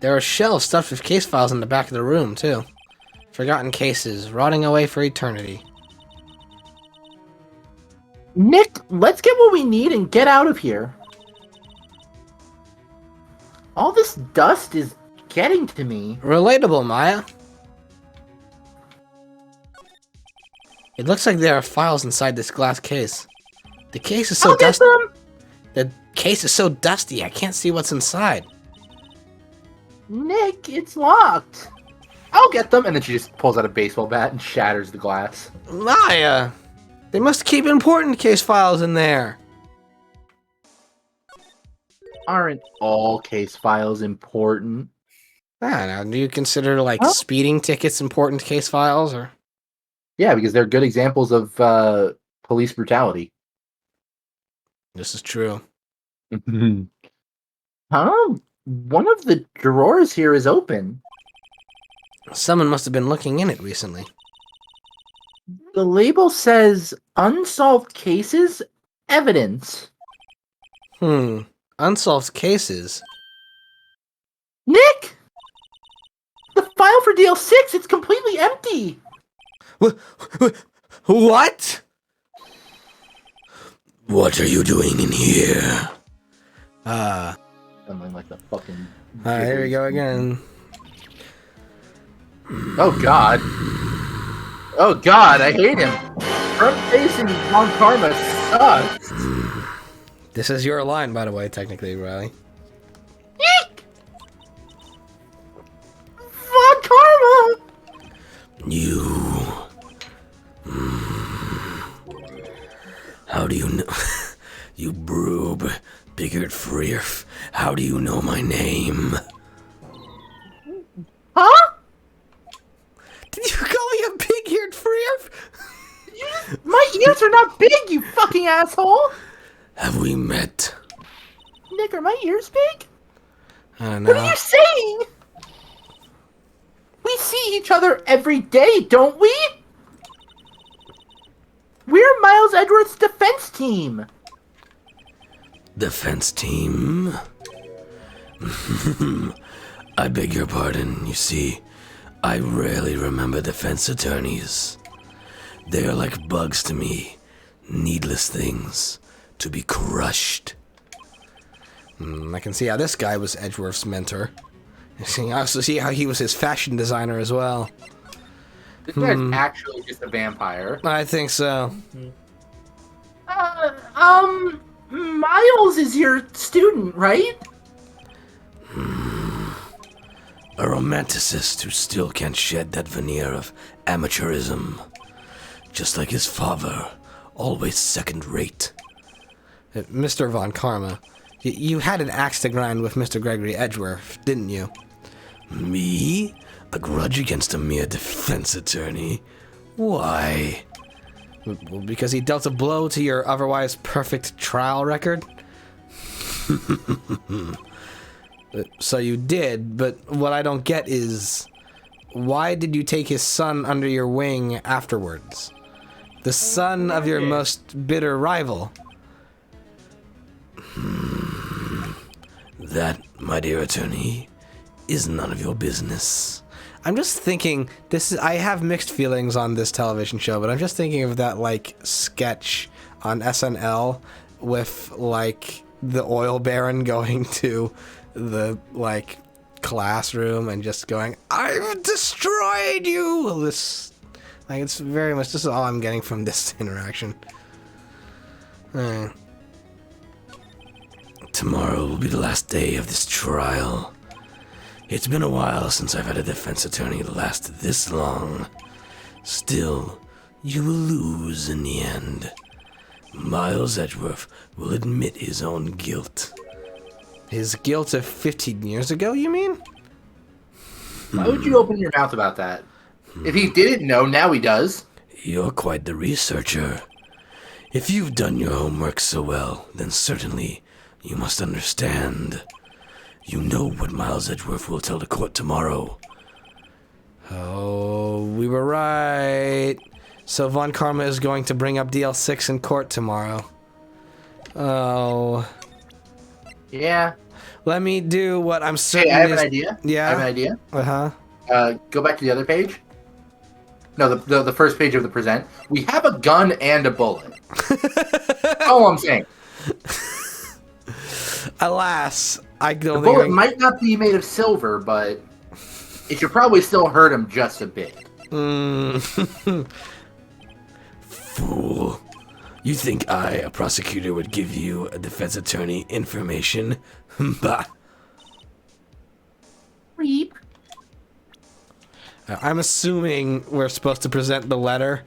There are shelves stuffed with case files in the back of the room, too. Forgotten cases, rotting away for eternity. Nick, let's get what we need and get out of here. All this dust is getting to me. Relatable, Maya. It looks like there are files inside this glass case. The case is so dusty. The case is so dusty, I can't see what's inside. Nick, it's locked. I'll get them. And then she just pulls out a baseball bat and shatters the glass. Maya! They must keep important case files in there. Aren't all case files important? I don't know. Do you consider, like, speeding tickets important case files, or? Yeah, because they're good examples of police brutality. This is true. One of the drawers here is open. Someone must have been looking in it recently. The label says unsolved cases, evidence. Unsolved cases? Nick! The file for DL6, it's completely empty! What? What are you doing in here? Something like the fucking... Here we go again. Oh god. Oh god, I hate him. Front-facing Von Karma sucks. This is your line, by the way, technically, Riley. Nick! Von Karma! You... How do you know... You broob, bigger freerf. How do you know my name? Huh? Did you call me a big-eared freerf? My ears are not big, you fucking asshole! Have we met? Nick, are my ears big? I don't know. What are you saying? We see each other every day, don't we? We're Miles Edgeworth's defense team. Defense team? I beg your pardon. You see, I rarely remember defense attorneys. They are like bugs to me. Needless things to be crushed. I can see how this guy was Edgeworth's mentor. I also see how he was his fashion designer as well. This guy's actually just a vampire. I think so. Miles is your student, right? A romanticist who still can't shed that veneer of amateurism. Just like his father, always second-rate. Mr. Von Karma, you had an axe to grind with Mr. Gregory Edgeworth, didn't you? Me? A grudge against a mere defense attorney? Why? Well, because he dealt a blow to your otherwise perfect trial record? So you did, but what I don't get is, why did you take his son under your wing afterwards? The son of your most bitter rival. That, my dear attorney, is none of your business. I'm just thinking, I have mixed feelings on this television show, but I'm just thinking of that, like, sketch on SNL with, like, the oil baron going to the, like, classroom and just going, "I've destroyed you!" This, like, it's very much, this is all I'm getting from this interaction. Tomorrow will be the last day of this trial. It's been a while since I've had a defense attorney last this long. Still, you will lose in the end. Miles Edgeworth will admit his own guilt. His guilt of 15 years ago, you mean? Why would you open your mouth about that? If he didn't know, now he does. You're quite the researcher. If you've done your homework so well, then certainly you must understand. You know what Miles Edgeworth will tell the court tomorrow. Oh, we were right. So Von Karma is going to bring up DL6 in court tomorrow. Oh. Yeah. Let me do what I'm certain. Hey, I have an idea. Yeah. I have an idea. Uh-huh. Go back to the other page. No, the first page of the present. We have a gun and a bullet. That's all I'm saying. Alas, I don't The think bullet might not be made of silver, but it should probably still hurt him just a bit. Fool. You think I, a prosecutor, would give you, a defense attorney, information? Bah. Reap. I'm assuming we're supposed to present the letter,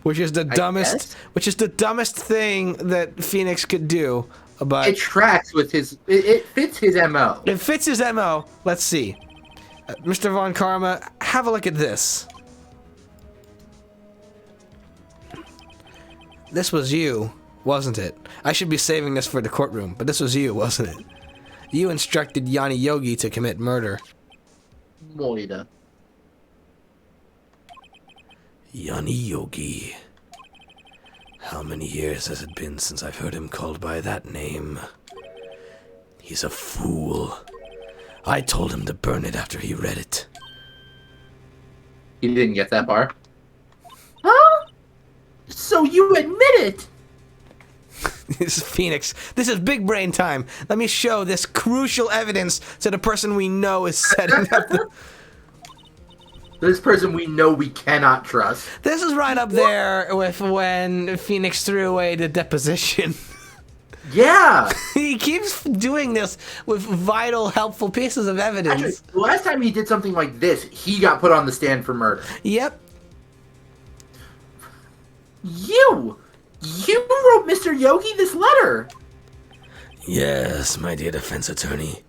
which is the dumbest thing that Phoenix could do. But it tracks with his. It fits his MO. It fits his MO. Let's see, Mr. Von Karma, have a look at this. This was you, wasn't it? I should be saving this for the courtroom, but this was you, wasn't it? You instructed Yanni Yogi to commit murder. Moida. Yanni Yogi. How many years has it been since I've heard him called by that name? He's a fool. I told him to burn it after he read it. He didn't get that far. Huh? So you admit it? This is Phoenix. This is big brain time. Let me show this crucial evidence to the person we know is setting up the... This person we know we cannot trust. This is right up there with when Phoenix threw away the deposition. Yeah! He keeps doing this with vital, helpful pieces of evidence. Actually, the last time he did something like this, he got put on the stand for murder. Yep. You wrote Mr. Yogi this letter. Yes, my dear defense attorney.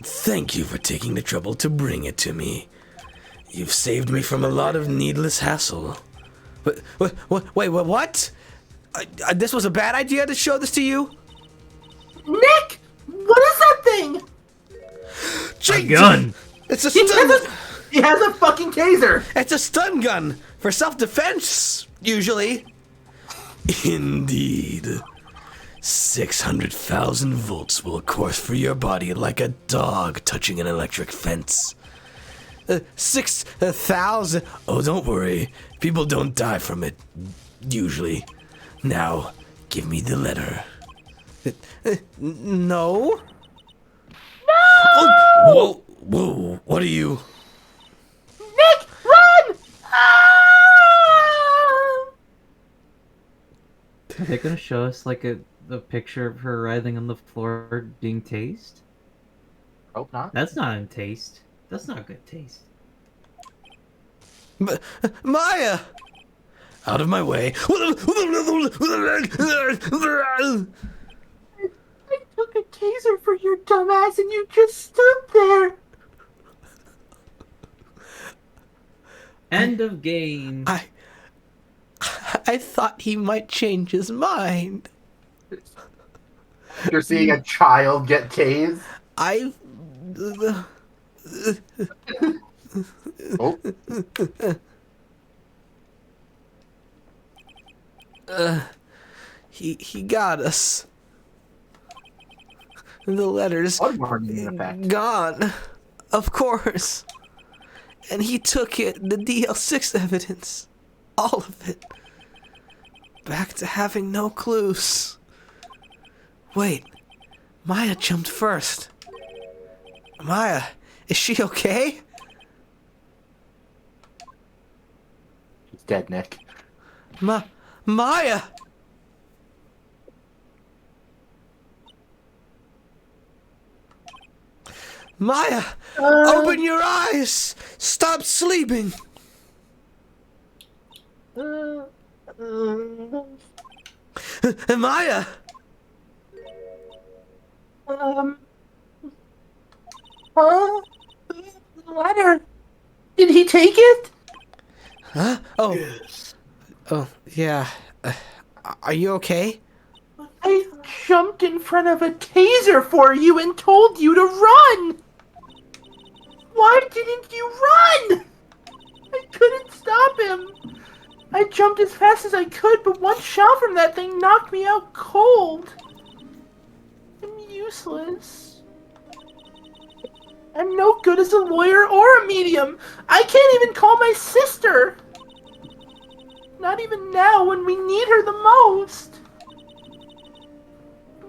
Thank you for taking the trouble to bring it to me. You've saved me from a lot of needless hassle. Wait, what? This was a bad idea to show this to you? Nick! What is that thing? A gun! It's a stun... He has a fucking taser! It's a stun gun! For self-defense, usually. Indeed. 600,000 volts will course through your body like a dog touching an electric fence. 6,000? Oh, don't worry. People don't die from it, usually. Now, give me the letter. No? Oh, whoa, what are you? Nick, run! Are they gonna show us like a picture of her writhing on the floor being tased? Hope not. That's not in taste. That's not good taste. Maya! Out of my way. I took a taser for your dumbass and you just stood there. End of game. I thought he might change his mind. You're seeing a child get tased? Oh. He got us. The letter's gone. Of course. And he took it, the DL6 evidence. All of it. Back to having no clues. Wait. Maya jumped first. Maya, is she okay? She's dead, Nick. Maya! Maya! Open your eyes! Stop sleeping! Maya! Letter. Did he take it? Huh? Oh. Yes. Oh, yeah. Are you okay? I jumped in front of a taser for you and told you to run! Why didn't you run? I couldn't stop him. I jumped as fast as I could, but one shot from that thing knocked me out cold. I'm useless. I'm no good as a lawyer or a medium. I can't even call my sister. Not even now when we need her the most.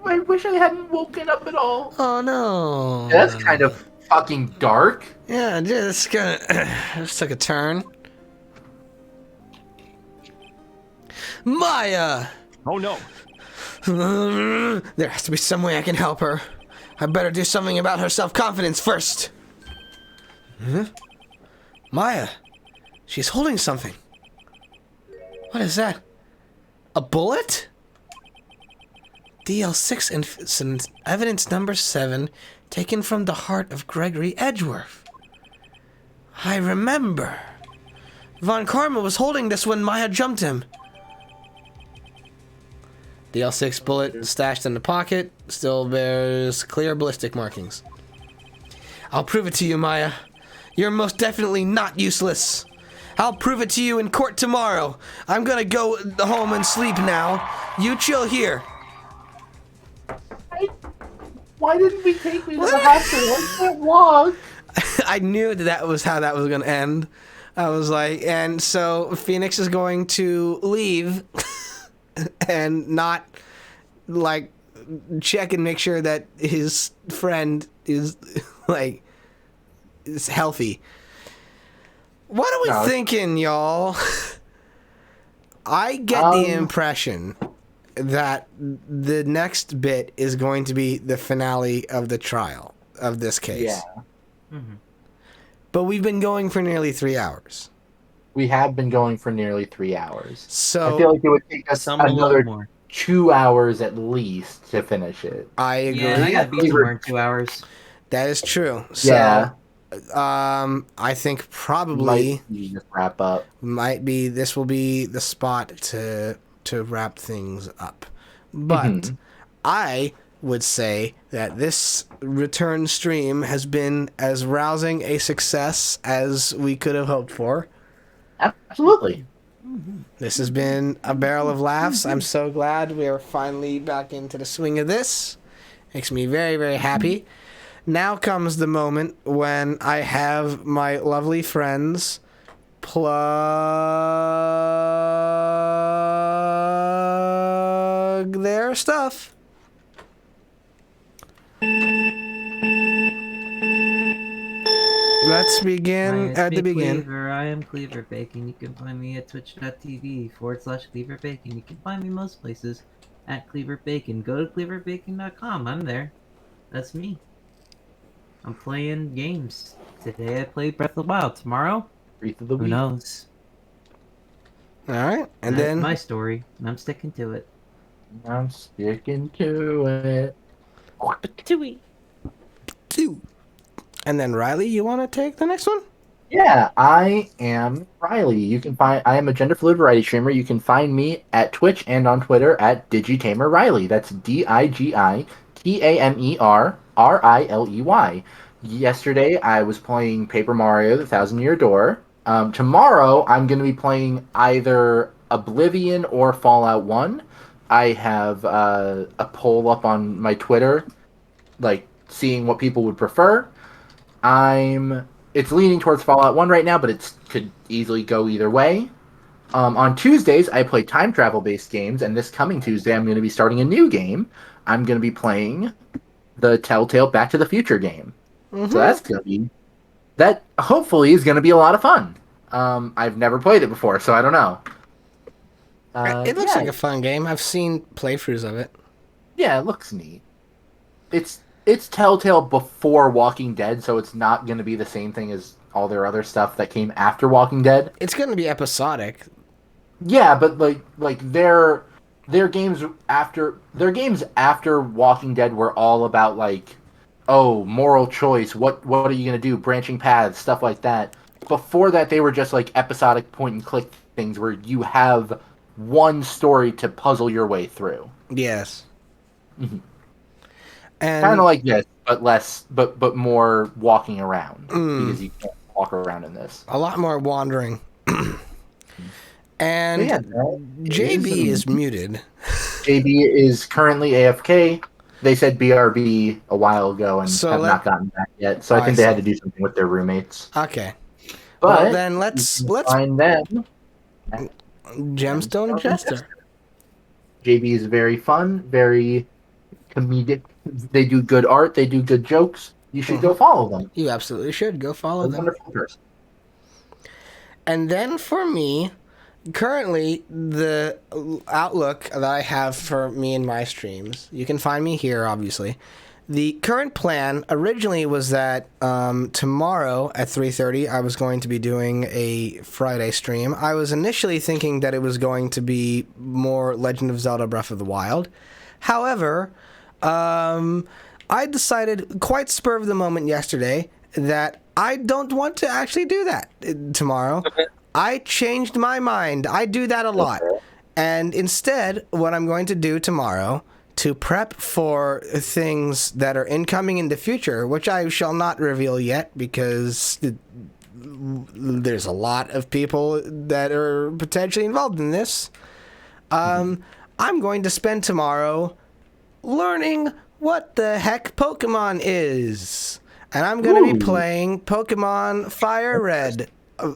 I wish I hadn't woken up at all. Oh no. That's kind of fucking dark. Yeah, just took a turn. Maya! Oh no. There has to be some way I can help her. I better do something about her self-confidence first. Huh? Maya, she's holding something. What is that? A bullet? DL6 and evidence number 7, taken from the heart of Gregory Edgeworth. I remember. Von Karma was holding this when Maya jumped him. DL6 bullet stashed in the pocket, still bears clear ballistic markings. I'll prove it to you, Maya. You're most definitely not useless. I'll prove it to you in court tomorrow. I'm gonna go home and sleep now. You chill here. Why didn't we take me to the hospital? I can't walk. I knew that was how that was gonna end. I was like, and so Phoenix is going to leave and not, like, check and make sure that his friend is, like, is healthy. What are we thinking, y'all? I get the impression that the next bit is going to be the finale of the trial of this case. Yeah. Mm-hmm. But we've been going for nearly 3 hours. We have been going for nearly 3 hours. So I feel like it would take us another 2 hours at least to finish it. I agree. Yeah, I gotta be somewhere in 2 hours. That is true. So, Yeah. I think probably might just wrap up. This will be the spot to wrap things up. But I would say that this return stream has been as rousing a success as we could have hoped for. Absolutely. This has been a barrel of laughs. I'm so glad we are finally back into the swing of this. Makes me very, very happy. Now comes the moment when I have my lovely friends plug their stuff. Let's begin at the beginning. I am Cleaver Bacon. You can find me at twitch.tv/Cleaver Bacon. You can find me most places at Cleaver Bacon. Go to cleaverbacon.com. I'm there. That's me. I'm playing games. Today I played Breath of the Wild. Tomorrow, Breath of the who knows? Alright, and That's then my story, and I'm sticking to it. I'm sticking to it. And then Riley, you want to take the next one? Yeah, I am Riley. I am a gender fluid variety streamer. You can find me at Twitch and on Twitter at Digitamer Riley. That's DIGITAMERRILEY. Yesterday I was playing Paper Mario: The Thousand Year Door. Tomorrow I'm going to be playing either Oblivion or Fallout 1. I have a poll up on my Twitter, like seeing what people would prefer. It's leaning towards Fallout 1 right now, but it could easily go either way. On Tuesdays, I play time travel-based games, and this coming Tuesday, I'm going to be starting a new game. I'm going to be playing the Telltale Back to the Future game. So that's going to be... That, hopefully, is going to be a lot of fun. I've never played it before, so I don't know. It looks like a fun game. I've seen playthroughs of it. Yeah, it looks neat. It's Telltale before Walking Dead, so it's not going to be the same thing as all their other stuff that came after Walking Dead. It's going to be episodic. Yeah, but like their games after Walking Dead were all about like, oh, moral choice, what are you going to do, branching paths, stuff like that. Before that, they were just like episodic point and click things where you have one story to puzzle your way through. Yes. Mm-hmm. And kind of like this, but less, but more walking around because you can't walk around in this. A lot more wandering. And JB is muted. JB is currently AFK. they said BRB a while ago and have not gotten back yet. So I think they had to do something with their roommates. Okay. But well, then let's find them. Gemstone Jester. JB is very fun, very comedic. They do good art. They do good jokes. You should go follow them. You absolutely should go follow them. Wonderful person. And then for me, currently the outlook that I have for me and my streams, you can find me here, obviously. The current plan originally was that tomorrow at 3:30 I was going to be doing a Friday stream. I was initially thinking that it was going to be more Legend of Zelda Breath of the Wild. However, I decided quite spur of the moment yesterday that I don't want to actually do that tomorrow. I changed my mind. I do that a lot. And instead, what I'm going to do tomorrow to prep for things that are incoming in the future, which I shall not reveal yet because there's a lot of people that are potentially involved in this, I'm going to spend tomorrow learning what the heck Pokemon is. And I'm going to be playing Pokemon Fire Red.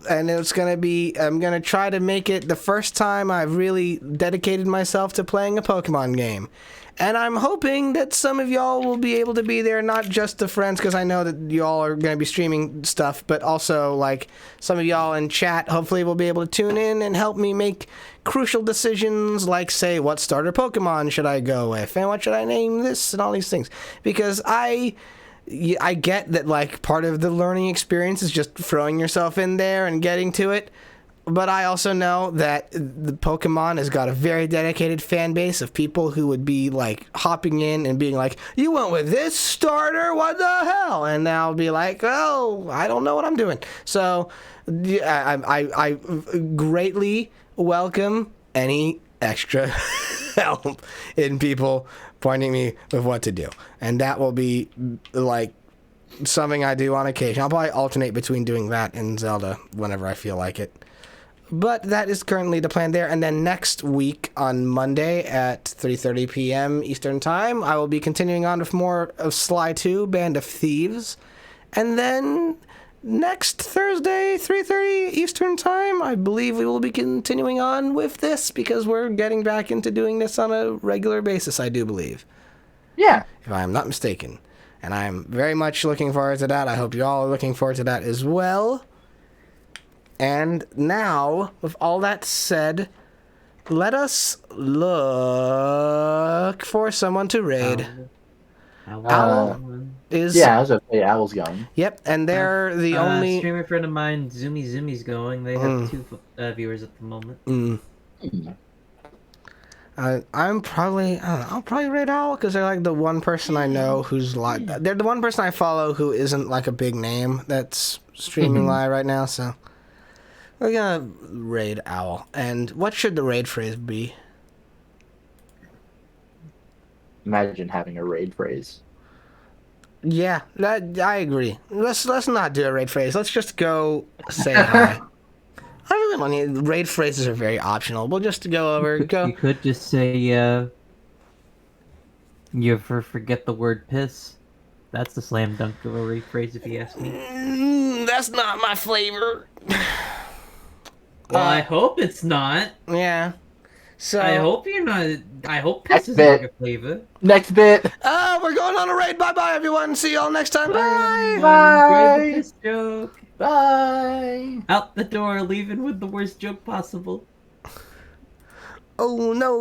And it's going to be, I'm going to try to make it the first time I've really dedicated myself to playing a Pokemon game. And I'm hoping that some of y'all will be able to be there, not just the friends, because I know that y'all are going to be streaming stuff, but also, like, some of y'all in chat hopefully will be able to tune in and help me make crucial decisions, like, say, what starter Pokemon should I go with, and what should I name this, and all these things. Because I get that, like, part of the learning experience is just throwing yourself in there and getting to it. But I also know that the Pokemon has got a very dedicated fan base of people who would be, like, hopping in and being like, you went with this starter? What the hell? And I'll be like, oh, I don't know what I'm doing. So I greatly welcome any extra help in people pointing me with what to do. And that will be, like, something I do on occasion. I'll probably alternate between doing that and Zelda whenever I feel like it. But that is currently the plan there. And then next week on Monday at 3:30 p.m. Eastern Time, I will be continuing on with more of Sly 2, Band of Thieves. And then next Thursday, 3:30 Eastern Time, I believe we will be continuing on with this because we're getting back into doing this on a regular basis, I do believe. Yeah. If I am not mistaken. And I am very much looking forward to that. I hope you all are looking forward to that as well. And now, with all that said, let us look for someone to raid. Owl is... Yeah, I was going to say Owl's going. Yep, and they're the only... streamer friend of mine, Zumi's going. They have 2 viewers at the moment. I'm probably... I don't know, I'll probably raid Owl, because they're like the one person I know who's like... They're the one person I follow who isn't like a big name that's streaming live right now, so... We're gonna raid Owl. And what should the raid phrase be? Imagine having a raid phrase. Yeah, I agree. Let's not do a raid phrase. Let's just go say hi. I really want to... Raid phrases are very optional. We'll just go over... You could just say, you ever forget the word piss? That's the slam dunk of a raid phrase, if you ask me. That's not my flavor. Well, I hope it's not. Yeah. So I hope you're not. I hope piss is like a flavor. Next bit. We're going on a raid. Bye-bye, everyone. See y'all next time. Bye. Bye. Enjoyed this joke. Bye. Out the door, leaving with the worst joke possible. Oh, no.